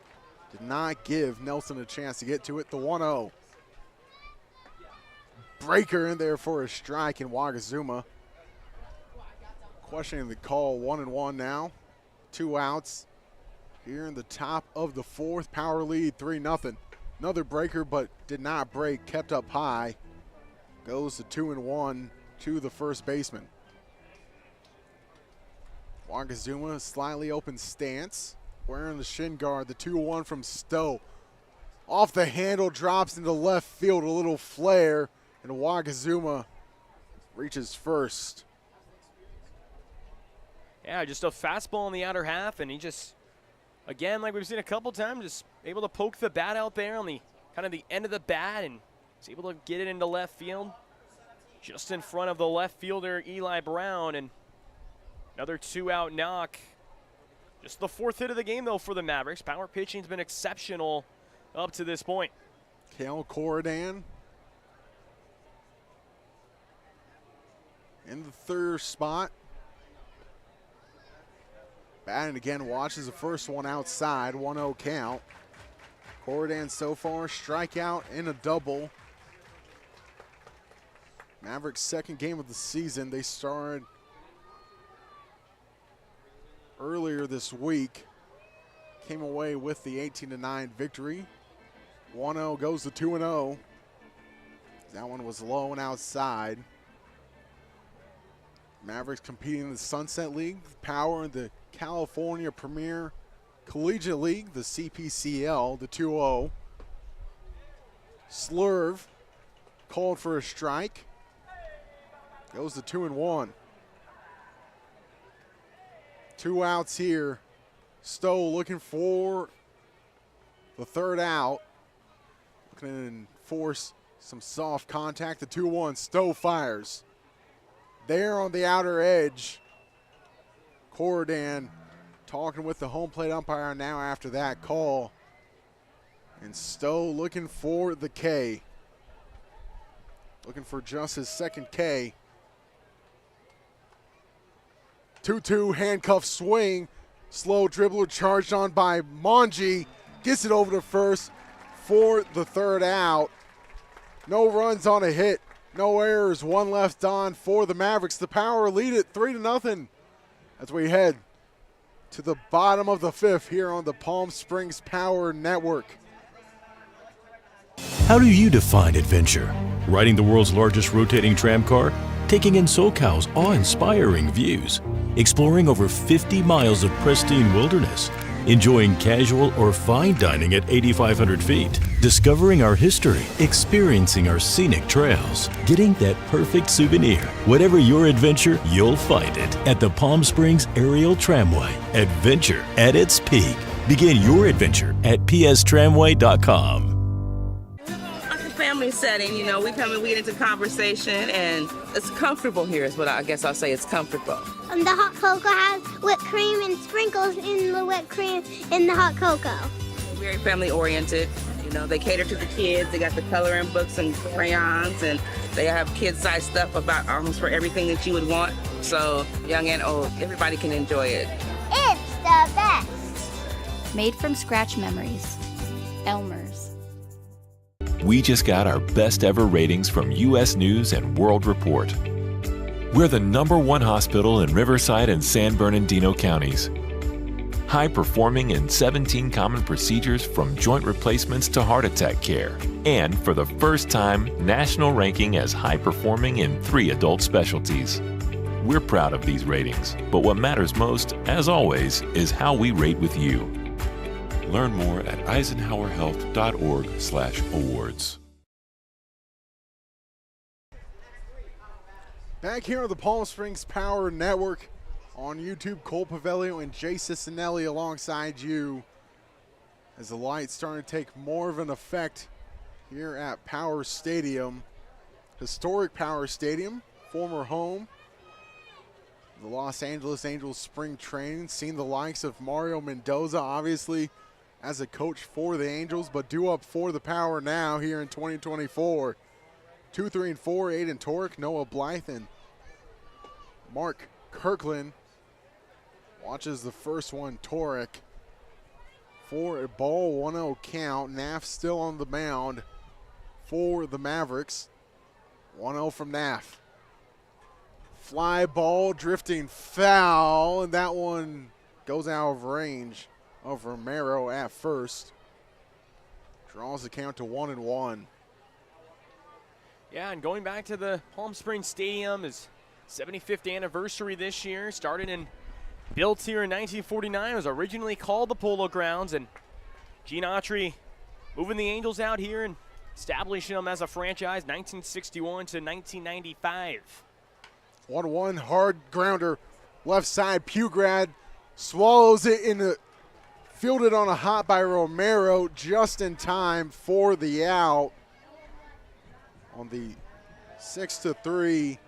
Did not give Nelson a chance to get to it. The 1-0. Breaker in there for a strike in Wagasuma. Questioning the call, 1-1 now. 2 outs here in the top of the 4th. Power lead 3-0. Another breaker, but did not break, kept up high. Goes to 2-1 to the first baseman. Wagasuma, slightly open stance, wearing the shin guard. The 2-1 from Stowe. Off the handle, drops into left field, a little flare, and Wagasuma reaches first.
Yeah, just a fastball in the outer half, and he just, again, like we've seen a couple times, just able to poke the bat out there on the kind of the end of the bat, and he's able to get it into left field, just in front of the left fielder Eli Brown, and another 2-out knock. Just the 4th hit of the game, though, for the Mavericks. Power pitching's been exceptional up to this point.
Kale Corridan in the 3rd spot. Batting again, watches the first one outside, 1-0 count. Corridan so far, strikeout and a double. Mavericks' 2nd game of the season. They started earlier this week. Came away with the 18-9 victory. 1-0 goes to 2-0. That one was low and outside. Mavericks competing in the Sunset League, Power in the California Premier Collegiate League, the CPCL, the 2-0. Slurve called for a strike. Goes to 2-1. 2 outs here. Stowe looking for the 3rd out. Looking to enforce some soft contact. The 2-1. Stowe fires. There on the outer edge. Corridan talking with the home plate umpire now after that call. And Stowe looking for the K. Looking for just his second K. 2-2 handcuff swing. Slow dribbler charged on by Monji. Gets it over to first for the third out. No runs on a hit. No errors. One left on for the Mavericks. The Power lead it 3-0 as we head to the bottom of the fifth here on the Palm Springs Power Network.
How do you define adventure? Riding the world's largest rotating tram car? Taking in SoCal's awe-inspiring views? Exploring over 50 miles of pristine wilderness? Enjoying casual or fine dining at 8,500 feet? Discovering our history? Experiencing our scenic trails? Getting that perfect souvenir? Whatever your adventure, you'll find it at the Palm Springs Aerial Tramway. Adventure at its peak. Begin your adventure at pstramway.com.
Family setting, you know, we come and we get into conversation, and it's comfortable here is what I guess I'll say. It's comfortable.
The hot cocoa has whipped cream and sprinkles in the whipped cream in the hot cocoa.
Very family oriented. You know, they cater to the kids. They got the coloring books and crayons, and they have kid-sized stuff about almost for everything that you would want. So young and old, everybody can enjoy it.
It's the best.
Made from scratch memories. Elmer's.
We just got our best ever ratings from U.S. News and World Report. We're the #1 hospital in Riverside and San Bernardino counties. High performing in 17 common procedures from joint replacements to heart attack care. And for the first time, national ranking as high performing in 3 adult specialties. We're proud of these ratings, but what matters most, as always, is how we rate with you. Learn more at eisenhowerhealth.org/awards.
Back here on the Palm Springs Power Network on YouTube, Cole Paveglio and Jayce Cicinelli alongside you as the lights starting to take more of an effect here at Power Stadium. Historic Power Stadium, former home. The Los Angeles Angels spring training, seen the likes of Mario Mendoza, obviously, as a coach for the Angels, but due up for the Power now here in 2024. 2, 3, and 4, Aiden Torek, Noah Blythe, and Mark Kirkland. Watches the first one, Torek, for a ball, 1-0 count. Naff still on the mound for the Mavericks. 1-0 from Naff. Fly ball, drifting foul, and that one goes out of range of Romero at first. Draws the count to 1-1.
Yeah, and going back to the Palm Springs Stadium, is 75th anniversary this year. Started and built here in 1949. It was originally called the Polo Grounds, and Gene Autry moving the Angels out here and establishing them as a franchise 1961 to 1995.
1-1 hard grounder, left side. Pugrad swallows it in the fielded on a hop by Romero just in time for the out on the 6-3.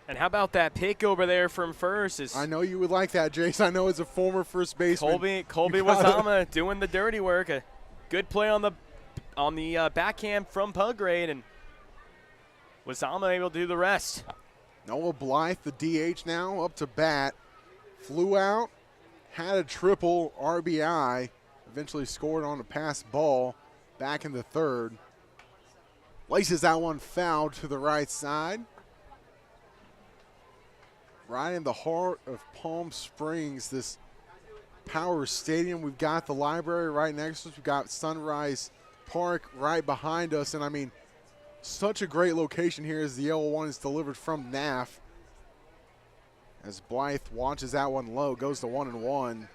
And how about that pick over there from first?
I know you would like that, Jayce. I know as a former first baseman.
Colby Wazama doing the dirty work. A good play on the backhand from Pugrade, and Wazama able to do the rest.
Noah Blythe, the DH now, up to bat. Flew out, had a triple RBI, eventually scored on a pass ball back in the third. Laces that one foul to the right side. Right in the heart of Palm Springs, this Power Stadium. We've got the library right next to us. We've got Sunrise Park right behind us. And, I mean, such a great location here as the 0-1 is delivered from Naff. As Blythe watches that one low, goes to 1-1.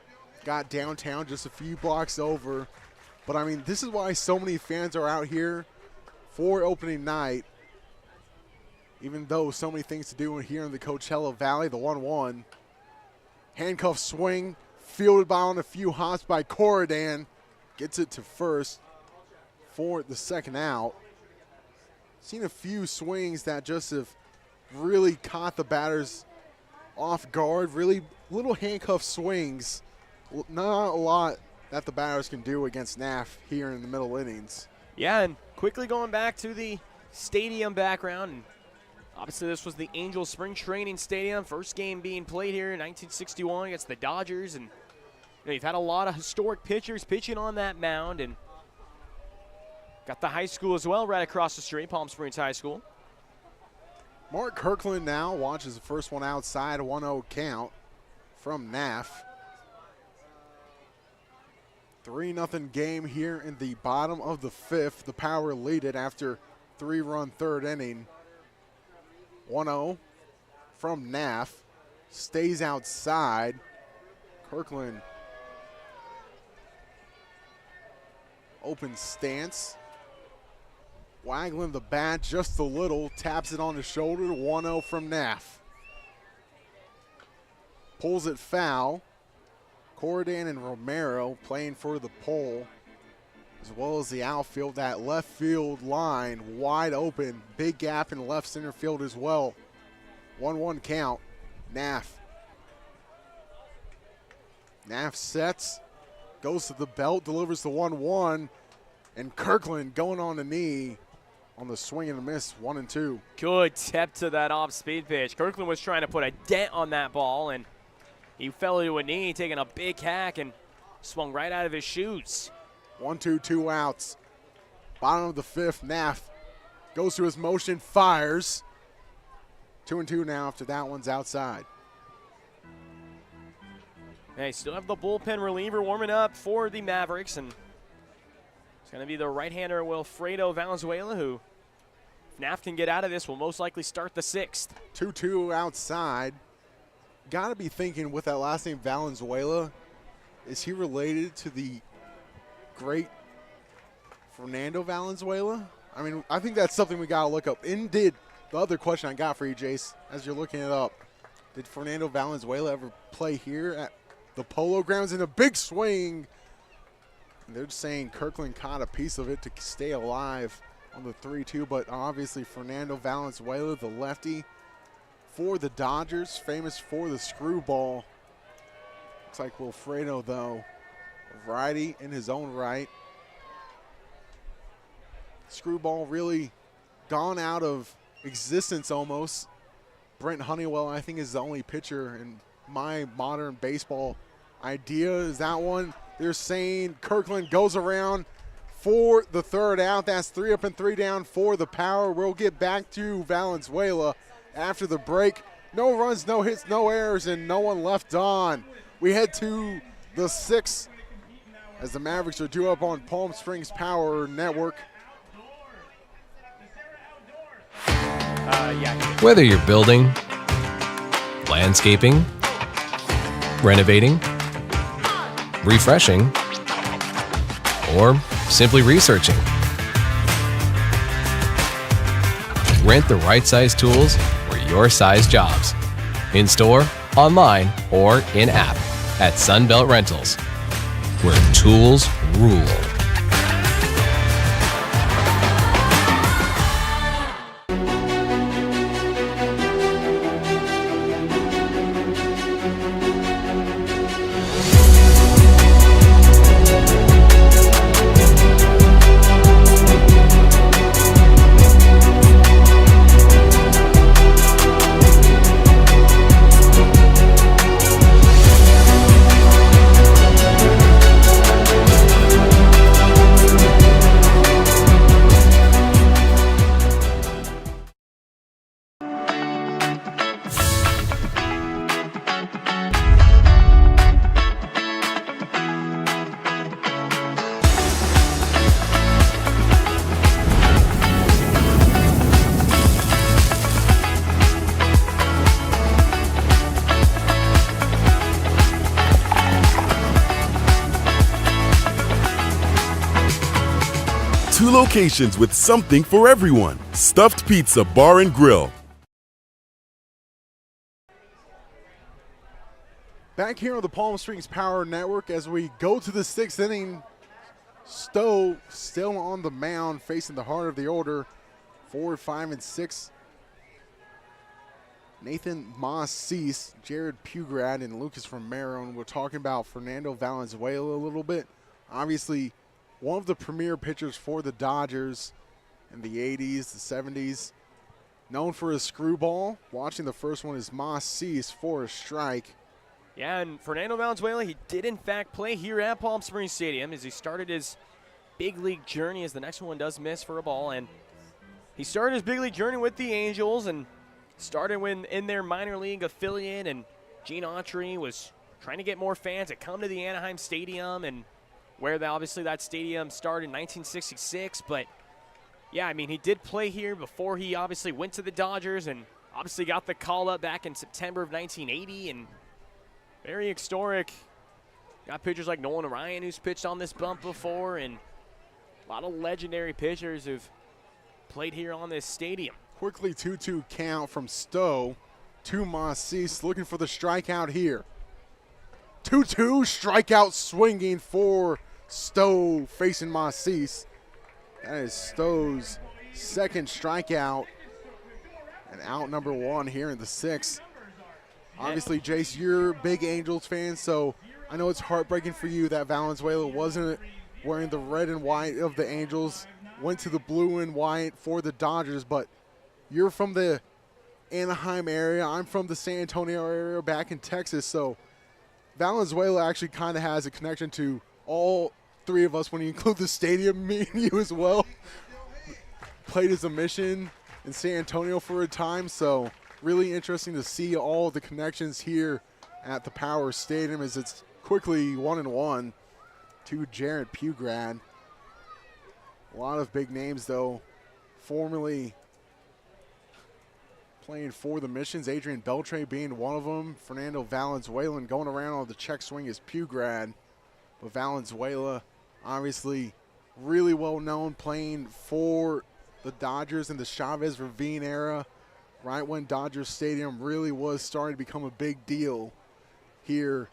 Got downtown just a few blocks over. But, I mean, this is why so many fans are out here for opening night. Even though so many things to do here in the Coachella Valley, the 1-1. Handcuff swing, fielded by on a few hops by Corridan. Gets it to first for the second out. Seen a few swings that just have really caught the batters off guard. Really little handcuff swings. Not a lot that the batters can do against NAF here in the middle innings.
Yeah, and quickly going back to the stadium background. And obviously, this was the Angels Spring Training Stadium. First game being played here in 1961 against the Dodgers. And you've had a lot of historic pitchers pitching on that mound. And got the high school as well right across the street, Palm Springs High School.
Mark Kirkland now watches the first one outside, 1-0 count from NAF. 3-0 game here in the bottom of the fifth. The Power lead it after 3-run third inning. 1-0 from NAF. Stays outside. Kirkland. Open stance. Waggling the bat just a little. Taps it on the shoulder. 1-0 from NAF. Pulls it foul. Corridan and Romero playing for the pole, as well as the outfield. That left field line wide open. Big gap in left center field as well. 1-1 count. NAF. NAF sets. Goes to the belt. Delivers the 1-1. And Kirkland going on the knee on the swing and a miss. 1-2.
Good tip to that off-speed pitch. Kirkland was trying to put a dent on that ball, and he fell into a knee, taking a big hack, and swung right out of his shoes.
1-2, 2 outs. Bottom of the fifth, NAF goes to his motion, fires. 2-2 now after that one's outside.
They still have the bullpen reliever warming up for the Mavericks, and it's going to be the right-hander Wilfredo Valenzuela, who, if NAF can get out of this, will most likely start the sixth.
2-2 outside. Got to be thinking with that last name Valenzuela, is he related to the great Fernando Valenzuela? I mean, I think that's something we got to look up. The other question I got for you, Jayce, as you're looking it up, did Fernando Valenzuela ever play here at the Polo Grounds? In a big swing. And they're just saying Kirkland caught a piece of it to stay alive on the 3-2, but obviously Fernando Valenzuela, the lefty, for the Dodgers, famous for the screwball. Looks like Wilfredo, though, a righty in his own right. Screwball really gone out of existence almost. Brent Honeywell, I think, is the only pitcher in my modern baseball idea. Is that one? They're saying Kirkland goes around for the third out. That's 3 up and 3 down for the Power. We'll get back to Valenzuela after the break. No runs, no hits, no errors, and no one left on. We head to the sixth as the Mavericks are due up on Palm Springs Power Network.
Whether you're building, landscaping, renovating, refreshing, or simply researching, rent the right size tools for your size jobs. In store, online, or in-app at Sunbelt Rentals, where tools rule.
Two locations with something for everyone. Stuffed Pizza Bar and Grill.
Back here on the Palm Springs Power Network as we go to the sixth inning. Stowe still on the mound facing the heart of the order. 4, 5, and 6. Nathan Moss-Cease, Jared Pugrad, and Lucas Romero. And we're talking about Fernando Valenzuela a little bit. Obviously, one of the premier pitchers for the Dodgers in the 80s, the 70s. Known for his screwball. Watching the first one is Cicinelli for a strike.
Yeah, and Fernando Valenzuela, he did in fact play here at Palm Springs Stadium as he started his big league journey, as the next one does miss for a ball. And he started his big league journey with the Angels and started when in their minor league affiliate, and Gene Autry was trying to get more fans to come to the Anaheim Stadium, and where obviously that stadium started in 1966. But yeah, I mean, he did play here before he obviously went to the Dodgers, and obviously got the call up back in September of 1980, and very historic. Got pitchers like Nolan Ryan, who's pitched on this bump before, and a lot of legendary pitchers who've played here on this stadium.
Quickly 2-2 count from Stowe to Cicinelli, looking for the strikeout here. 2-2, strikeout swinging for Stowe facing Cicinelli. That is Stowe's second strikeout, and out number one here in the sixth. Obviously, Jayce, you're a big Angels fan, so I know it's heartbreaking for you that Valenzuela wasn't wearing the red and white of the Angels, went to the blue and white for the Dodgers, but you're from the Anaheim area. I'm from the San Antonio area back in Texas, so Valenzuela actually kind of has a connection to all three of us when you include the stadium, me and you as well. Played as a mission in San Antonio for a time, so really interesting to see all the connections here at the Power Stadium as it's quickly 1-1 to Jared Pugrad. A lot of big names, though, formerly playing for the Missions, Adrian Beltre being one of them. Fernando Valenzuela, and going around on the check swing is Pugrad. But Valenzuela, obviously really well known, playing for the Dodgers in the Chavez Ravine era, right when Dodger Stadium really was starting to become a big deal here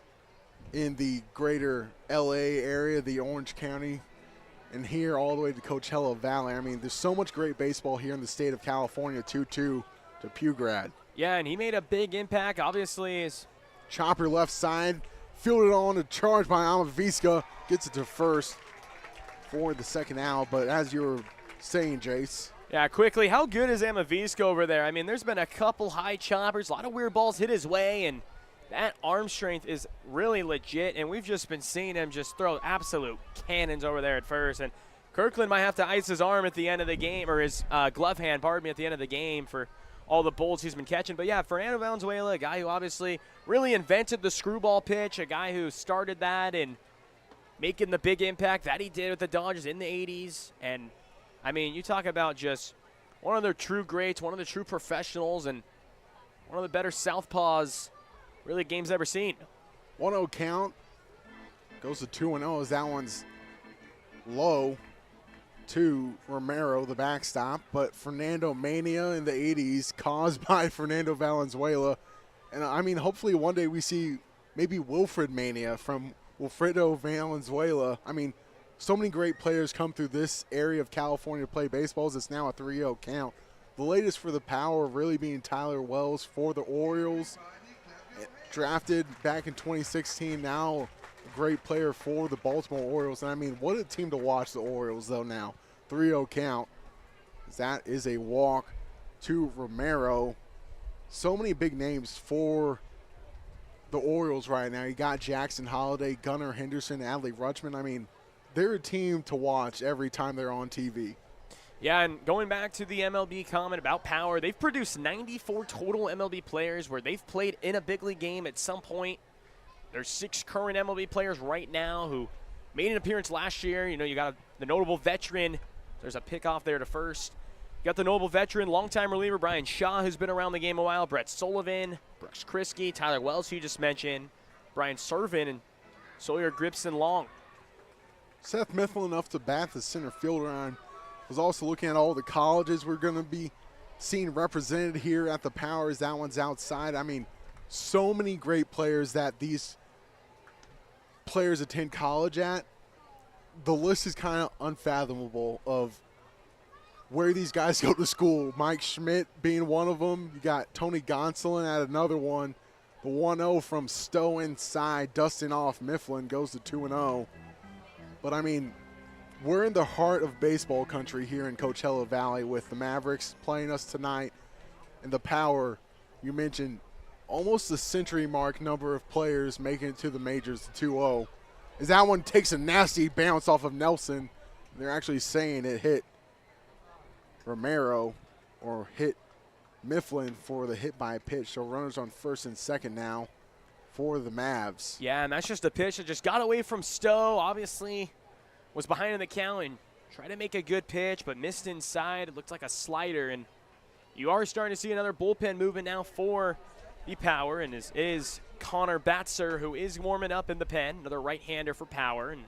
in the greater LA area, the Orange County, and here all the way to Coachella Valley. I mean, there's so much great baseball here in the state of California. 2-2 to Pugrad.
Yeah, and he made a big impact, obviously.
Chopper left side, fielded on a charge by Amavisca, gets it to first for the second out. But as you were saying, Jayce.
Yeah, quickly, how good is Amavisca over there? I mean, there's been a couple high choppers, a lot of weird balls hit his way, and that arm strength is really legit, and we've just been seeing him just throw absolute cannons over there at first. And Kirkland might have to ice his arm at the end of the game, or his glove hand, pardon me, at the end of the game for all the bolts he's been catching. But yeah, Fernando Valenzuela, a guy who obviously really invented the screwball pitch, a guy who started that and making the big impact that he did with the Dodgers in the 80s. And I mean, you talk about just one of their true greats, one of the true professionals, and one of the better southpaws really game's ever seen.
1-0 count. Goes to 2-0 as that one's low to Romero, the backstop. But Fernando Mania in the 80s caused by Fernando Valenzuela. And I mean, hopefully one day we see maybe Wilfred Mania from Wilfredo Valenzuela. I mean, so many great players come through this area of California to play baseballs. It's now a 3-0 count. The latest for the Power really being Tyler Wells for the Orioles. Drafted back in 2016, now a great player for the Baltimore Orioles. And I mean, what a team to watch, the Orioles, though, now. 3-0 count. That is a walk to Romero. So many big names for the Orioles right now. You got Jackson Holliday, Gunnar Henderson, Adley Rutschman. I mean, they're a team to watch every time they're on TV.
Yeah, and going back to the MLB comment about Power, they've produced 94 total MLB players where they've played in a big league game at some point. There's 6 current MLB players right now who made an appearance last year. You know, you got the notable veteran. There's a pickoff there to first. You got the notable veteran, longtime reliever Brian Shaw, who's been around the game a while. Brett Sullivan, Brooks Kriske, Tyler Wells, who you just mentioned, Brian Servin, and Sawyer Gibson Long.
Seth Mifflin enough to bat the center fielder on. Was also looking at all the colleges we're going to be seeing represented here at the Powers. That one's outside. I mean, so many great players that these players attend college at. The list is kind of unfathomable of where these guys go to school. Mike Schmidt being one of them. You got Tony Gonsolin at another one. The 1-0 from Stowe inside, dusting off Mifflin, goes to 2-0. But, I mean, we're in the heart of baseball country here in Coachella Valley with the Mavericks playing us tonight. And the Power, you mentioned almost the century mark number of players making it to the majors, the 2-0. As that one takes a nasty bounce off of Nelson. They're actually saying it hit Romero or hit Mifflin for the hit by pitch. So runners on first and second now for the Mavs.
Yeah, and that's just a pitch that just got away from Stowe. Obviously was behind in the count and tried to make a good pitch, but missed inside. It looked like a slider, and you are starting to see another bullpen movement now for the Power, and is Connor Batzer, who is warming up in the pen, another right-hander for Power. And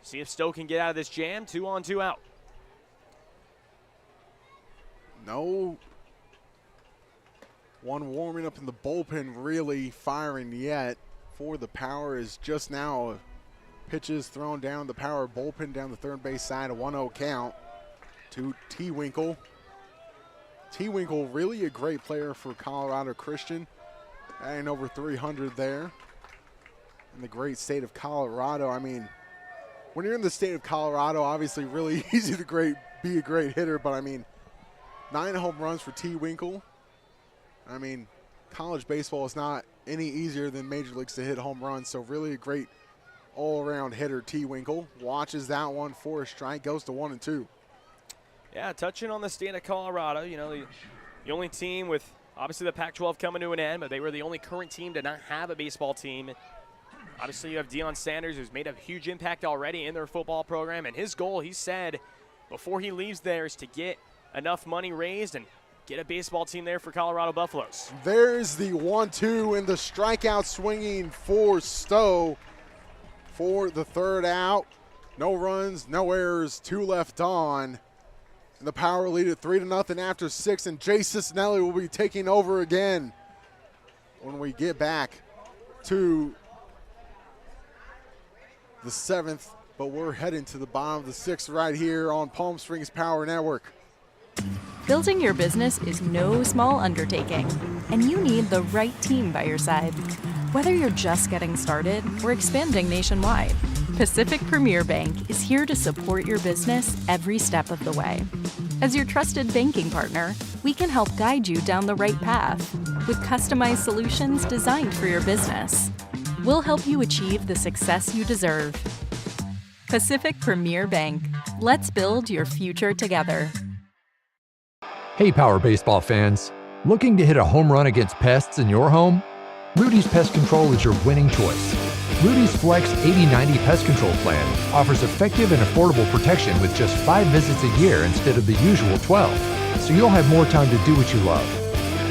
see if Stowe can get out of this jam. 2 on, 2 out.
No one warming up in the bullpen really firing yet for the Power. Is just now pitches thrown down the Power bullpen down the third base side, a 1-0 count to T-Winkle. T-Winkle, really a great player for Colorado Christian, adding over 300 there in the great state of Colorado. I mean, when you're in the state of Colorado, obviously really easy to be a great hitter, but I mean, 9 home runs for T-Winkle. I mean, college baseball is not any easier than major leagues to hit home runs, so really a great all-around hitter. T-Winkle watches that one for a strike, goes to 1-2.
Yeah, touching on the state of Colorado, you know, the only team with obviously the Pac-12 coming to an end, but they were the only current team to not have a baseball team. Obviously, you have Deion Sanders, who's made a huge impact already in their football program, and his goal, he said, before he leaves there, is to get enough money raised and get a baseball team there for Colorado Buffaloes.
There's the 1-2 and the strikeout swinging for Stowe for the third out. No runs, no errors, 2 left on. And the Power lead at 3-0 after 6, and Jayce Cicinelli will be taking over again when we get back to the 7th. But we're heading to the bottom of the 6th right here on Palm Springs Power Network.
Building your business is no small undertaking, and you need the right team by your side. Whether you're just getting started or expanding nationwide, Pacific Premier Bank is here to support your business every step of the way. As your trusted banking partner, we can help guide you down the right path with customized solutions designed for your business. We'll help you achieve the success you deserve. Pacific Premier Bank. Let's build your future together.
Hey, Power Baseball fans. Looking to hit a home run against pests in your home? Rudy's Pest Control is your winning choice. Rudy's Flex 80/90 Pest Control Plan offers effective and affordable protection with just 5 visits a year instead of the usual 12, so you'll have more time to do what you love.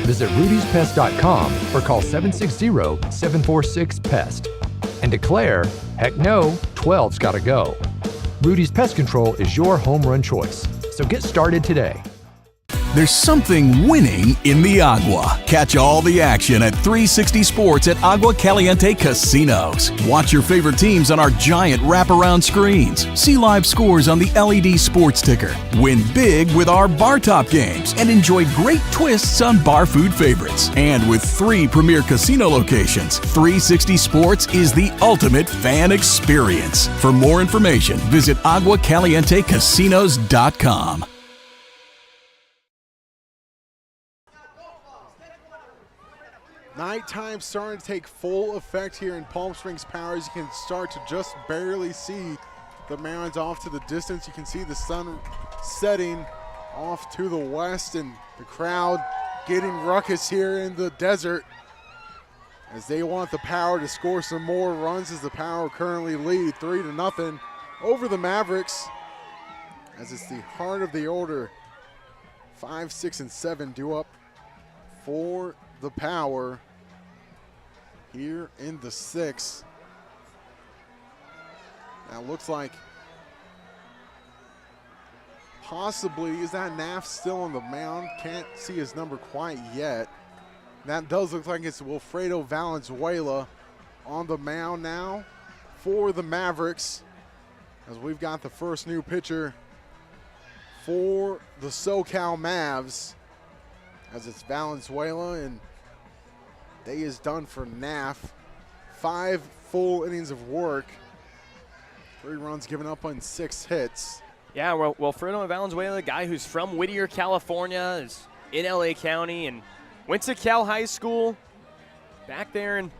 Visit rudyspest.com or call 760-746-PEST and declare, heck no, 12's gotta go. Rudy's Pest Control is your home run choice, so get started today.
There's something winning in the Agua. Catch all the action at 360 Sports at Agua Caliente Casinos. Watch your favorite teams on our giant wraparound screens. See live scores on the LED sports ticker. Win big with our bar top games and enjoy great twists on bar food favorites. And with 3 premier casino locations, 360 Sports is the ultimate fan experience. For more information, visit aguacalientecasinos.com.
Nighttime starting to take full effect here in Palm Springs Power. As you can start to just barely see the mountains off to the distance. You can see the sun setting off to the west, and the crowd getting ruckus here in the desert as they want the Power to score some more runs, as the Power currently lead 3-0 over the Mavericks, as it's the heart of the order. 5, 6, and 7 due up for the Power here in the 6th. Now looks like possibly, is that Naff still on the mound? Can't see his number quite yet. That does look like it's Wilfredo Valenzuela on the mound now for the Mavericks, as we've got the first new pitcher for the SoCal Mavs, as it's Valenzuela, and day is done for Naff. 5 full innings of work 3 runs given up on 6 hits.
Yeah, well, Wilfredo Valenzuela, a guy who's from Whittier, California, is in LA County and went to Cal High School back there, and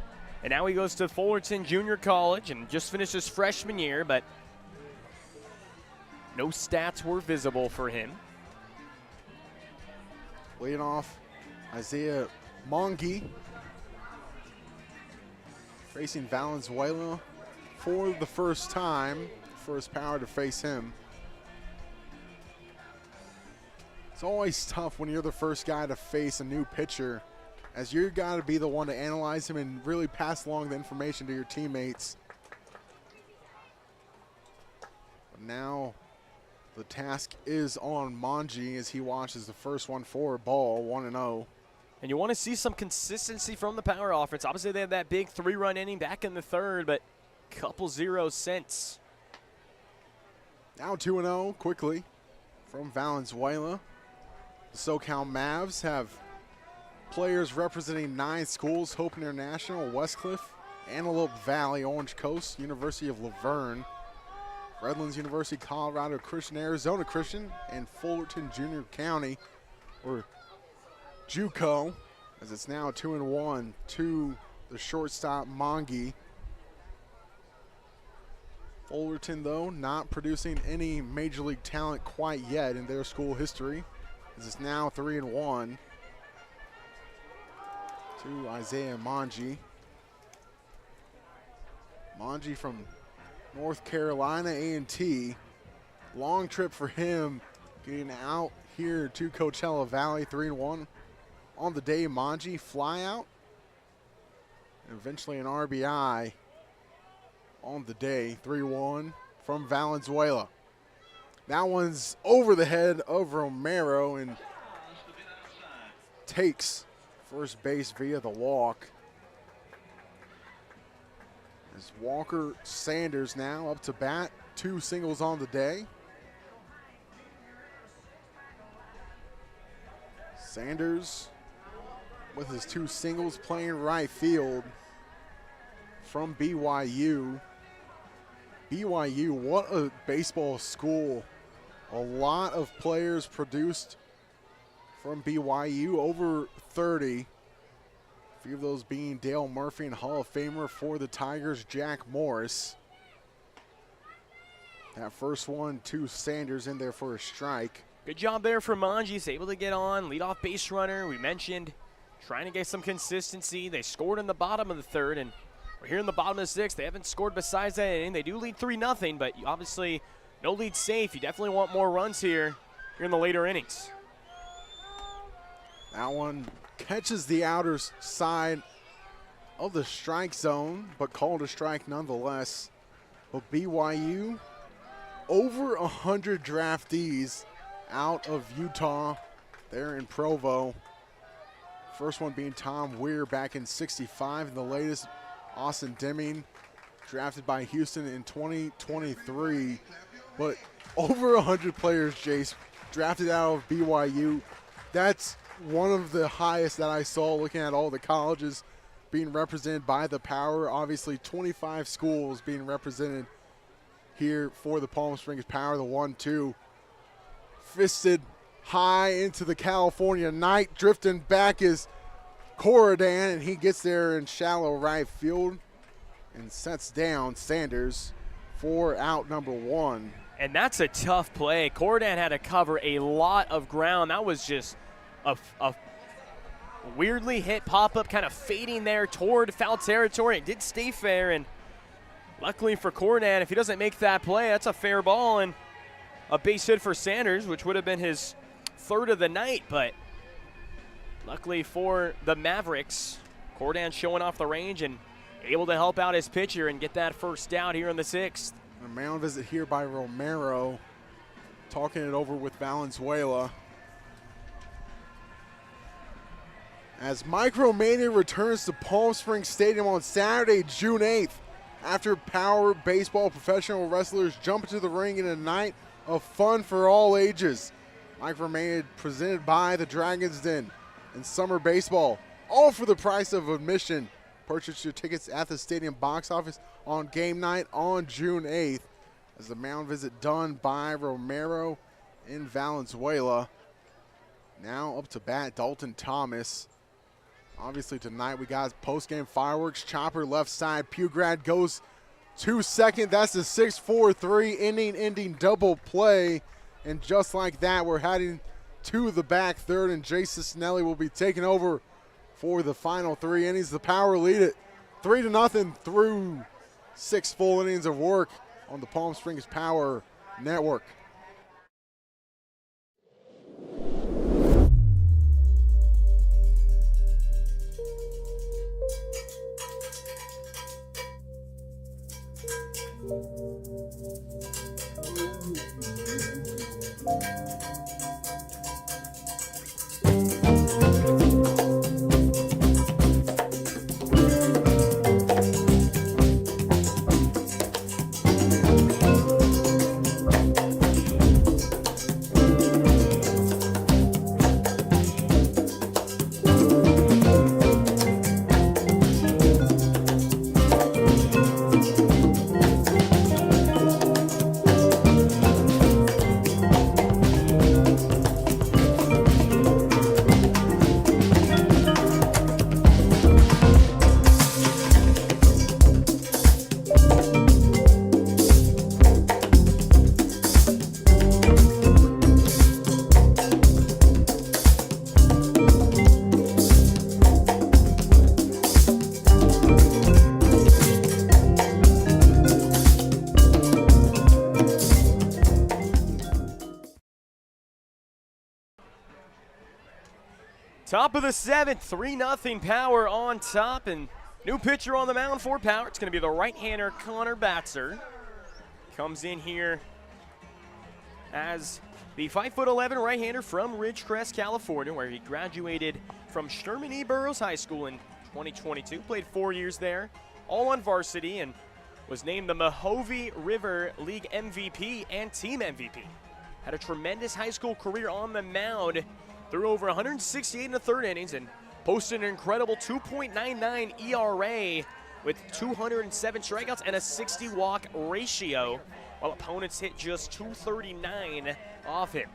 now he goes to Fullerton Junior College and just finished his freshman year, but no stats were visible for him.
Leading off, Isaiah Mongi facing Valenzuela for the first time. First Power to face him. It's always tough when you're the first guy to face a new pitcher, as you're got to be the one to analyze him and really pass along the information to your teammates. But now the task is on Mongi as he watches the first one for a ball, 1-0.
And you want to see some consistency from the Power offense. Obviously, they had that big 3-run inning back in the third, but couple zeros since.
Now 2-0 quickly from Valenzuela. The SoCal Mavs have players representing 9 schools: Hope International, Westcliff, Antelope Valley, Orange Coast, University of Laverne, Redlands University, Colorado Christian, Arizona Christian, and Fullerton Junior County, or JUCO, as it's now 2-1 to the shortstop Mongi. Fullerton, though, not producing any major league talent quite yet in their school history, as it's now 3-1 to Isaiah Mongi. Mongi from North Carolina A&T. Long trip for him getting out here to Coachella Valley, 3-1 on the day. Mongi fly out and eventually an RBI on the day. 3-1 from Valenzuela. That one's over the head of Romero and takes first base via the walk. As Walker Sanders now up to bat, 2 singles on the day. Sanders with his 2 singles playing right field from BYU. BYU, what a baseball school. A lot of players produced from BYU, over 30. A few of those being Dale Murphy and Hall of Famer for the Tigers, Jack Morris. That first one to Sanders in there for a strike.
Good job there for Mongi. He's able to get on, leadoff base runner. We mentioned trying to get some consistency. They scored in the bottom of the third, and we're here in the bottom of the sixth. They haven't scored besides that inning. They do lead 3-0, but obviously no lead safe. You definitely want more runs here in the later innings.
That one catches the outer side of the strike zone, but called a strike nonetheless. But BYU, over 100 draftees out of Utah there in Provo. First one being Tom Weir back in '65, and the latest Austin Deming, drafted by Houston in 2023. But over 100 players, Jayce, drafted out of BYU. That's one of the highest that I saw looking at all the colleges being represented by the Power. Obviously 25 schools being represented here for the Palm Springs Power. The 1-2 fisted high into the California night. Drifting back is Corridan, and he gets there in shallow right field and sets down Sanders for out number 1.
And that's a tough play. Corridan had to cover a lot of ground. That was just a weirdly hit pop-up, kind of fading there toward foul territory. It did stay fair, and luckily for Corridan, if he doesn't make that play, that's a fair ball and a base hit for Sanders, which would have been his 3rd of the night. But luckily for the Mavericks, Corridan showing off the range and able to help out his pitcher and get that first out here in the 6th.
A mound visit here by Romero, talking it over with Valenzuela. As Micromania returns to Palm Springs Stadium on Saturday, June 8th, after Power Baseball professional wrestlers jump into the ring in a night of fun for all ages. Micromania presented by the Dragon's Den and Summer Baseball, all for the price of admission. Purchase your tickets at the stadium box office on game night on June 8th. as the mound visit done by Romero in Valenzuela. Now up to bat, Dalton Thomas. Obviously tonight we got post-game fireworks. Chopper left side. Pugrad goes to second. That's the 6-4-3 inning-ending double play. And just like that, we're heading to the back third, and Jayce Cicinelli will be taking over for the final 3 innings. The Power lead it 3-0 through 6 full innings of work on the Palm Springs Power Network.
Top of the 7th, 3-0 Power on top, and new pitcher on the mound for Power. It's going to be the right-hander Connor Batzer. Comes in here as the 5'11" right-hander from Ridgecrest, California, where he graduated from Sherman E. Burroughs High School in 2022. Played 4 years there, all on varsity, and was named the Mohave River League MVP and team MVP. Had a tremendous high school career on the mound. Threw over 168 in the third innings and posted an incredible 2.99 ERA with 207 strikeouts and a 60 walk ratio, while opponents hit just 239 off him.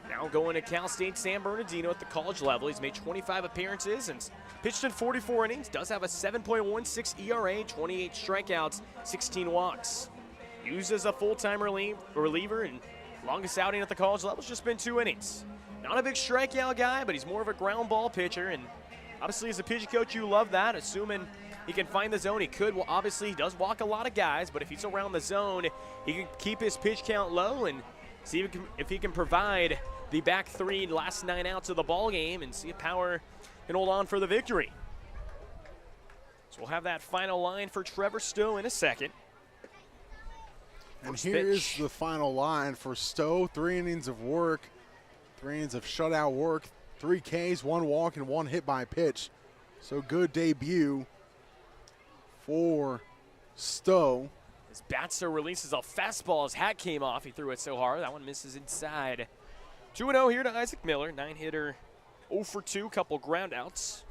Now going to Cal State San Bernardino at the college level. He's made 25 appearances and pitched in 44 innings. Does have a 7.16 ERA, 28 strikeouts, 16 walks. Used as a full-time reliever, and longest outing at the college level has just been 2 innings. Not a big strikeout guy, but he's more of a ground ball pitcher, and obviously as a pitching coach, you love that, assuming he can find the zone. He could. Well, obviously, he does walk a lot of guys, but if he's around the zone, he can keep his pitch count low and see if he can provide the back 3 last 9 outs of the ball game and see if Power can hold on for the victory. So we'll have that final line for Trevor Stowe in a second.
And here is the final line for Stowe. 3 innings of work. 3 innings of shutout work, 3 Ks, 1 walk, and 1 hit by pitch. So good debut for Stowe.
As Batzer releases a fastball, his hat came off. He threw it so hard. That one misses inside. 2-0 here to Isaac Miller, 9-hitter, 0 for 2, couple ground outs.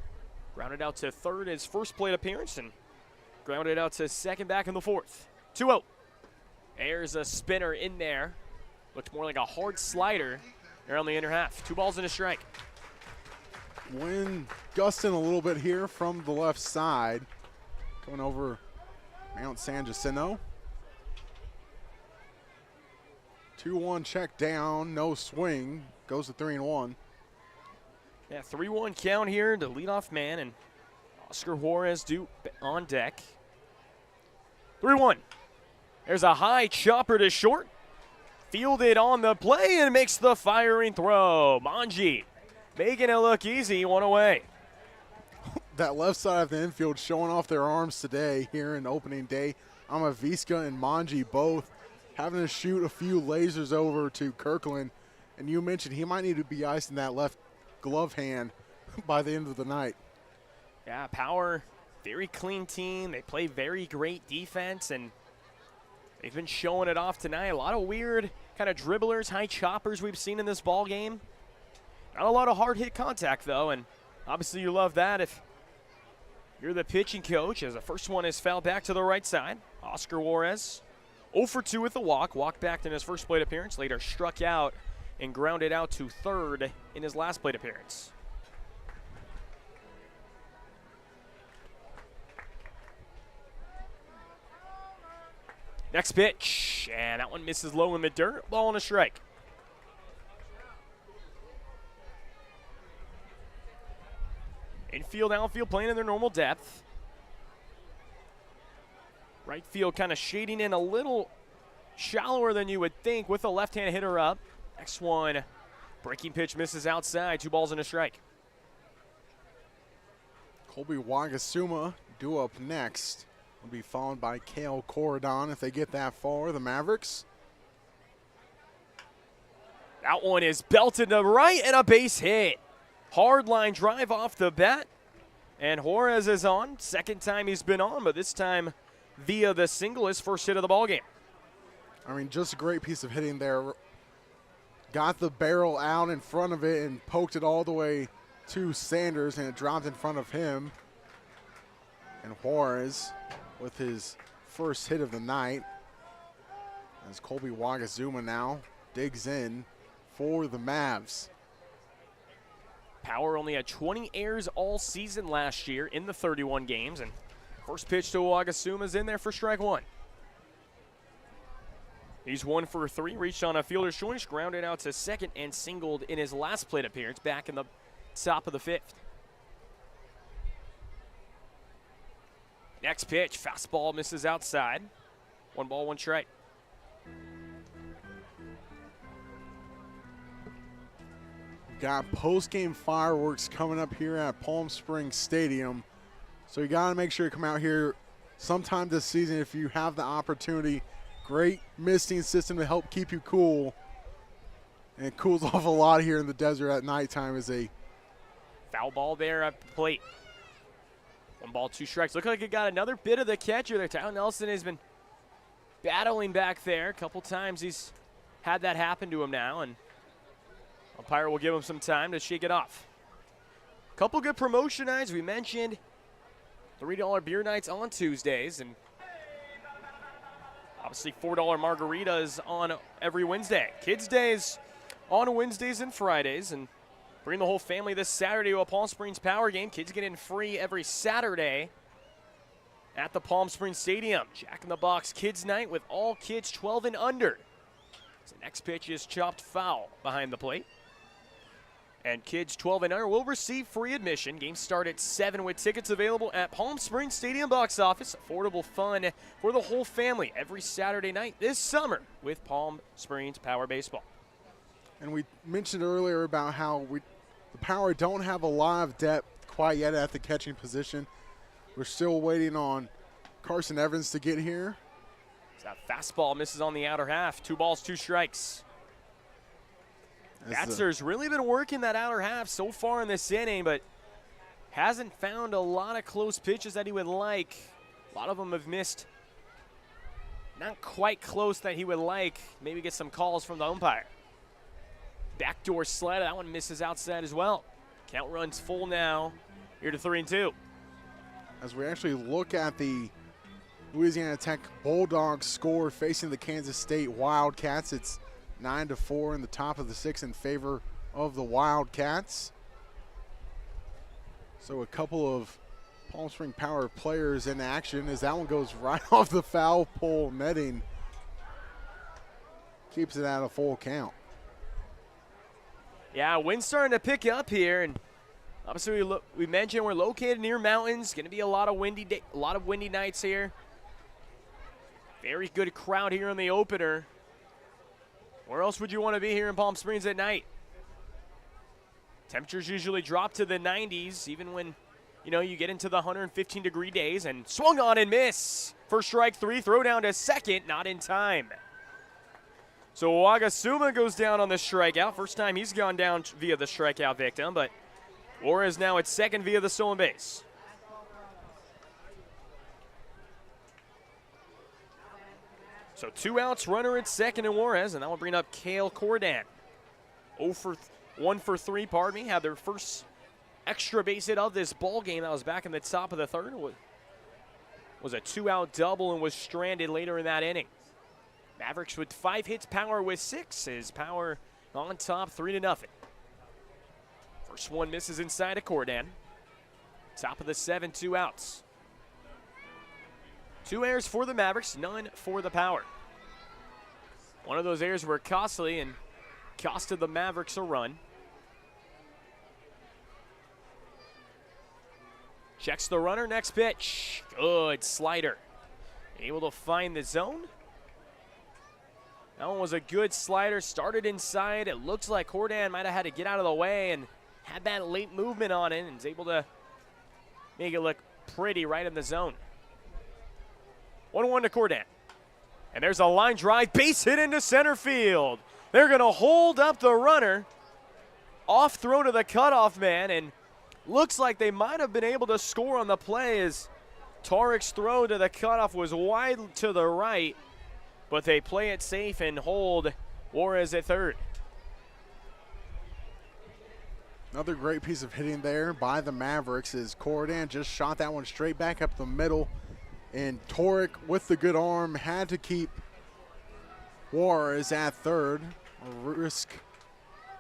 Grounded out to third his first plate appearance and grounded out to second back in the 4th. 2-0. There's a spinner in there. Looked more like a hard slider. They're on the inner half. 2 balls and a strike.
Wind gusting a little bit here from the left side. Coming over Mount San Jacinto. 2-1 check down, no swing. Goes to 3-1.
Yeah, 3-1 count here to leadoff man, and Oscar Juarez due on deck. 3-1. There's a high chopper to short. Fielded on the play and makes the firing throw. Manji making it look easy, 1 away.
That left side of the infield showing off their arms today here in opening day. Amavisca and Manji both having to shoot a few lasers over to Kirkland. And you mentioned he might need to be icing that left glove hand by the end of the night.
Yeah, Power, very clean team. They play very great defense, and they've been showing it off tonight. A lot of weird kind of dribblers, high choppers we've seen in this ball game. Not a lot of hard hit contact, though, and obviously you love that if you're the pitching coach, as the first one is fouled back to the right side. Oscar Juarez 0 for 2 with the walk. Walked back in his first plate appearance. Later struck out and grounded out to third in his last plate appearance. Next pitch, and that one misses low in the dirt. Ball and a strike. Infield, outfield playing in their normal depth. Right field kind of shading in a little shallower than you would think with a left-hand hitter up. Next one, breaking pitch misses outside. 2 balls and a strike.
Colby Wagasuma due up next. Will be followed by Kale Corridon if they get that far, the Mavericks.
That one is belted to right and a base hit. Hard line drive off the bat. And Juarez is on. Second time he's been on, but this time via the single, his first hit of the ballgame.
I mean, just a great piece of hitting there. Got the barrel out in front of it and poked it all the way to Sanders, and it dropped in front of him. And Juarez with his first hit of the night, as Colby Wagasuma now digs in for the Mavs.
Power only had 20 errors all season last year in the 31 games, and first pitch to Wagasuma's in there for strike 1. He's 1 for 3, reached on a fielder's choice, grounded out to second, and singled in his last plate appearance back in the top of the 5th. Next pitch, fastball misses outside. 1 ball, 1 strike.
Got post-game fireworks coming up here at Palm Springs Stadium. So you got to make sure you come out here sometime this season if you have the opportunity. Great misting system to help keep you cool. And it cools off a lot here in the desert at nighttime as a
foul ball there at the plate. 1 ball, 2 strikes. Look like it got another bit of the catcher there. Tyler Nelson has been battling back there. A couple times he's had that happen to him now, and umpire will give him some time to shake it off. Couple good promotion nights. We mentioned $3 beer nights on Tuesdays, and obviously $4 margaritas on every Wednesday. Kids Days on Wednesdays and Fridays, and bring the whole family this Saturday to a Palm Springs Power game. Kids get in free every Saturday at the Palm Springs Stadium. Jack in the Box Kids Night with all kids 12 and under. So next pitch is chopped foul behind the plate. And kids 12 and under will receive free admission. Games start at 7 with tickets available at Palm Springs Stadium box office. Affordable fun for the whole family every Saturday night this summer with Palm Springs Power Baseball.
And we mentioned earlier about how the Power don't have a lot of depth quite yet at the catching position. We're still waiting on Carson Evans to get here.
That fastball misses on the outer half. 2 balls, 2 strikes. Batzer's really been working that outer half so far in this inning, but hasn't found a lot of close pitches that he would like. A lot of them have missed. Not quite close that he would like. Maybe get some calls from the umpire. Backdoor sled, that one misses outside as well. Count runs full now, here to 3-2.
As we actually look at the Louisiana Tech Bulldogs score facing the Kansas State Wildcats, it's 9-4 in the top of the 6th in favor of the Wildcats. So a couple of Palm Spring Power players in action as that one goes right off the foul pole netting. Keeps it at a full count.
Yeah, wind's starting to pick up here, and obviously we mentioned we're located near mountains. Going to be a lot of windy nights here. Very good crowd here in the opener. Where else would you want to be here in Palm Springs at night? Temperatures usually drop to the 90s, even when you get into the 115-degree days. And swung on and miss. First strike 3, throw down to second, not in time. So Wagasuma goes down on the strikeout. First time he's gone down via the strikeout victim, but Juarez now at second via the stolen base. So 2 outs, runner at second in Juarez, and that will bring up Kale Cordan. 1 for 3, pardon me, had their first extra base hit of this ball game. That was back in the top of the 3rd. Was a 2-out double and was stranded later in that inning. Mavericks with 5 hits, Power with 6. Is Power on top 3-0. First one misses inside of Cordan. Top of the 7, 2 outs. 2 errors for the Mavericks, none for the Power. One of those errors were costly and costed the Mavericks a run. Checks the runner, next pitch. Good slider. Able to find the zone. That one was a good slider, started inside. It looks like Cordan might have had to get out of the way and had that late movement on it and is able to make it look pretty right in the zone. 1-1 to Cordan. And there's a line drive, base hit into center field. They're going to hold up the runner. Off throw to the cutoff man, and looks like they might have been able to score on the play as Tarek's throw to the cutoff was wide to the right, but they play it safe and hold Juarez at third.
Another great piece of hitting there by the Mavericks as Cordan just shot that one straight back up the middle. And Torek, with the good arm, had to keep Juarez at third, or risk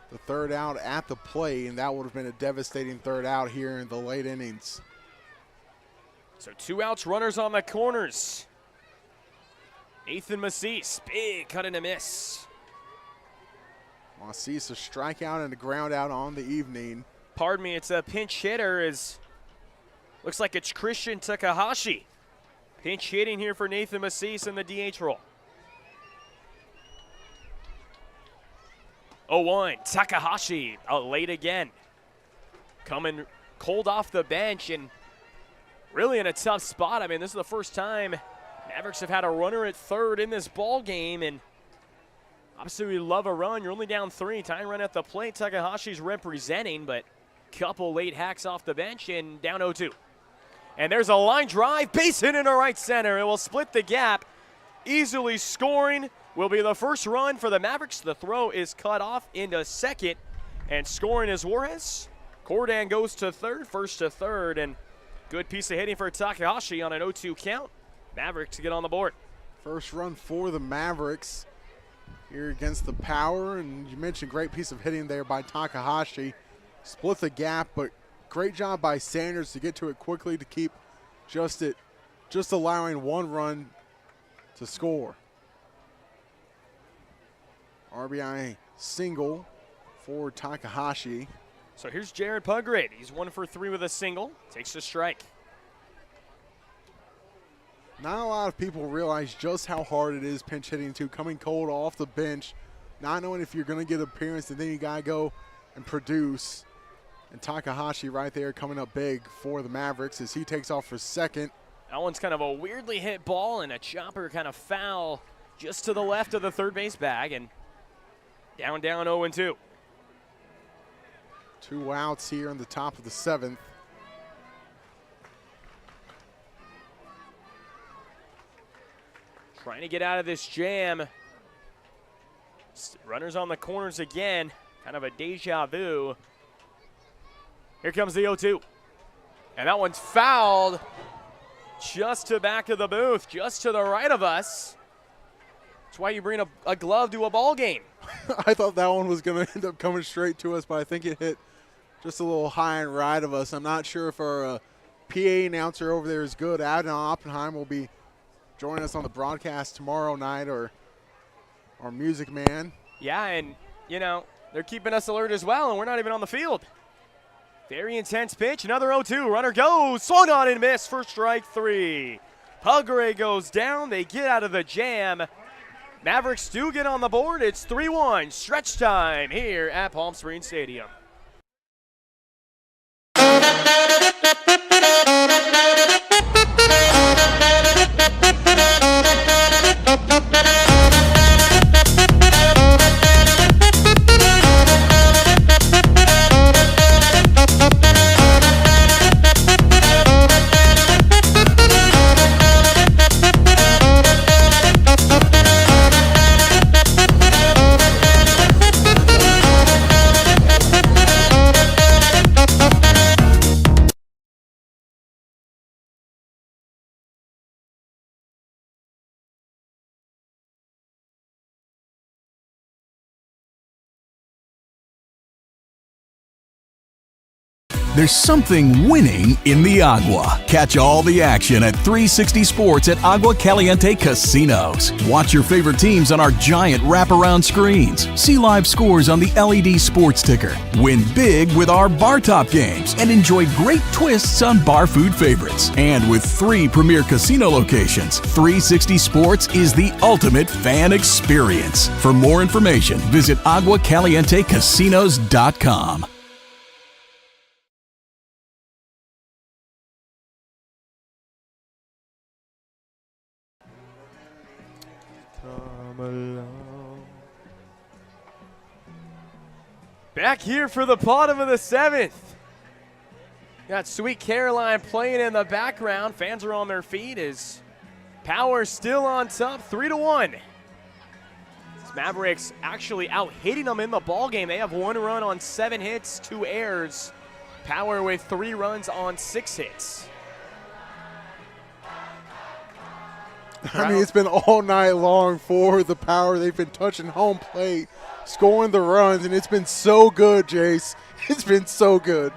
the third out at the plate, and that would have been a devastating third out here in the late innings.
So 2 outs, runners on the corners. Nathan Macis, big cut and a miss.
Macis a strikeout and a ground out on the evening.
Pardon me, it's a pinch hitter. Looks like it's Christian Takahashi. Pinch hitting here for Nathan Macis in the DH role. 0-1, Takahashi out late again. Coming cold off the bench and really in a tough spot. I mean, this is the first time Mavericks have had a runner at third in this ball game, and obviously we love a run. You're only down 3, tying run at the plate. Takahashi's representing, but couple late hacks off the bench and down 0-2. And there's a line drive, base hit into right center. It will split the gap. Easily scoring will be the first run for the Mavericks. The throw is cut off into second, and scoring is Juarez. Cordan goes to third, first to third, and good piece of hitting for Takahashi on an 0-2 count. Mavericks get on the board.
First run for the Mavericks here against the Power, and you mentioned great piece of hitting there by Takahashi. Split the gap, but great job by Sanders to get to it quickly to keep just allowing 1 run to score. RBI single for Takahashi.
So here's Jared Puggrade. He's 1 for 3 with a single. Takes a strike.
Not a lot of people realize just how hard it is pinch hitting too, coming cold off the bench, not knowing if you're going to get an appearance, and then you got to go and produce. And Takahashi right there coming up big for the Mavericks as he takes off for second.
That one's kind of a weirdly hit ball and a chopper kind of foul just to the left of the third base bag, and down 0-2.
2 outs here in the top of the 7th.
Trying to get out of this jam. Runners on the corners again. Kind of a deja vu. Here comes the 0-2. And that one's fouled just to back of the booth, just to the right of us. That's why you bring a glove to a ball game.
I thought that one was going to end up coming straight to us, but I think it hit just a little high and right of us. I'm not sure if our PA announcer over there is good. Adam Oppenheim will be joining us on the broadcast tomorrow night, or our music man.
Yeah, and, you know, they're keeping us alert as well, and we're not even on the field. Very intense pitch, another 0-2. Runner goes, swung on and missed for strike 3. Puggrade goes down. They get out of the jam. Mavericks do get on the board. It's 3-1, stretch time here at Palm Springs Stadium.
There's something winning in the Agua. Catch all the action at 360 Sports at Agua Caliente Casinos. Watch your favorite teams on our giant wraparound screens. See live scores on the LED sports ticker. Win big with our bar top games and enjoy great twists on bar food favorites. And with 3 premier casino locations, 360 Sports is the ultimate fan experience. For more information, visit aguacalientecasinos.com.
Back here for the bottom of the 7th. Got Sweet Caroline playing in the background. Fans are on their feet as Power still on top, 3-1. Mavericks actually out hitting them in the ball game. They have 1 run on 7 hits, 2 errors. Power with 3 runs on 6 hits.
I mean, it's been all night long for the Power. They've been touching home plate, scoring the runs, and it's been so good, Jayce. It's been so good.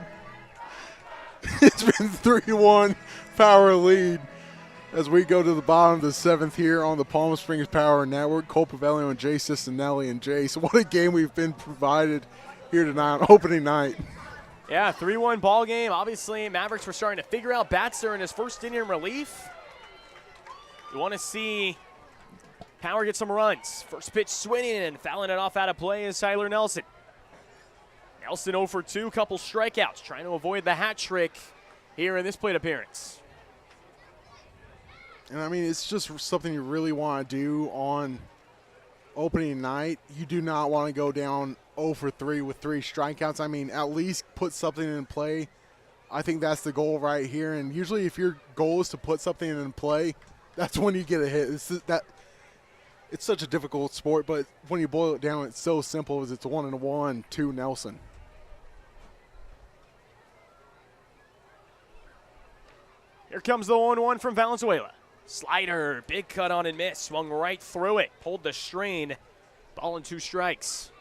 It's been 3-1 Power lead as we go to the bottom of the 7th here on the Palm Springs Power Network. Cole Paveglio and Jayce Cicinelli and Jayce. What a game we've been provided here tonight on opening night.
Yeah, 3-1 ball game. Obviously, Mavericks were starting to figure out Batzer in his first inning in relief. You want to see Power get some runs. First pitch swinging and fouling it off out of play is Tyler Nelson. Nelson 0 for 2, couple strikeouts, trying to avoid the hat trick here in this plate appearance.
And I mean, it's just something you really want to do on opening night. You do not want to go down 0 for 3 with 3 strikeouts. I mean, at least put something in play. I think that's the goal right here. And usually if your goal is to put something in play, that's when you get a hit. It's such a difficult sport, but when you boil it down, it's so simple as it's 1-1 to Nelson.
Here comes the 1-1 from Valenzuela. Slider, big cut on and miss, swung right through it, pulled the strain, ball and 2 strikes.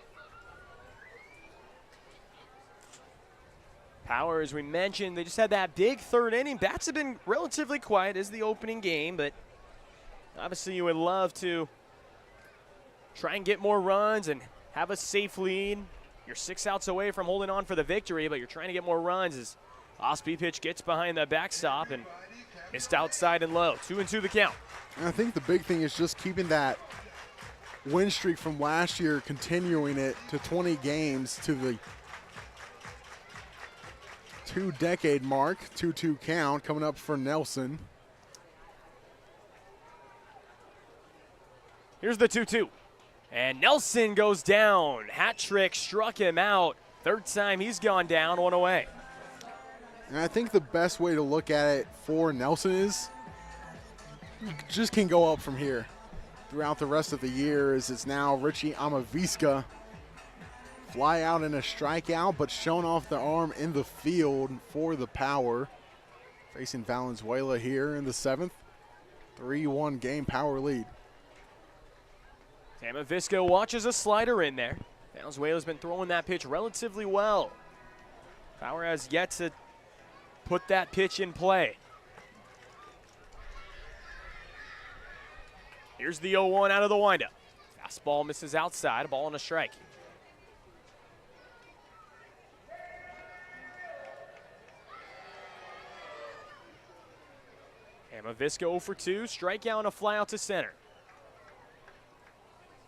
Power, as we mentioned, they just had that big 3rd inning. Bats have been relatively quiet as the opening game, but obviously you would love to try and get more runs and have a safe lead. You're 6 outs away from holding on for the victory, but you're trying to get more runs as Osby pitch gets behind the backstop and missed outside and low. 2-2 the count.
And I think the big thing is just keeping that win streak from last year, continuing it to 20 games to the 2-decade mark. 2-2 count coming up for Nelson.
Here's the 2-2. And Nelson goes down. Hat trick struck him out. 3rd time he's gone down, 1 away.
And I think the best way to look at it for Nelson is you just can go up from here throughout the rest of the year. As it's now Richie Amavisca fly out in a strikeout, but shown off the arm in the field for the Power. Facing Valenzuela here in the 7th. 3-1 game, Power lead.
Amavisca watches a slider in there. Valenzuela's been throwing that pitch relatively well. Power has yet to put that pitch in play. Here's the 0-1 out of the windup. Fastball misses outside, a ball and a strike. Amavisca 0 for 2, strikeout and a fly out to center.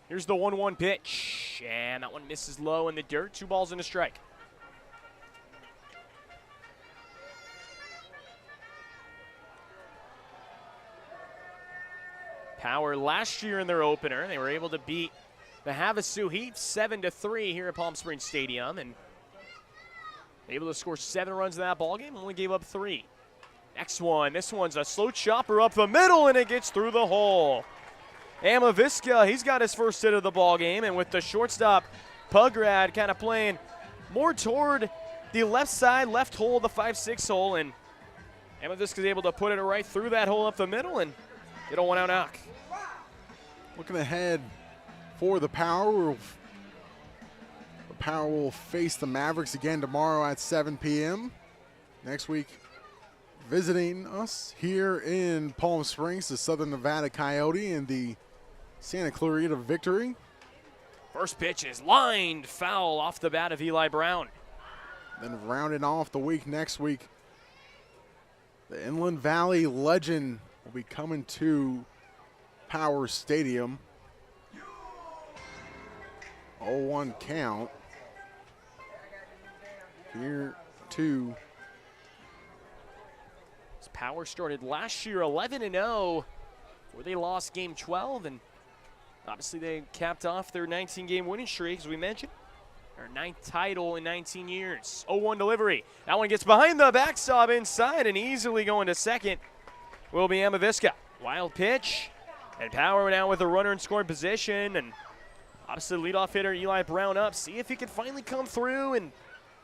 Here's the 1-1 pitch, and that one misses low in the dirt. 2 balls and a strike. Power last year in their opener, they were able to beat the Havasu Heat 7-3 here at Palm Springs Stadium, and able to score 7 runs in that ballgame, only gave up 3. Next one, this one's a slow chopper up the middle, and it gets through the hole. Amavisca, he's got his first hit of the ball game, and with the shortstop, Pugrad kind of playing more toward the left side, left hole, the 5-6 hole, and Amavisca's able to put it right through that hole up the middle and get a 1-out knock.
Looking ahead for the Power. The Power will face the Mavericks again tomorrow at 7 p.m. Next week, visiting us here in Palm Springs, the Southern Nevada Coyote and the Santa Clarita Victory.
First pitch is lined foul off the bat of Eli Brown.
Then rounding off the week next week, the Inland Valley Legend will be coming to Power Stadium. 0-1 count. Here to
Power started last year 11-0, where they lost game 12, and obviously they capped off their 19-game winning streak, as we mentioned. Their 9th title in 19 years. 0-1 delivery. That one gets behind the backstop inside, and easily going to second will be Amavisca. Wild pitch, and Power now with a runner in scoring position, and obviously leadoff hitter Eli Brown up. See if he can finally come through and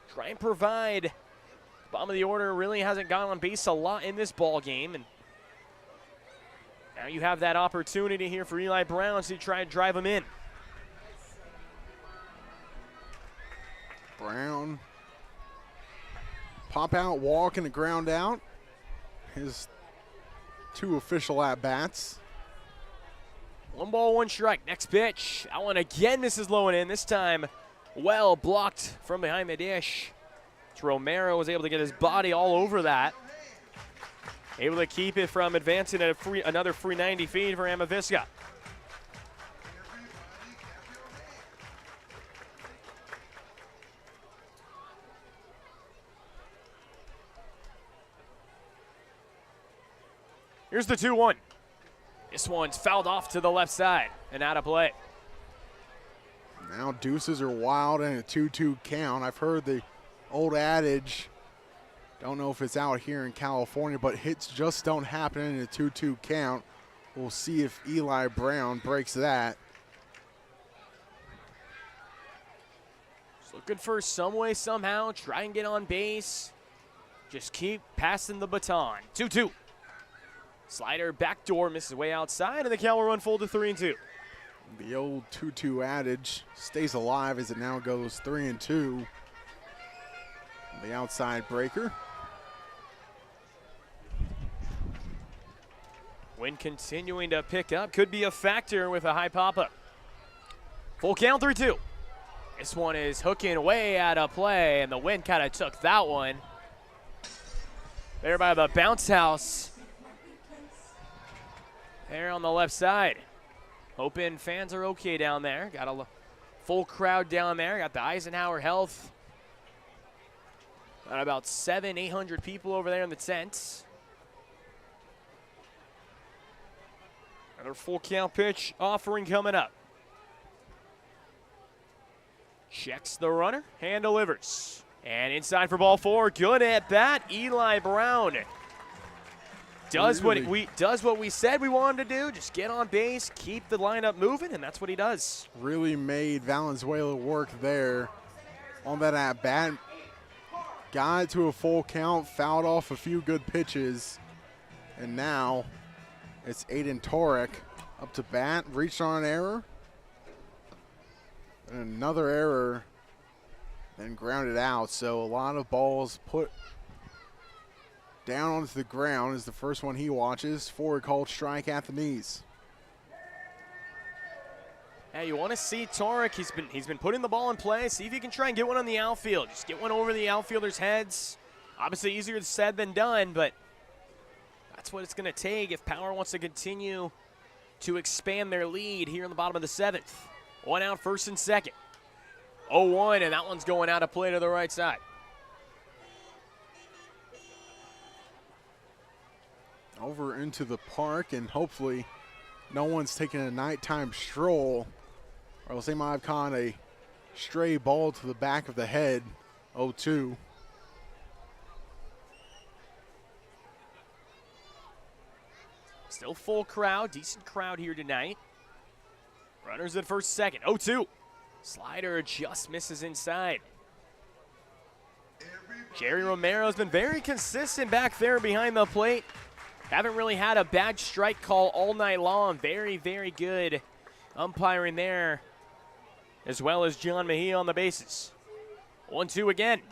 try and provide. Bottom of the order really hasn't gone on base a lot in this ball game, and now you have that opportunity here for Eli Brown to try and drive him in.
Brown, pop out, walk, and a ground out. His 2 official at-bats.
1 ball, 1 strike. Next pitch. That one again misses low and in. This time well blocked from behind the dish. Romero was able to get his body all over that. Able to keep it from advancing at another free 90 feet for Amavisca. Here's the 2-1. This one's fouled off to the left side and out of play.
Now deuces are wild and a 2-2 count. I've heard the old adage, don't know if it's out here in California, but hits just don't happen in a 2-2 count. We'll see if Eli Brown breaks that.
Just looking for some way, somehow, try and get on base. Just keep passing the baton. 2-2. Slider backdoor misses way outside, and the count will run full to 3-2.
The old 2-2 adage stays alive as it now goes 3-2. The outside breaker.
Wind continuing to pick up. Could be a factor with a high pop-up. Full count 3-2. This one is hooking way out of play, and the wind kind of took that one. There by the bounce house. There on the left side. Hoping fans are okay down there. Got a full crowd down there. Got the Eisenhower Health. Got about 700-800 people over there in the tents. Another full count pitch offering coming up. Checks the runner, hand delivers. And inside for ball 4, good at bat, Eli Brown. Does what we said we wanted to do, just get on base, keep the lineup moving, and that's what he does.
Really made Valenzuela work there on that at bat. Got it to a full count, fouled off a few good pitches, and now it's Aiden Torek up to bat, reached on an error, and another error, then grounded out. So a lot of balls put down onto the ground is the first one he watches for a called strike at the knees.
Hey, you want to see Torek? He's been putting the ball in play. See if you can try and get one on the outfield. Just get one over the outfielders' heads. Obviously easier said than done, but that's what it's going to take if Power wants to continue to expand their lead here in the bottom of the 7th. 1 out, first and second. 0-1, and that one's going out of play to the right side.
Over into the park, and hopefully no one's taking a nighttime stroll, or else they might have caught a stray ball to the back of the head. 0-2.
Still full crowd, decent crowd here tonight. Runners at first, second. 0-2. Slider just misses inside. Jerry Romero's been very consistent back there behind the plate. Haven't really had a bad strike call all night long. Very, very good umpiring there, as well as John Mejia on the bases. 1-2 again.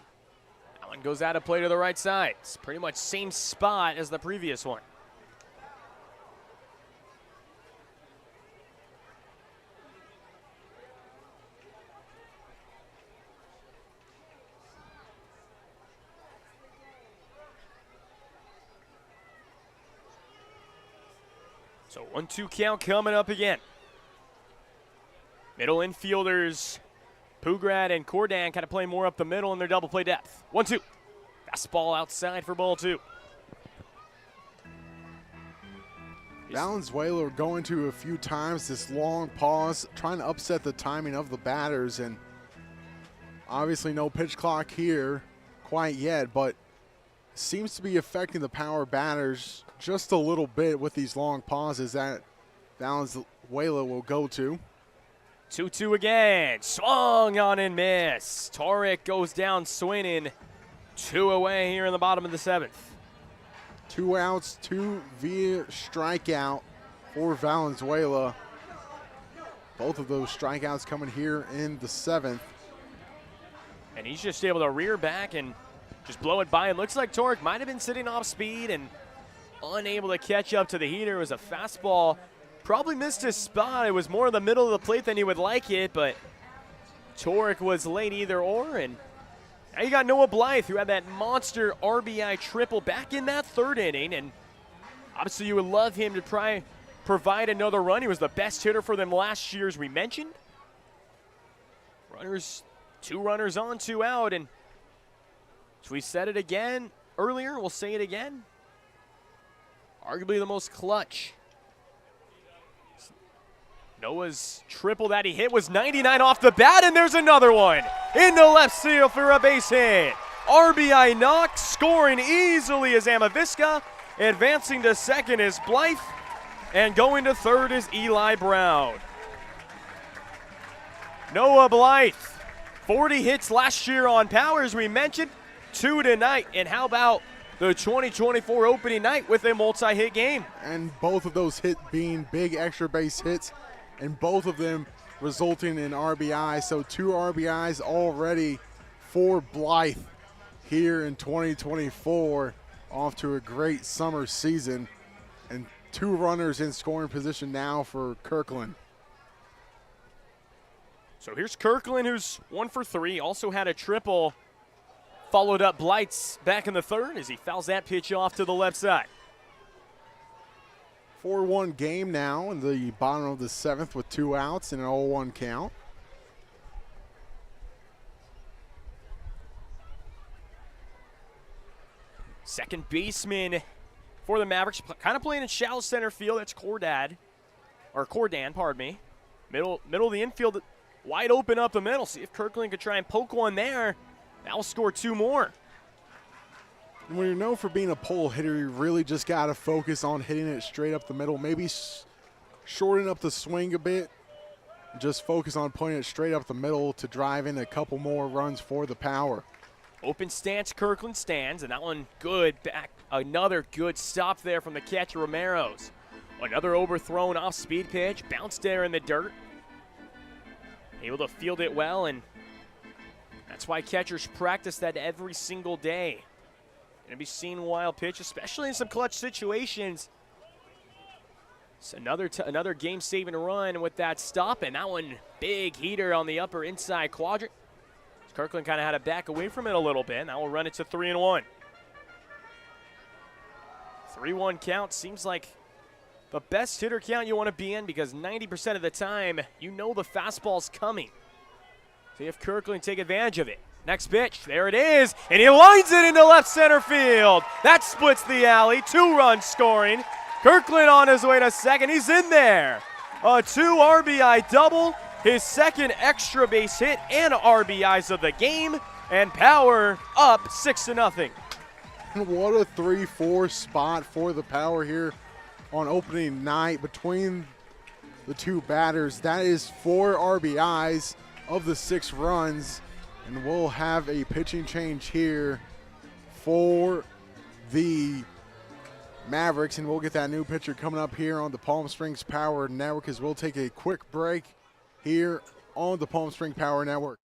one goes out of play to the right side. It's pretty much same spot as the previous one. So 1-2 count coming up again. Middle infielders, Pugrad and Cordan kind of playing more up the middle in their double play depth. 1-2. Fastball outside for ball 2.
Valenzuela going to a few times this long pause, trying to upset the timing of the batters, and obviously no pitch clock here quite yet, but seems to be affecting the power batters just a little bit with these long pauses that Valenzuela will go to.
2-2 again. Swung on and miss. Torek goes down swinging. 2 away here in the bottom of the 7th.
2 outs, 2 via strikeout for Valenzuela. Both of those strikeouts coming here in the 7th.
And he's just able to rear back and just blow it by. It looks like Torek might have been sitting off speed and unable to catch up to the heater. It was a fastball. Probably missed his spot. It was more in the middle of the plate than he would like it, but Torek was late either or. And now you got Noah Blythe, who had that monster RBI triple back in that 3rd inning. And obviously you would love him to provide another run. He was the best hitter for them last year, as we mentioned. 2 runners on, 2 out. And as we said it again earlier, we'll say it again. Arguably the most clutch. Noah's triple that he hit was 99 off the bat, and there's another one into left field for a base hit. RBI knock, scoring easily is Amavisca. Advancing to second is Blythe, and going to third is Eli Brown. Noah Blythe, 40 hits last year on power, as we mentioned, 2 tonight. And how about the 2024 opening night with a multi-hit game?
And both of those hits being big extra base hits, and both of them resulting in RBI. So 2 RBIs already for Blythe here in 2024, off to a great summer season. And 2 runners in scoring position now for Kirkland.
So here's Kirkland, who's 1 for 3, also had a triple. Followed up Blythe's back in the 3rd as he fouls that pitch off to the left side.
4-1 game now in the bottom of the 7th with 2 outs and an 0-1 count.
Second baseman for the Mavericks, kind of playing in shallow center field. That's Cordan, pardon me. Middle of the infield, wide open up the middle. See if Kirkland could try and poke one there. That will score 2 more.
And when you're known for being a pull hitter, you really just got to focus on hitting it straight up the middle. Maybe shorten up the swing a bit. Just focus on putting it straight up the middle to drive in a couple more runs for the power.
Open stance, Kirkland stands, and that one good back. Another good stop there from the catcher, Romero's. Another overthrown off-speed pitch, bounced there in the dirt. Able to field it well, and that's why catchers practice that every single day. Going to be seeing a wild pitch, especially in some clutch situations. It's another game-saving run with that stop, and that one big heater on the upper inside quadrant. Kirkland kind of had to back away from it a little bit. Now we'll run it to 3-1. 3-1 count seems like the best hitter count you want to be in, because 90% of the time you know the fastball's coming. See if Kirkland take advantage of it. Next pitch, there it is, and he lines it into left center field. That splits the alley, 2-run scoring. Kirkland on his way to second, he's in there. A 2 RBI double, his second extra base hit and RBIs of the game, and Power up 6-0.
What a 3-4 spot for the Power here on opening night between the 2 batters. That is 4 RBIs of the 6 runs. And we'll have a pitching change here for the Mavericks, and we'll get that new pitcher coming up here on the Palm Springs Power Network, as we'll take a quick break here on the Palm Springs Power Network.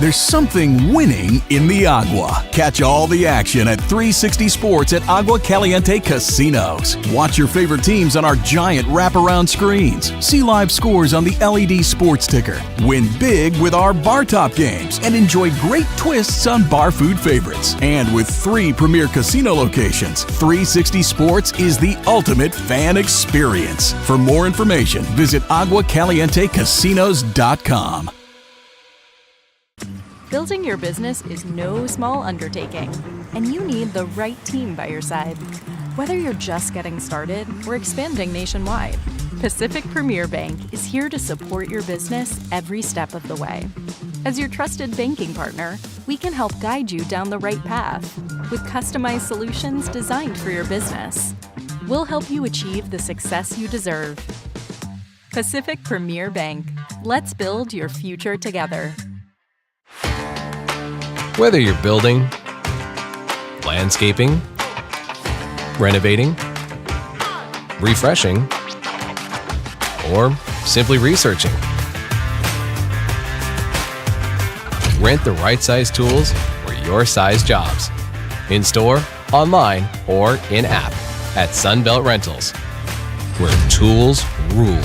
There's something winning in the agua. Catch all the action at 360 Sports at Agua Caliente Casinos. Watch your favorite teams on our giant wraparound screens. See live scores on the LED sports ticker. Win big with our bar top games and enjoy great twists on bar food favorites. And with 3 premier casino locations, 360 Sports is the ultimate fan experience. For more information, visit aguacalientecasinos.com.
Building your business is no small undertaking, and you need the right team by your side. Whether you're just getting started or expanding nationwide, Pacific Premier Bank is here to support your business every step of the way. As your trusted banking partner, we can help guide you down the right path with customized solutions designed for your business. We'll help you achieve the success you deserve. Pacific Premier Bank. Let's build your future together.
Whether you're building, landscaping, renovating, refreshing, or simply researching, rent the right size tools for your size jobs. In store, online, or in app at Sunbelt Rentals, where tools rule.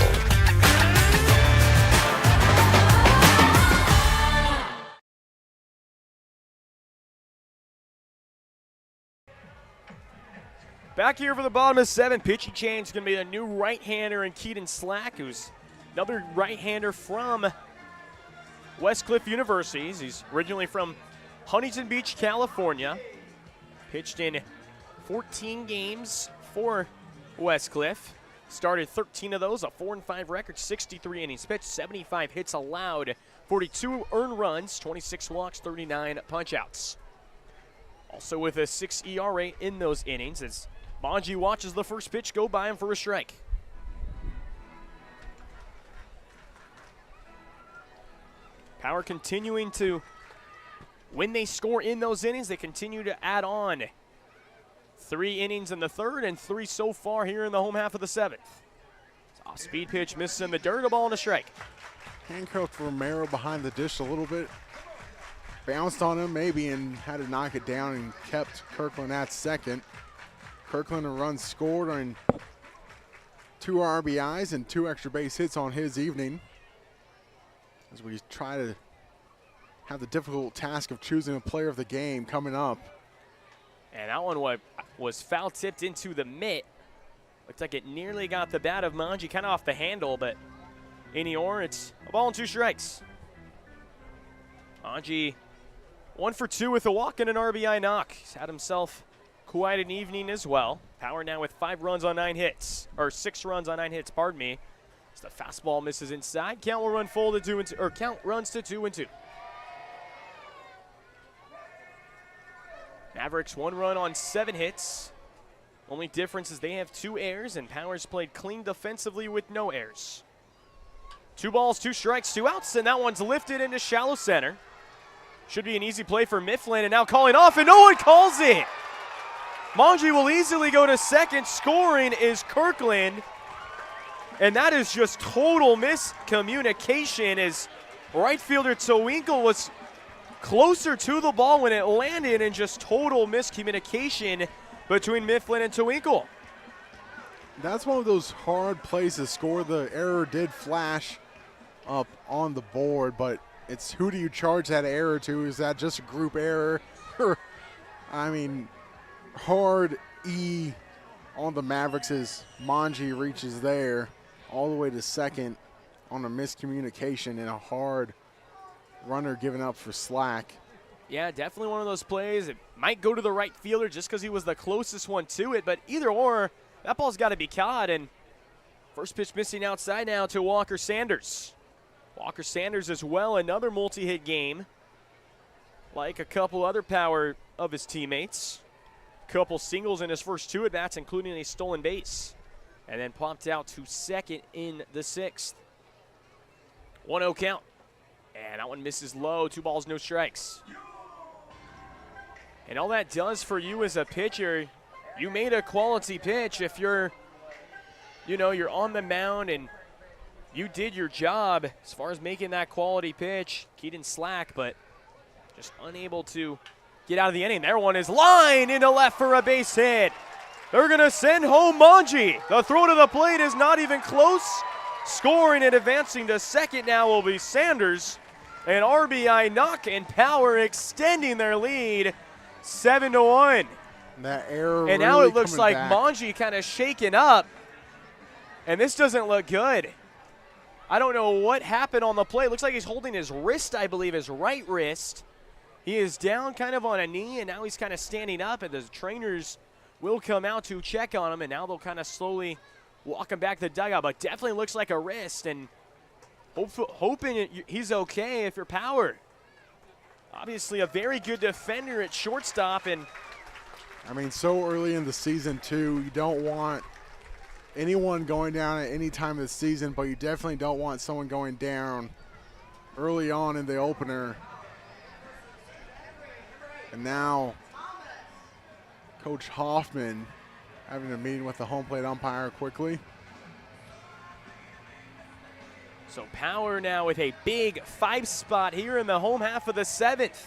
Back here for the bottom of 7, pitching change is going to be a new right-hander in Keaton Slack, who's another right-hander from Westcliff University. He's originally from Huntington Beach, California. Pitched in 14 games for Westcliff. Started 13 of those, a 4-5 record, 63 innings pitched, 75 hits allowed, 42 earned runs, 26 walks, 39 punch-outs. Also with a 6 ERA in those innings as Bonji watches the first pitch go by him for a strike. Power continuing to, when they score in those innings, they continue to add on 3 innings in the third and 3 so far here in the home half of the 7th. Off-speed pitch misses in the dirt, a ball and a strike.
Handcuffed Romero behind the dish a little bit. Bounced on him maybe and had to knock it down and kept Kirkland at second. Kirkland a run scored on 2 RBIs and 2 extra base hits on his evening. As we try to have the difficult task of choosing a player of the game coming up.
And that one was foul tipped into the mitt. Looked like it nearly got the bat of Manji kind of off the handle, but Inior, it's a ball and 2 strikes. Manji 1 for 2 with a walk and an RBI knock. He's had himself quite an evening as well. Power now with 5 runs on 9 hits, or 6 runs on 9 hits, pardon me. As the fastball misses inside, count will run full to 2 and 2, or count runs to 2 and 2. Mavericks 1 run on 7 hits. Only difference is they have 2 errors, and Power's played clean defensively with no errors. 2 balls, 2 strikes, 2 outs, and that one's lifted into shallow center. Should be an easy play for Mifflin, and now calling off, and no one calls it. Manji will easily go to second. Scoring is Kirkland, and that is just total miscommunication as right fielder Twinkle was closer to the ball when it landed, and just total miscommunication between Mifflin and Twinkle.
That's one of those hard plays to score. The error did flash up on the board, but it's who do you charge that error to? Is that just a group error? I mean, hard E on the Mavericks as Manji reaches there all the way to second on a miscommunication and a hard runner given up for Slack.
Yeah, definitely one of those plays. It might go to the right fielder just because he was the closest one to it, but either or, that ball's got to be caught, and first pitch missing outside now to Walker Sanders. Walker Sanders as well, another multi-hit game, like a couple other Power of his teammates. Couple singles in his first 2 at-bats, including a stolen base. And then popped out to second in the 6th. 1-0 count. And that one misses low, 2 balls, no strikes. And all that does for you as a pitcher, you made a quality pitch. If you're on the mound and you did your job as far as making that quality pitch, Keaton Slack, but just unable to get out of the inning. Their one is lined into left for a base hit. They're going to send home Manji. The throw to the plate is not even close. Scoring and advancing to second now will be Sanders. An RBI knock, and Power extending their lead 7-1.
That error
and now
really
it looks
coming
like
back.
Manji kind of shaken up, and this doesn't look good. I don't know what happened on the play. Looks like he's holding his wrist, I believe, his right wrist. He is down kind of on a knee, and now he's kind of standing up, and the trainers will come out to check on him, and now they'll kind of slowly walk him back to the dugout, but definitely looks like a wrist, and hoping he's okay if you're Power. Obviously a very good defender at shortstop, and
I mean, so early in the season, too, you don't want anyone going down at any time of the season, but you definitely don't want someone going down early on in the opener. And now Coach Hoffman having a meeting with the home plate umpire quickly.
so Power now with a big 5 spot here in the home half of the 7th.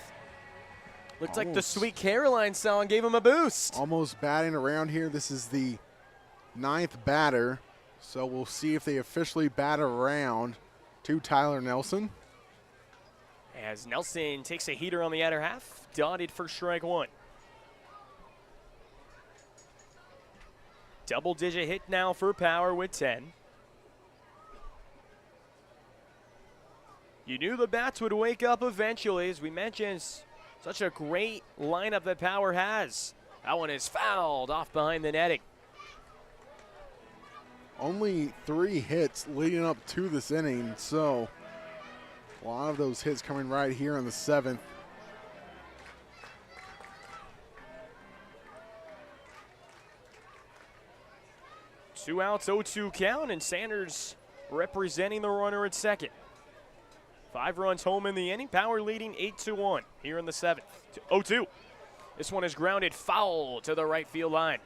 Looks like the Sweet Caroline song gave him a boost.
Almost batting around here. This is the 9th batter, so we'll see if they officially bat around to Tyler Nelson.
As Nelson takes a heater on the outer half, dotted for strike 1. Double-digit hit now for Power with 10. You knew the bats would wake up eventually, as we mentioned. Such a great lineup that Power has. That one is fouled off behind the netting.
Only 3 hits leading up to this inning, so a lot of those hits coming right here in the 7th.
Two outs, 0-2 count, and Sanders representing the runner at second. 5 runs home in the inning. Power leading 8-1 here in the 7th. 0-2. This one is grounded foul to the right field line.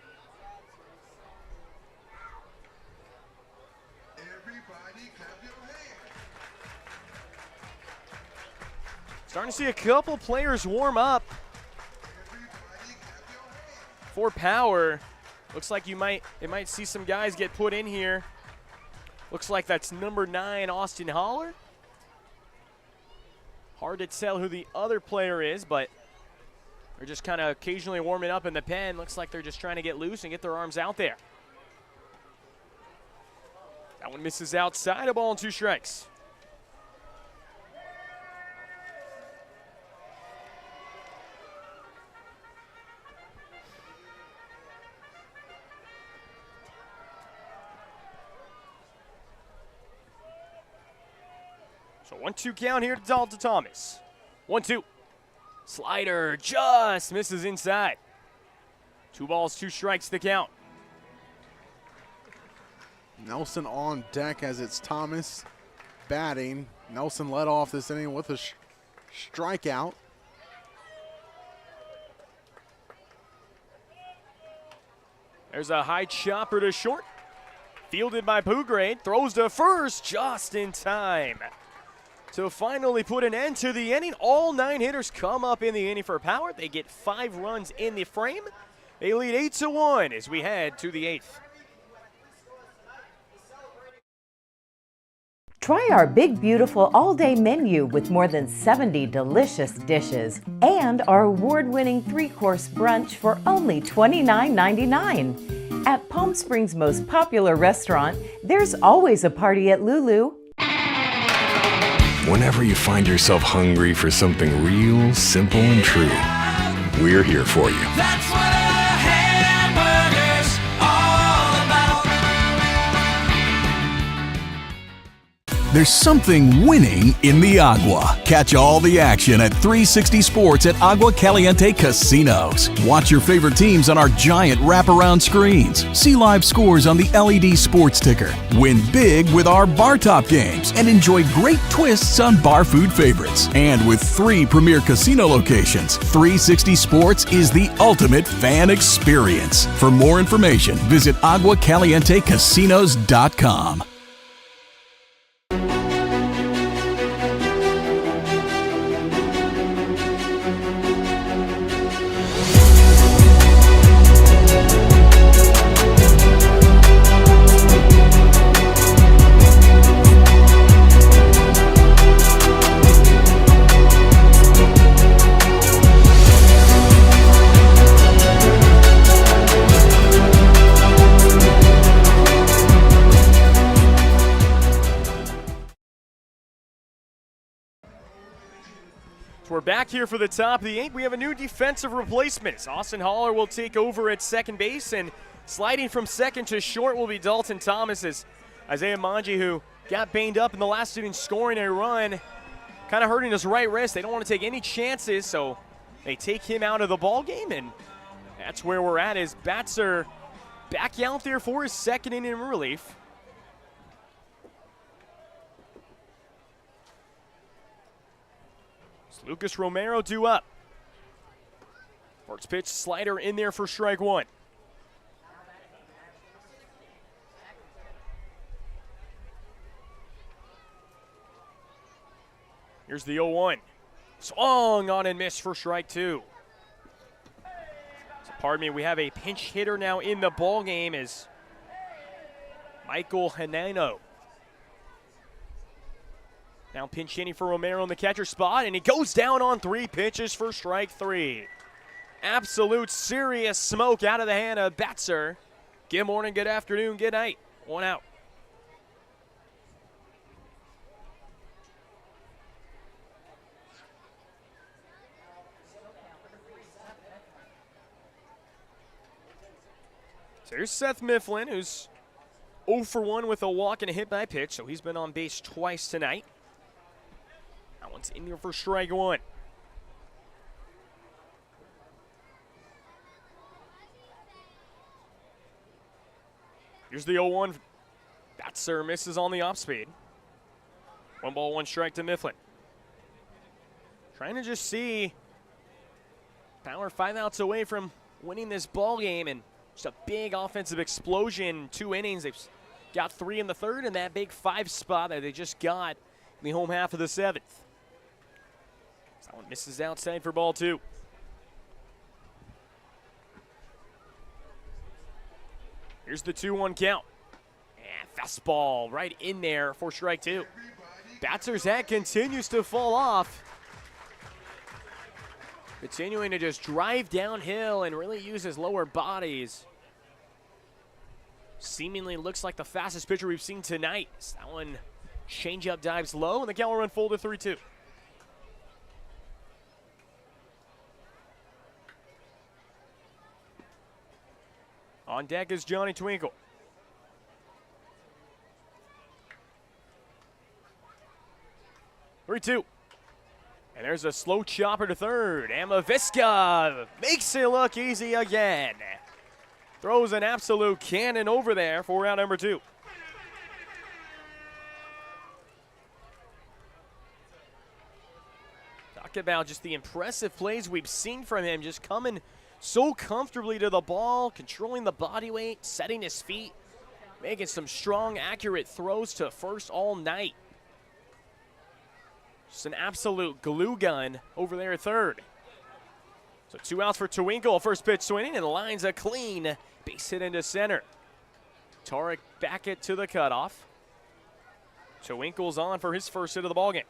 Starting to see a couple players warm up for Power. Looks like they might see some guys get put in here. Looks like that's number 9, Austin Holler. Hard to tell who the other player is, but they're just kind of occasionally warming up in the pen. Looks like they're just trying to get loose and get their arms out there. That one misses outside, a ball and 2 strikes. So 1-2 count here to Dalton Thomas. 1-2. Slider just misses inside. 2 balls, 2 strikes to count.
Nelson on deck as it's Thomas batting. Nelson led off this inning with a strikeout.
There's a high chopper to short. Fielded by Pougrade. Throws to first just in time to finally put an end to the inning. All 9 hitters come up in the inning for Power. They get 5 runs in the frame. They lead 8-1 as we head to the 8th.
Try our big, beautiful all-day menu with more than 70 delicious dishes and our award-winning 3-course brunch for only $29.99. At Palm Springs' most popular restaurant, there's always a party at Lulu.
Whenever you find yourself hungry for something real, simple, and true, we're here for you.
That's what a hamburger's all about.
There's something winning in the agua. Catch all the action at 360 Sports at Agua Caliente Casinos. Watch your favorite teams on our giant wraparound screens. See live scores on the LED sports ticker. Win big with our bar top games and enjoy great twists on bar food favorites. And with 3 premier casino locations, 360 Sports is the ultimate fan experience. For more information, visit aguacalientecasinos.com.
So we're back here for the top of the 8th. We have a new defensive replacement. Austin Haller will take over at second base, and sliding from second to short will be Dalton Thomas as Isaiah Manji, who got banged up in the last inning scoring a run, kind of hurting his right wrist. They don't want to take any chances, so they take him out of the ball game, and that's where we're at as Batzer back out there for his second inning in relief. Lucas Romero due up. First pitch slider in there for strike one. Here's the 0-1. Swung on and missed for strike two. So pardon me, we have a pinch hitter now in the ball game as Michael Hanano. Now pinch hitting for Romero in the catcher spot, and he goes down on 3 pitches for strike 3. Absolute serious smoke out of the hand of Batzer. Good morning, good afternoon, good night. 1 out. So here's Seth Mifflin, who's 0 for 1 with a walk and a hit by pitch, so he's been on base twice tonight. That one's in there for strike one. Here's the 0-1. Batzer misses on the off speed. 1 ball, 1 strike to Mifflin. Trying to just see Power 5 outs away from winning this ball game, and just a big offensive explosion. 2 innings. They've got 3 in the 3rd, and that big 5 spot that they just got in the home half of the 7th. That one misses outside for ball 2. Here's the 2-1 count. And fastball right in there for strike 2. Batzer's head continues to fall off. Continuing to just drive downhill and really use his lower bodies. Seemingly looks like the fastest pitcher we've seen tonight. That one changeup dives low, and the count will run full to 3-2. On deck is Johnny Twinkle. Three-two. And there's a slow chopper to third. Amaviska makes it look easy again. Throws an absolute cannon over there for out number 2. Talk about just the impressive plays we've seen from him, just coming so comfortably to the ball, controlling the body weight, setting his feet, making some strong, accurate throws to first all night. Just an absolute glue gun over there at third. So 2 outs for Twinkle. First pitch swinging and lines a clean base hit into center. Tarek back it to the cutoff. Twinkle's on for his first hit of the ballgame.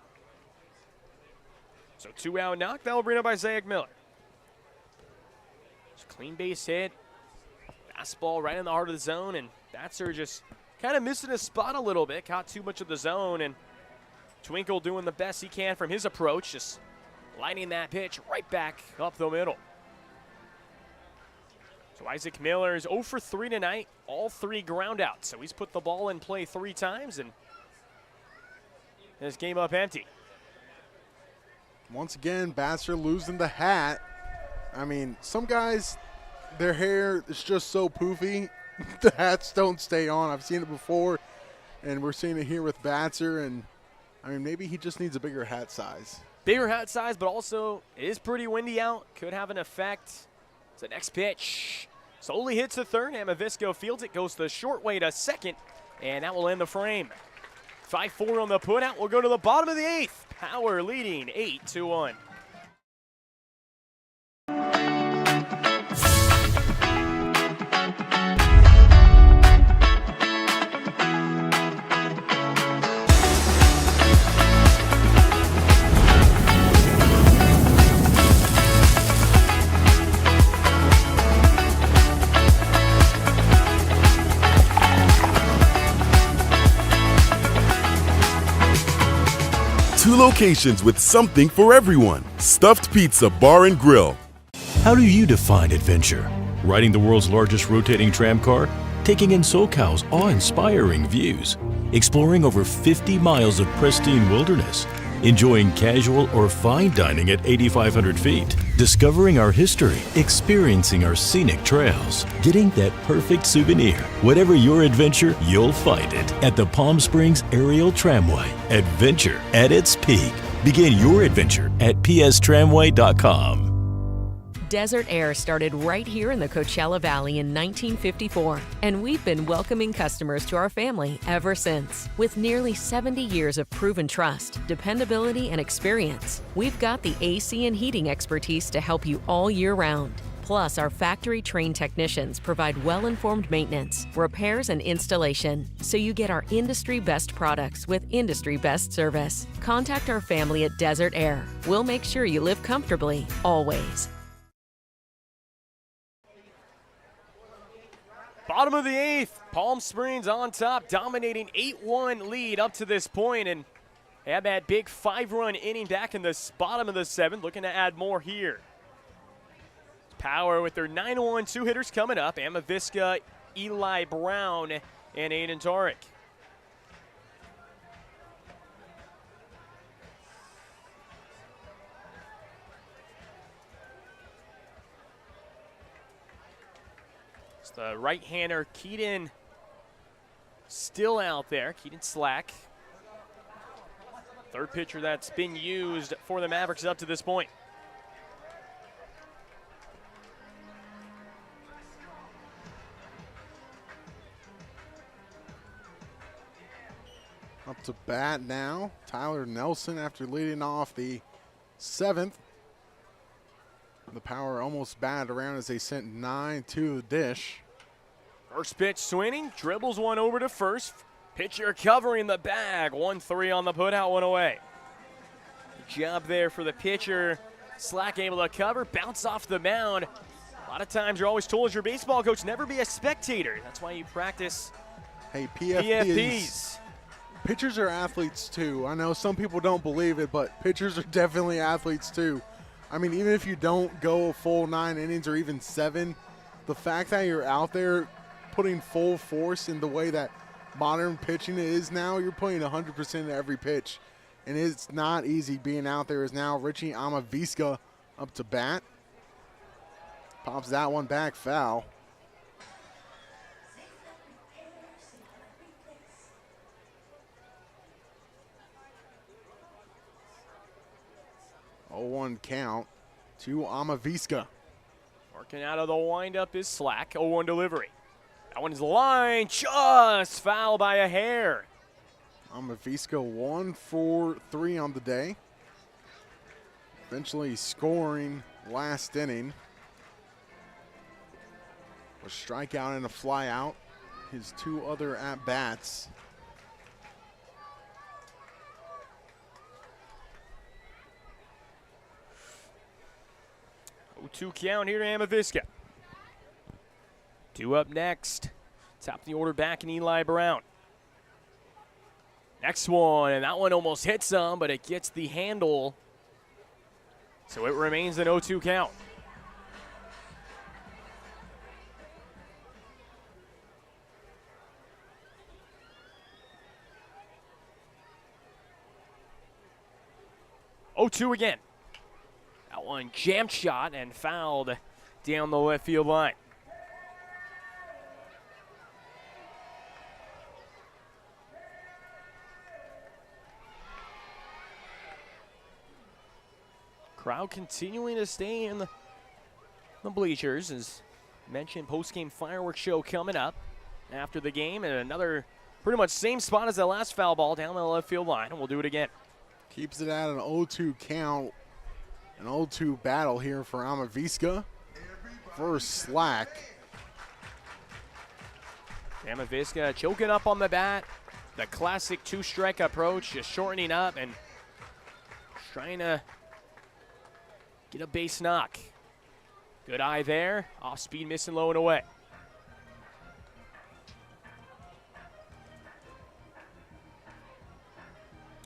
So 2 out knock. That will bring up Isaac Miller. Just clean base hit. Fastball right in the heart of the zone, and Batzer just kind of missing his spot a little bit. Caught too much of the zone, and Twinkle doing the best he can from his approach, just lining that pitch right back up the middle. So Isaac Miller is 0 for 3 tonight, all 3 ground outs. So he's put the ball in play 3 times, and his game up empty.
Once again, Batzer losing the hat. I mean, some guys, their hair is just so poofy, the hats don't stay on. I've seen it before, and we're seeing it here with Batzer, and I mean, maybe he just needs a bigger hat size.
Bigger hat size, but also it is pretty windy out. Could have an effect. It's the next pitch. Slowly hits the third. Amavisco fields it, goes the short way to second, and that will end the frame. 5-4 on the putout. We'll go to the bottom of the 8th. Power leading 8-1.
2 locations with something for everyone. Stuffed Pizza Bar and Grill.
How do you define adventure? Riding the world's largest rotating tram car? Taking in SoCal's awe-inspiring views? Exploring over 50 miles of pristine wilderness? Enjoying casual or fine dining at 8,500 feet? Discovering our history? Experiencing our scenic trails? Getting that perfect souvenir? Whatever your adventure, you'll find it at the Palm Springs Aerial Tramway. Adventure at its peak. Begin your adventure at pstramway.com.
Desert Air started right here in the Coachella Valley in 1954, and we've been welcoming customers to our family ever since. With nearly 70 years of proven trust, dependability, and experience, we've got the AC and heating expertise to help you all year round. Plus, our factory-trained technicians provide well-informed maintenance, repairs, and installation, so you get our industry-best products with industry-best service. Contact our family at Desert Air. We'll make sure you live comfortably, always.
Bottom of the 8th, Palm Springs on top, dominating 8-1 lead up to this point, and they had that big 5-run inning back in the bottom of the 7th, looking to add more here. Power with their 9-1 two-hitters coming up, Amaviska, Eli Brown, and Aiden Tarek. The right-hander, Keaton, still out there. Keaton Slack. Third pitcher that's been used for the Mavericks up to this point.
Up to bat now, Tyler Nelson after leading off the 7th. The Power almost batted around as they sent 9 to the dish.
First pitch swinging, dribbles one over to first. Pitcher covering the bag, 1-3 on the putout, one away. Good job there for the pitcher. Slack able to cover, bounce off the mound. A lot of times you're always told as your baseball coach, never be a spectator. That's why you practice PFPs.
Pitchers are athletes too. I know some people don't believe it, but pitchers are definitely athletes too. I mean, even if you don't go a full 9 innings or even 7, the fact that you're out there putting full force in the way that modern pitching is now, you're putting 100% in every pitch. And it's not easy being out there. Is now Richie Amaviska up to bat. Pops that one back, foul. Oh, 1 count to Amaviska.
Working out of the windup is Slack, 0-1 delivery. That one is the line, just foul by a hair.
Amaviska 1 for 3 on the day. Eventually scoring last inning. A strikeout and a fly out. His 2 other at-bats.
Two count here to Amaviska. 2 up next. Top of the order back in Eli Brown. Next one, and that one almost hits him, but it gets the handle. So it remains an 0-2 count. Oh, 2 again. That one jam shot and fouled down the left field line. Crowd continuing to stay in the bleachers. As mentioned, post-game fireworks show coming up after the game, and another pretty much same spot as the last foul ball down the left field line, and we'll do it again.
Keeps it at an 0-2 count. An 0-2 battle here for Amaviska. First Slack.
Amaviska choking up on the bat. The classic 2-strike approach, just shortening up and trying to get a base knock. Good eye there. Off speed, missing low and away.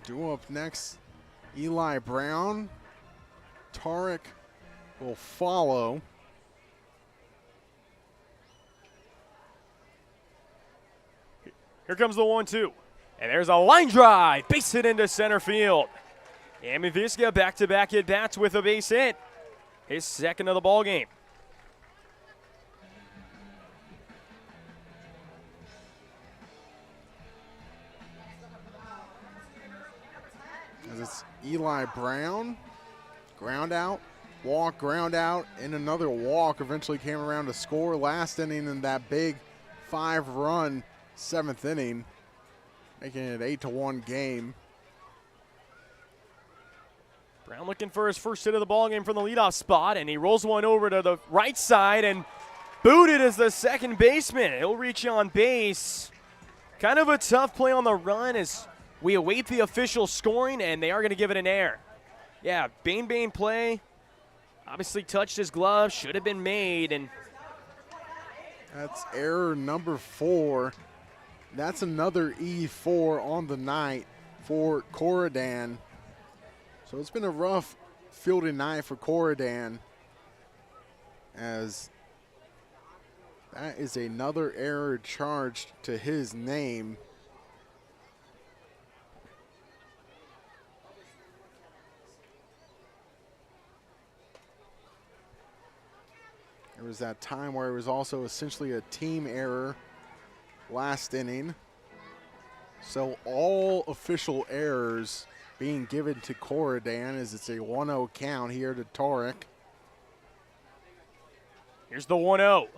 Due up next Eli Brown. Tarek will follow.
Here comes the 1-2. And there's a line drive. Base hit into center field. Amy Visca back-to-back at-bats with a base hit. His second of the ball game.
As it's Eli Brown. Ground out, walk, ground out, and another walk. Eventually came around to score last inning in that big 5-run 7th inning, making it an 8-1 game.
Brown looking for his first hit of the ball game from the leadoff spot, and he rolls one over to the right side and booted as the second baseman. He'll reach on base. Kind of a tough play on the run as we await the official scoring, and they are going to give it an error. Yeah, Bane play. Obviously touched his glove, should have been made, and
that's error number 4. That's another E4 on the night for Corridan. So it's been a rough fielding night for Corridan, as that is another error charged to his name. There was that time where it was also essentially a team error last inning. So all official errors being given to Corridan as it's a 1-0 count here to Tarek.
Here's the 1-0.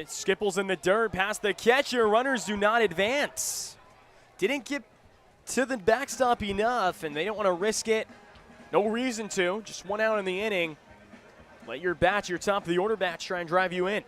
Skipples in the dirt past the catcher. Runners do not advance. Didn't get to the backstop enough, and they don't want to risk it. No reason to. Just 1 out in the inning. Let your bats, your top of the order bats, try and drive you in.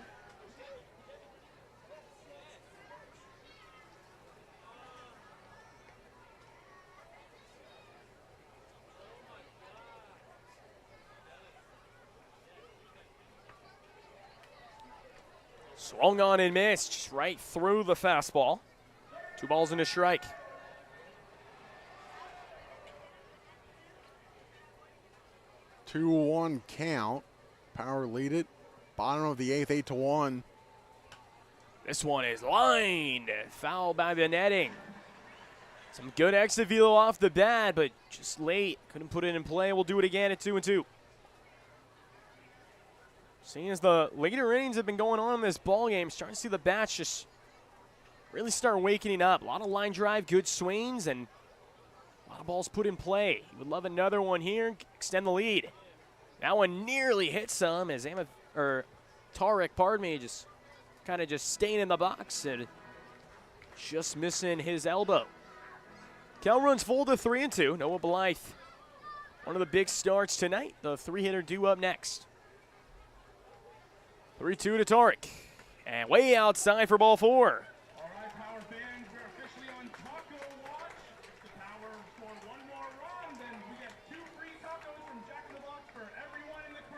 Swung on and missed, just right through the fastball. 2 balls and a strike.
Two-one count. Power lead it. Bottom of the 8th, 8-1.
This one is lined. Foul by the netting. Some good exit velo off the bat, but just late. Couldn't put it in play. We'll do it again at 2-2. Seeing as the later innings have been going on in this ball game, starting to see the bats just really start waking up. A lot of line drive, good swings, and a lot of balls put in play. He would love another one here, extend the lead. That one nearly hit some as Tarek, just kind of just staying in the box and just missing his elbow. Cal runs full to 3-2. Noah Blythe, one of the big starts tonight. The 3-hitter due up next. 3-2 to Tarek. And way outside for ball 4.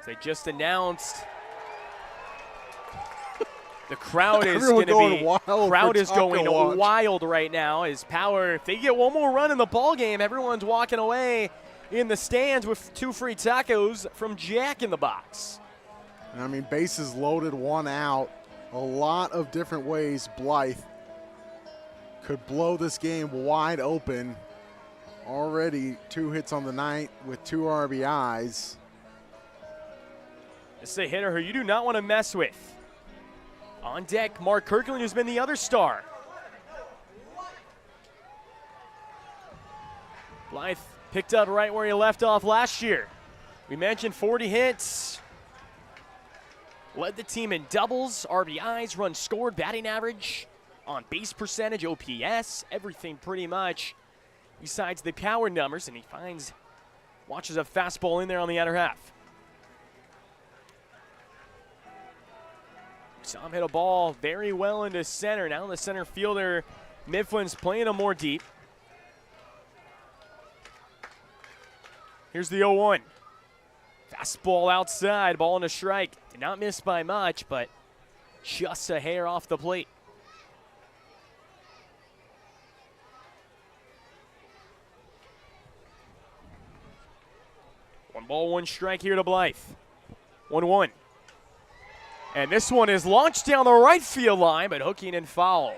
They just announced the crowd is going to be wild right now. As Power, if they get one more run in the ball game, everyone's walking away in the stands with 2 free tacos from Jack in the box.
I mean, bases loaded, 1 out. A lot of different ways Blythe could blow this game wide open. Already 2 hits on the night with 2 RBIs.
This is a hitter who you do not want to mess with. On deck, Mark Kirkland, who's been the other star. Blythe picked up right where he left off last year. We mentioned 40 hits. Led the team in doubles, RBIs, runs scored, batting average, on base percentage, OPS, everything pretty much besides the power numbers, and he watches a fastball in there on the outer half. Saw him hit a ball very well into center. Now the center fielder, Mifflin's playing him more deep. Here's the 0-1. Fastball outside, ball and a strike. Did not miss by much, but just a hair off the plate. 1 ball, 1 strike here to Blythe. 1-1. And this one is launched down the right field line, but hooking and foul.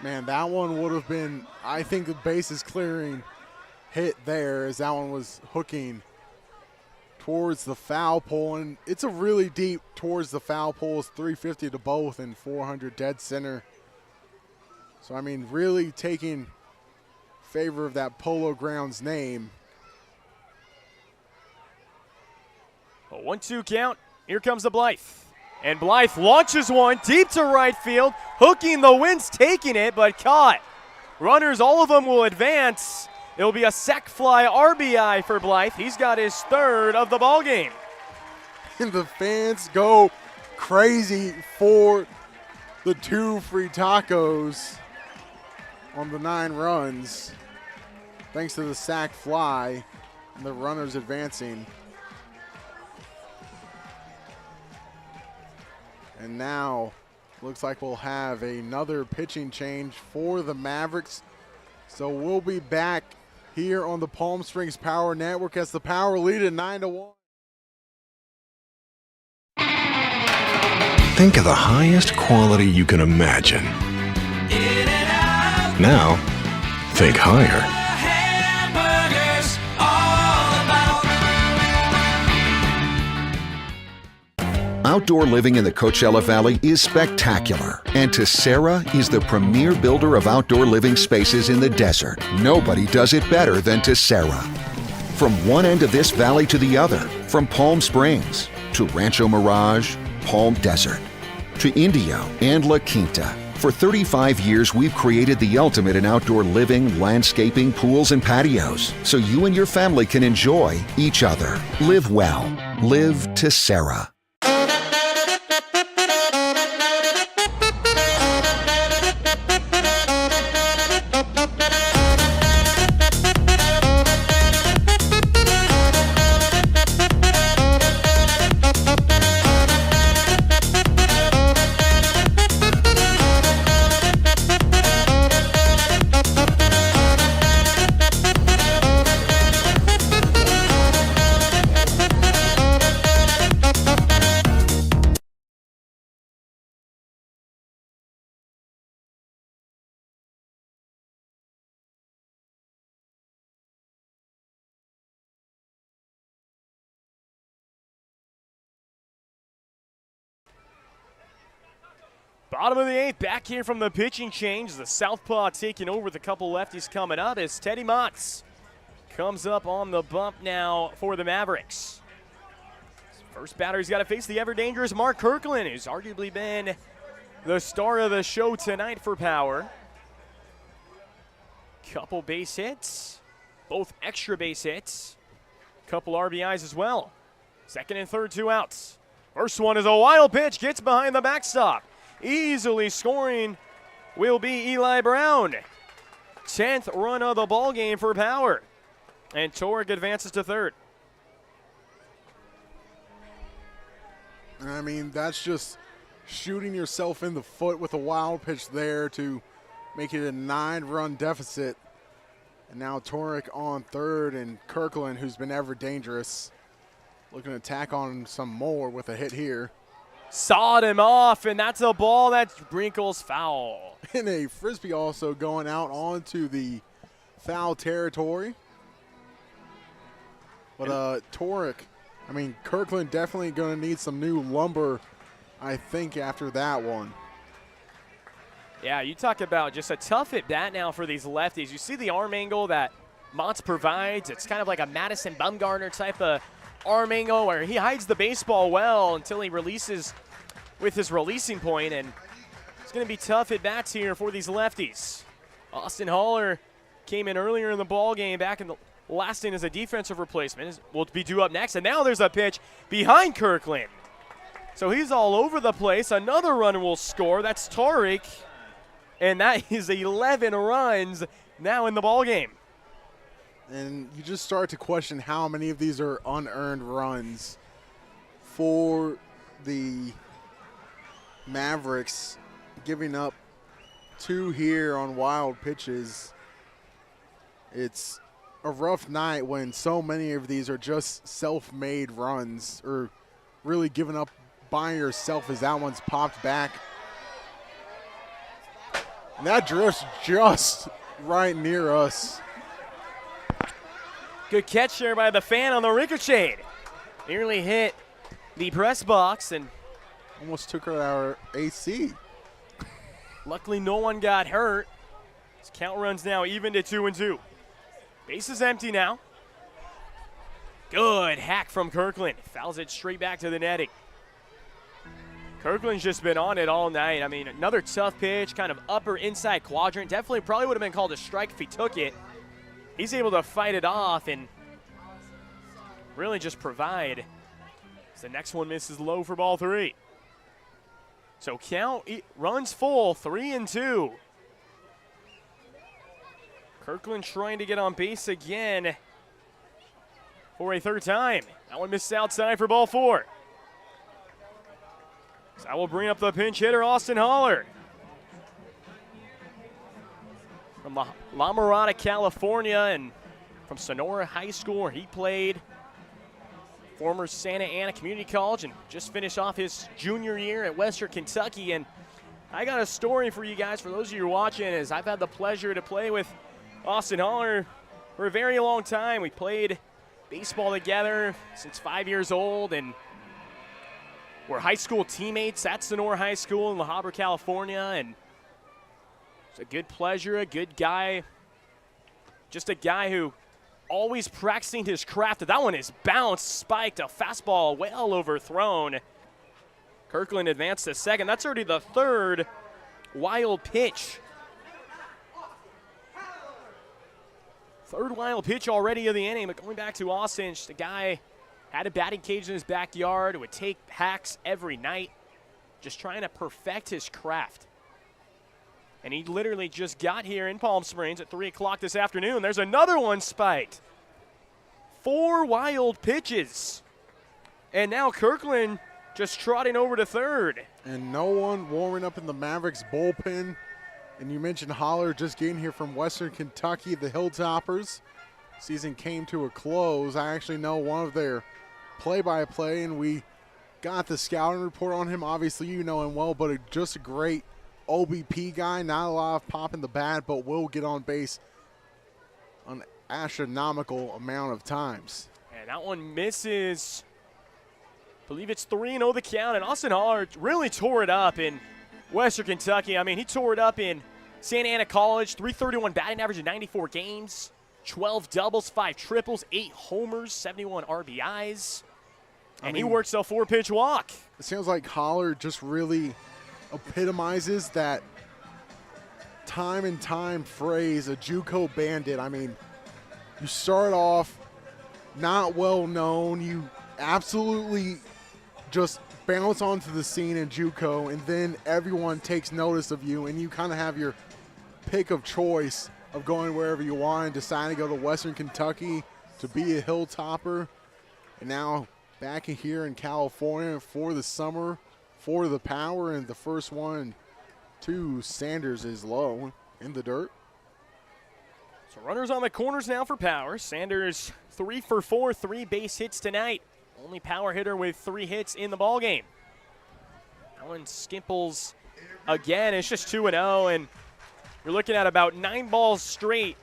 Man, that one would have been, I think, the bases clearing hit there, as that one was hooking towards the foul pole. And it's a really deep towards the foul pole. It's 350 to both and 400 dead center. So, I mean, really taking favor of that Polo Grounds name.
A 1-2 count. Here comes the Blythe. And Blythe launches one deep to right field. Hooking the wind's taking it, but caught. Runners, all of them will advance. It'll be a sac fly RBI for Blythe. He's got his 3rd of the ball game.
And the fans go crazy for the 2 free tacos on the 9 runs. Thanks to the sac fly and the runners advancing. And now looks like we'll have another pitching change for the Mavericks. So we'll be back here on the Palm Springs Power Network as the Power lead at 9-1.
Think of the highest quality you can imagine. Now, think higher.
Outdoor living in the Coachella Valley is spectacular, and Tessera is the premier builder of outdoor living spaces in the desert. Nobody does it better than Tessera. From one end of this valley to the other, from Palm Springs to Rancho Mirage, Palm Desert, to Indio and La Quinta. For 35 years, we've created the ultimate in outdoor living, landscaping, pools, and patios, so you and your family can enjoy each other. Live well. Live Tessera.
Bottom of the 8th, back here from the pitching change. The southpaw taking over with a couple lefties coming up as Teddy Motz comes up on the bump now for the Mavericks. First batter, he's got to face the ever-dangerous Mark Kirkland, who's arguably been the star of the show tonight for Power. Couple base hits, both extra base hits. Couple RBIs as well. Second and third, 2 outs. First one is a wild pitch, gets behind the backstop. Easily scoring will be Eli Brown. 10th run of the ball game for Power. And Torek advances to third.
I mean, that's just shooting yourself in the foot with a wild pitch there to make it a 9-run deficit. And now Torek on third, and Kirkland, who's been ever dangerous, looking to tack on some more with a hit here.
Sawed him off, and that's a ball that wrinkles foul.
And a Frisbee also going out onto the foul territory. But Torek, I mean, Kirkland definitely going to need some new lumber, I think, after that one.
Yeah, you talk about just a tough at-bat now for these lefties. You see the arm angle that Motz provides. It's kind of like a Madison Bumgarner type of arm angle where he hides the baseball well until he releases with his releasing point, and it's going to be tough at-bats here for these lefties. Austin Haller came in earlier in the ball game, back in the last inning as a defensive replacement. Will be due up next, and now there's a pitch behind Kirkland. So he's all over the place. Another run will score. That's Tariq, and that is 11 runs now in the ball game.
And you just start to question how many of these are unearned runs for the Mavericks, giving up 2 here on wild pitches. It's a rough night when so many of these are just self-made runs or really giving up by yourself as that one's popped back. And that drift's just right near us.
Good catch there by the fan on the ricochet. Nearly hit the press box and
almost took her our AC.
Luckily, no one got hurt. This count runs now even to 2-2. Base is empty now. Good hack from Kirkland. Fouls it straight back to the netting. Kirkland's just been on it all night. I mean, another tough pitch, kind of upper inside quadrant. Definitely probably would have been called a strike if he took it. He's able to fight it off and really just provide. So the next one misses low for ball 3. So count runs full, 3-2. Kirkland trying to get on base again for a third time. That one misses outside for ball 4. So that will bring up the pinch hitter, Austin Holler. From La Mirada, California, and from Sonora High School where he played. Former Santa Ana Community College and just finished off his junior year at Western Kentucky. And I got a story for you guys, for those of you watching, as I've had the pleasure to play with Austin Holler for a very long time. We played baseball together since 5 years old, and we're high school teammates at Sonora High School in La Habra, California. And it's a good pleasure, a good guy, just a guy who always practicing his craft. That one is bounced, spiked, a fastball well overthrown. Kirkland advanced to second. That's already the third wild pitch. Third wild pitch already of the inning, but going back to Austin, just a guy had a batting cage in his backyard, would take hacks every night, just trying to perfect his craft. And he literally just got here in Palm Springs at 3 o'clock this afternoon. There's another one spiked. 4 wild pitches. And now Kirkland just trotting over to third.
And no one warming up in the Mavericks bullpen. And you mentioned Holler just getting here from Western Kentucky, the Hilltoppers. Season came to a close. I actually know one of their play-by-play, and we got the scouting report on him. Obviously, you know him well, but just a great OBP guy. Not a lot of pop in the bat, but will get on base an astronomical amount of times.
And that one misses. I believe it's 3-0 the count, and Austin Holler really tore it up in Western Kentucky. I mean, he tore it up in Santa Ana College, 331 batting average in 94 games, 12 doubles, 5 triples, 8 homers, 71 RBIs, and he works a 4-pitch walk.
It sounds like Holler just really epitomizes that time and time phrase, a JUCO bandit. I mean, you start off not well known, you absolutely just bounce onto the scene in JUCO, and then everyone takes notice of you, and you kind of have your pick of choice of going wherever you want and deciding to go to Western Kentucky to be a Hilltopper, and now back in here in California for the summer, for the power, and the first one to Sanders is low in the dirt.
So runners on the corners now for power. Sanders 3 for 4, 3 base hits tonight. Only power hitter with 3 hits in the ballgame. Alan Skimples again. It's just 2-0, and you're looking at about 9 balls straight.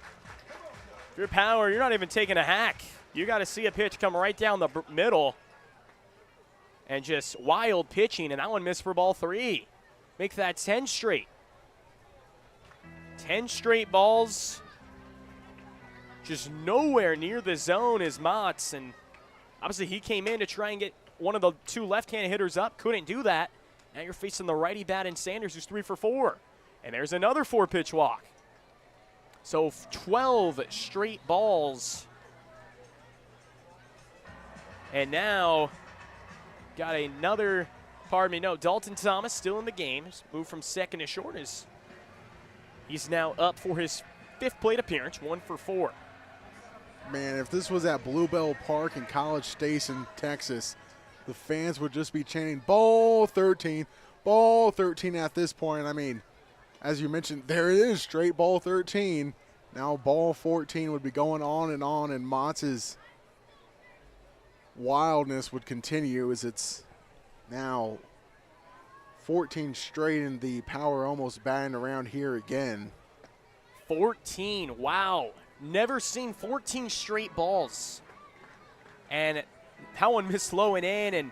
If you're power, you're not even taking a hack. You got to see a pitch come right down the middle and just wild pitching, and that one missed for ball 3. Make that 10 straight. 10 straight balls. Just nowhere near the zone is Motts, and obviously he came in to try and get one of the 2 left-handed hitters up. Couldn't do that. Now you're facing the righty bat in Sanders, who's 3 for 4. And there's another 4-pitch walk. So 12 straight balls. And now got another, Dalton Thomas still in the game. He's moved from second to short. He's now up for his 5th plate appearance, 1 for 4.
Man, if this was at Bluebell Park in College Station, Texas, the fans would just be chanting, ball 13 at this point. I mean, as you mentioned, there it is, straight ball 13. Now ball 14 would be going on, and Motz's wildness would continue as it's now 14 straight, and the Power almost batting around here again.
14, wow. Never seen 14 straight balls. And that one missed low and in, and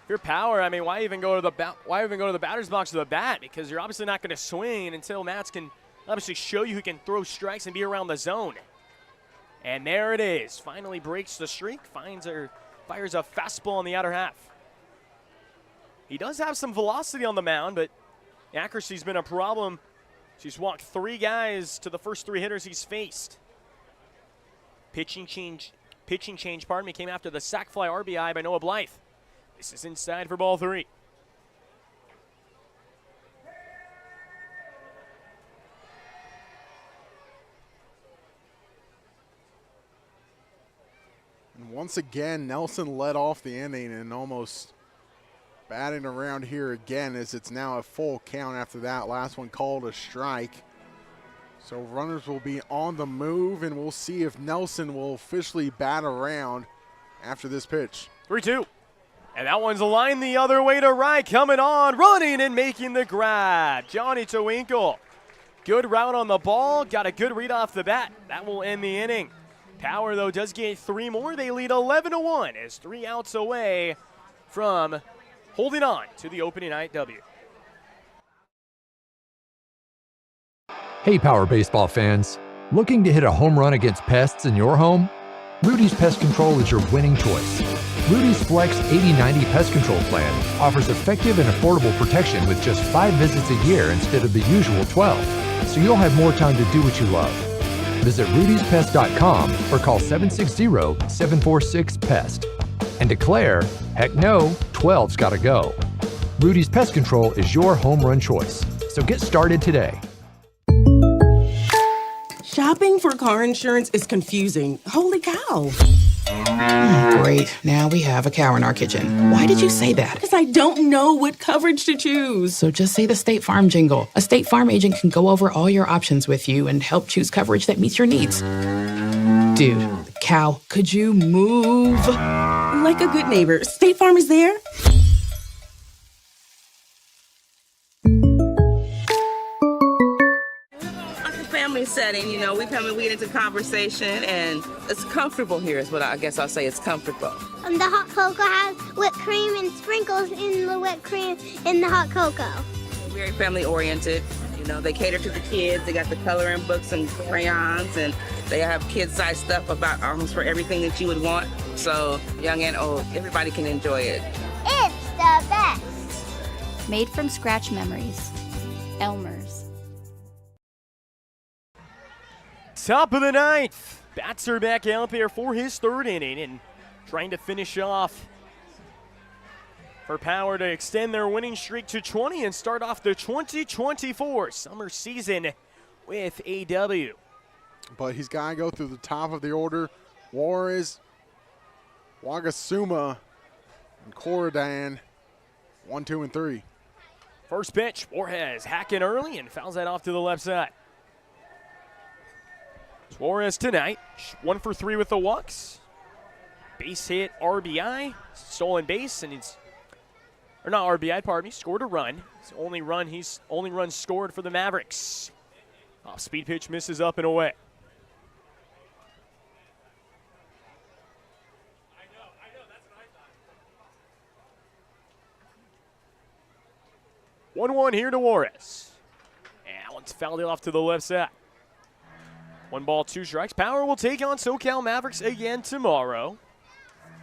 if you're Power, I mean, why even go to the batter's box with a bat? Because you're obviously not going to swing until Matz can obviously show you who can throw strikes and be around the zone. And there it is. Finally breaks the streak. Fires a fastball on the outer half. He does have some velocity on the mound, but accuracy's been a problem. He's walked 3 guys to the first 3 hitters he's faced. Pitching change, came after the sac fly RBI by Noah Blythe. This is inside for ball 3.
And once again, Nelson led off the inning and almost batting around here again, as it's now a full count after that last one called a strike. So runners will be on the move, and we'll see if Nelson will officially bat around after this pitch.
3-2. And that one's a line the other way to right. Coming on, running and making the grab. Johnny Twinkle. Good route on the ball. Got a good read off the bat. That will end the inning. Power, though, does get 3 more. They lead 11-1 as 3 outs away from holding on to the opening night W.
Hey, Power Baseball fans. Looking to hit a home run against pests in your home? Rudy's Pest Control is your winning choice. Rudy's Flex 80/90 Pest Control Plan offers effective and affordable protection with just 5 visits a year instead of the usual 12, so you'll have more time to do what you love. Visit rudyspest.com or call 760-746-PEST and declare, heck no, 12's gotta go. Rudy's Pest Control is your home run choice, so get started today.
Shopping for car insurance is confusing. Holy cow.
Great. Now we have a cow in our kitchen. Why did you say that?
Because I don't know what coverage to choose.
So just say the State Farm jingle. A State Farm agent can go over all your options with you and help choose coverage that meets your needs. Dude, cow, could you move?
Like a good neighbor, State Farm is there.
Family setting, you know, we get into conversation, and it's comfortable here is what I guess I'll say. It's comfortable.
The hot cocoa has whipped cream and sprinkles in the whipped cream in the hot cocoa.
Very family oriented. You know, they cater to the kids. They got the coloring books and crayons, and they have kid-sized stuff about almost for everything that you would want. So young and old, everybody can enjoy it.
It's the best.
Made from scratch memories. Elmer's.
Top of the 9th. Bats are back out there for his 3rd inning and trying to finish off for Power to extend their winning streak to 20 and start off the 2024 summer season with a W.
But he's got to go through the top of the order. Juarez, Wagasuma, and Corridan, 1, 2, and 3.
First pitch, Juarez hacking early and fouls that off to the left side. Suarez tonight, 1 for 3 with the walks. Base hit, RBI, stolen base, and not RBI, pardon me, scored a run. It's the only run scored for the Mavericks. Off speed pitch misses up and away. One here to Juarez. And that one's fouled off to the left side. 1 ball, 2 strikes. Power will take on SoCal Mavericks again tomorrow.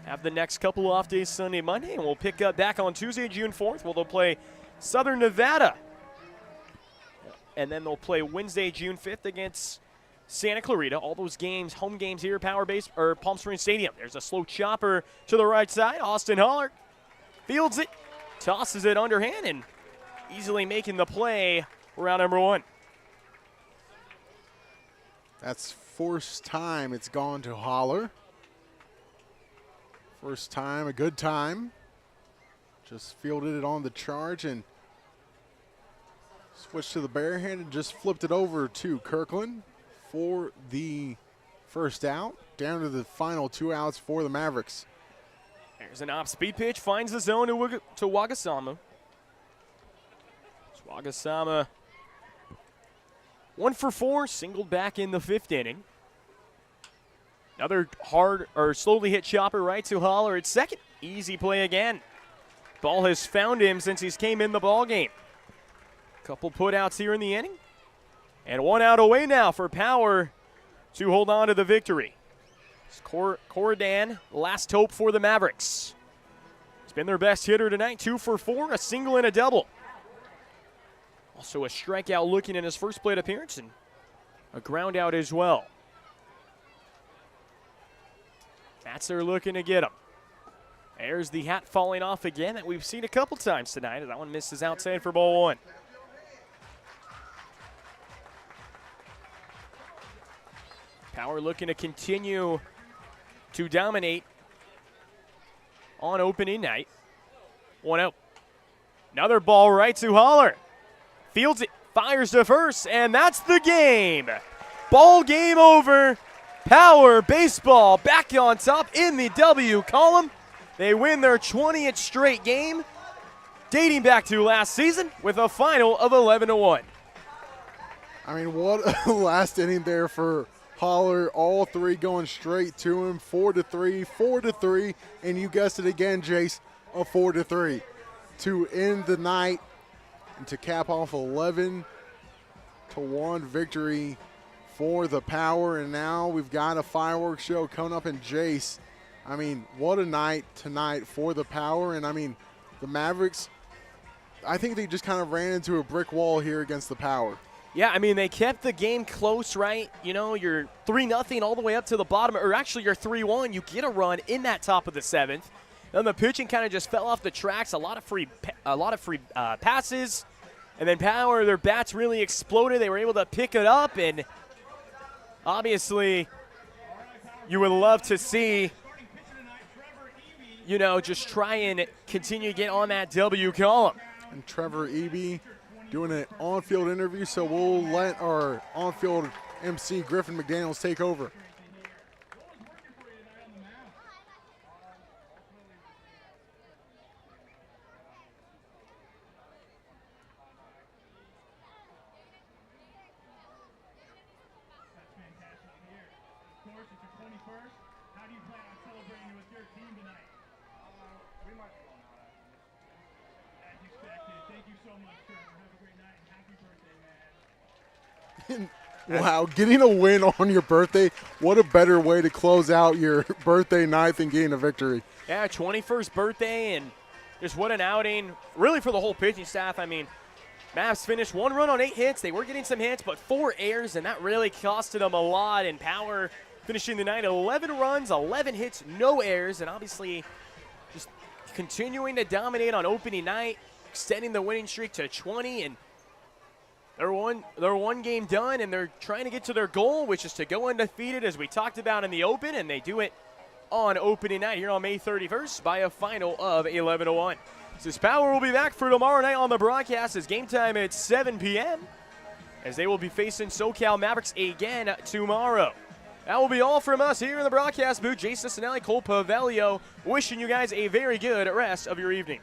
Have the next couple off days, Sunday, Monday, and we'll pick up back on Tuesday, June 4th, where they'll play Southern Nevada. And then they'll play Wednesday, June 5th against Santa Clarita. All those games, home games here, Palm Springs Stadium. There's a slow chopper to the right side. Austin Holler fields it, tosses it underhand, and easily making the play for round number 1.
That's first time it's gone to Holler. First time, a good time. Just fielded it on the charge and switched to the bare hand and just flipped it over to Kirkland. for the first out. Down to the final 2 outs for the Mavericks.
There's an off-speed pitch, finds the zone to Wagasama. Wagasama 1 for 4, singled back in the 5th inning. Another slowly hit chopper right to Holler at second. Easy play again. Ball has found him since he's came in the ball game. Couple putouts here in the inning. And 1 out away now for Power to hold on to the victory. It's Corridan, last hope for the Mavericks. He's been their best hitter tonight, 2 for 4, a single and a double. Also a strikeout looking in his first plate appearance and a ground out as well. Matzer looking to get him. There's the hat falling off again that we've seen a couple times tonight. That one misses outside for ball 1. Power looking to continue to dominate on opening night. 1 out. Another ball right to Holler. Fields it, fires to first, and that's the game. Ball game over. Power baseball back on top in the W column. They win their 20th straight game, dating back to last season, with a final of 11-1.
I mean, what a last inning there for Holler. All three going straight to him. 4-3, 4-3, and you guessed it again, Jayce, a 4-3 to end the night and to cap off 11-1 victory for the Power. And now we've got a fireworks show coming up in Jayce. I mean, what a night tonight for the Power. And I mean, the Mavericks, I think they just kind of ran into a brick wall here against the Power.
Yeah, I mean, they kept the game close, right? You know, you're 3-0 all the way up to the bottom, or actually you're 3-1. You get a run in that top of the 7th. Then the pitching kind of just fell off the tracks. A lot of free passes, and then Power, their bats really exploded. They were able to pick it up, and obviously, you would love to see, you know, just try and continue to get on that W column.
And Trevor Eby doing an on-field interview, so we'll let our on-field MC Griffin McDaniels take over. Wow, getting a win on your birthday, what a better way to close out your birthday night than getting a victory.
Yeah, 21st birthday, and just what an outing, really, for the whole pitching staff. I mean, Mavs finished 1 run on 8 hits. They were getting some hits, but 4 errors, and that really costed them a lot. And Power finishing the night 11 runs, 11 hits, no errors, and obviously just continuing to dominate on opening night, extending the winning streak to 20, and they're one game done, and they're trying to get to their goal, which is to go undefeated, as we talked about in the Open, and they do it on opening night here on May 31st by a final of 11-1. This Power will be back for tomorrow night on the broadcast as game time at 7 p.m. as they will be facing SoCal Mavericks again tomorrow. That will be all from us here in the broadcast booth. Jayce Cicinelli, Paveglio, wishing you guys a very good rest of your evening.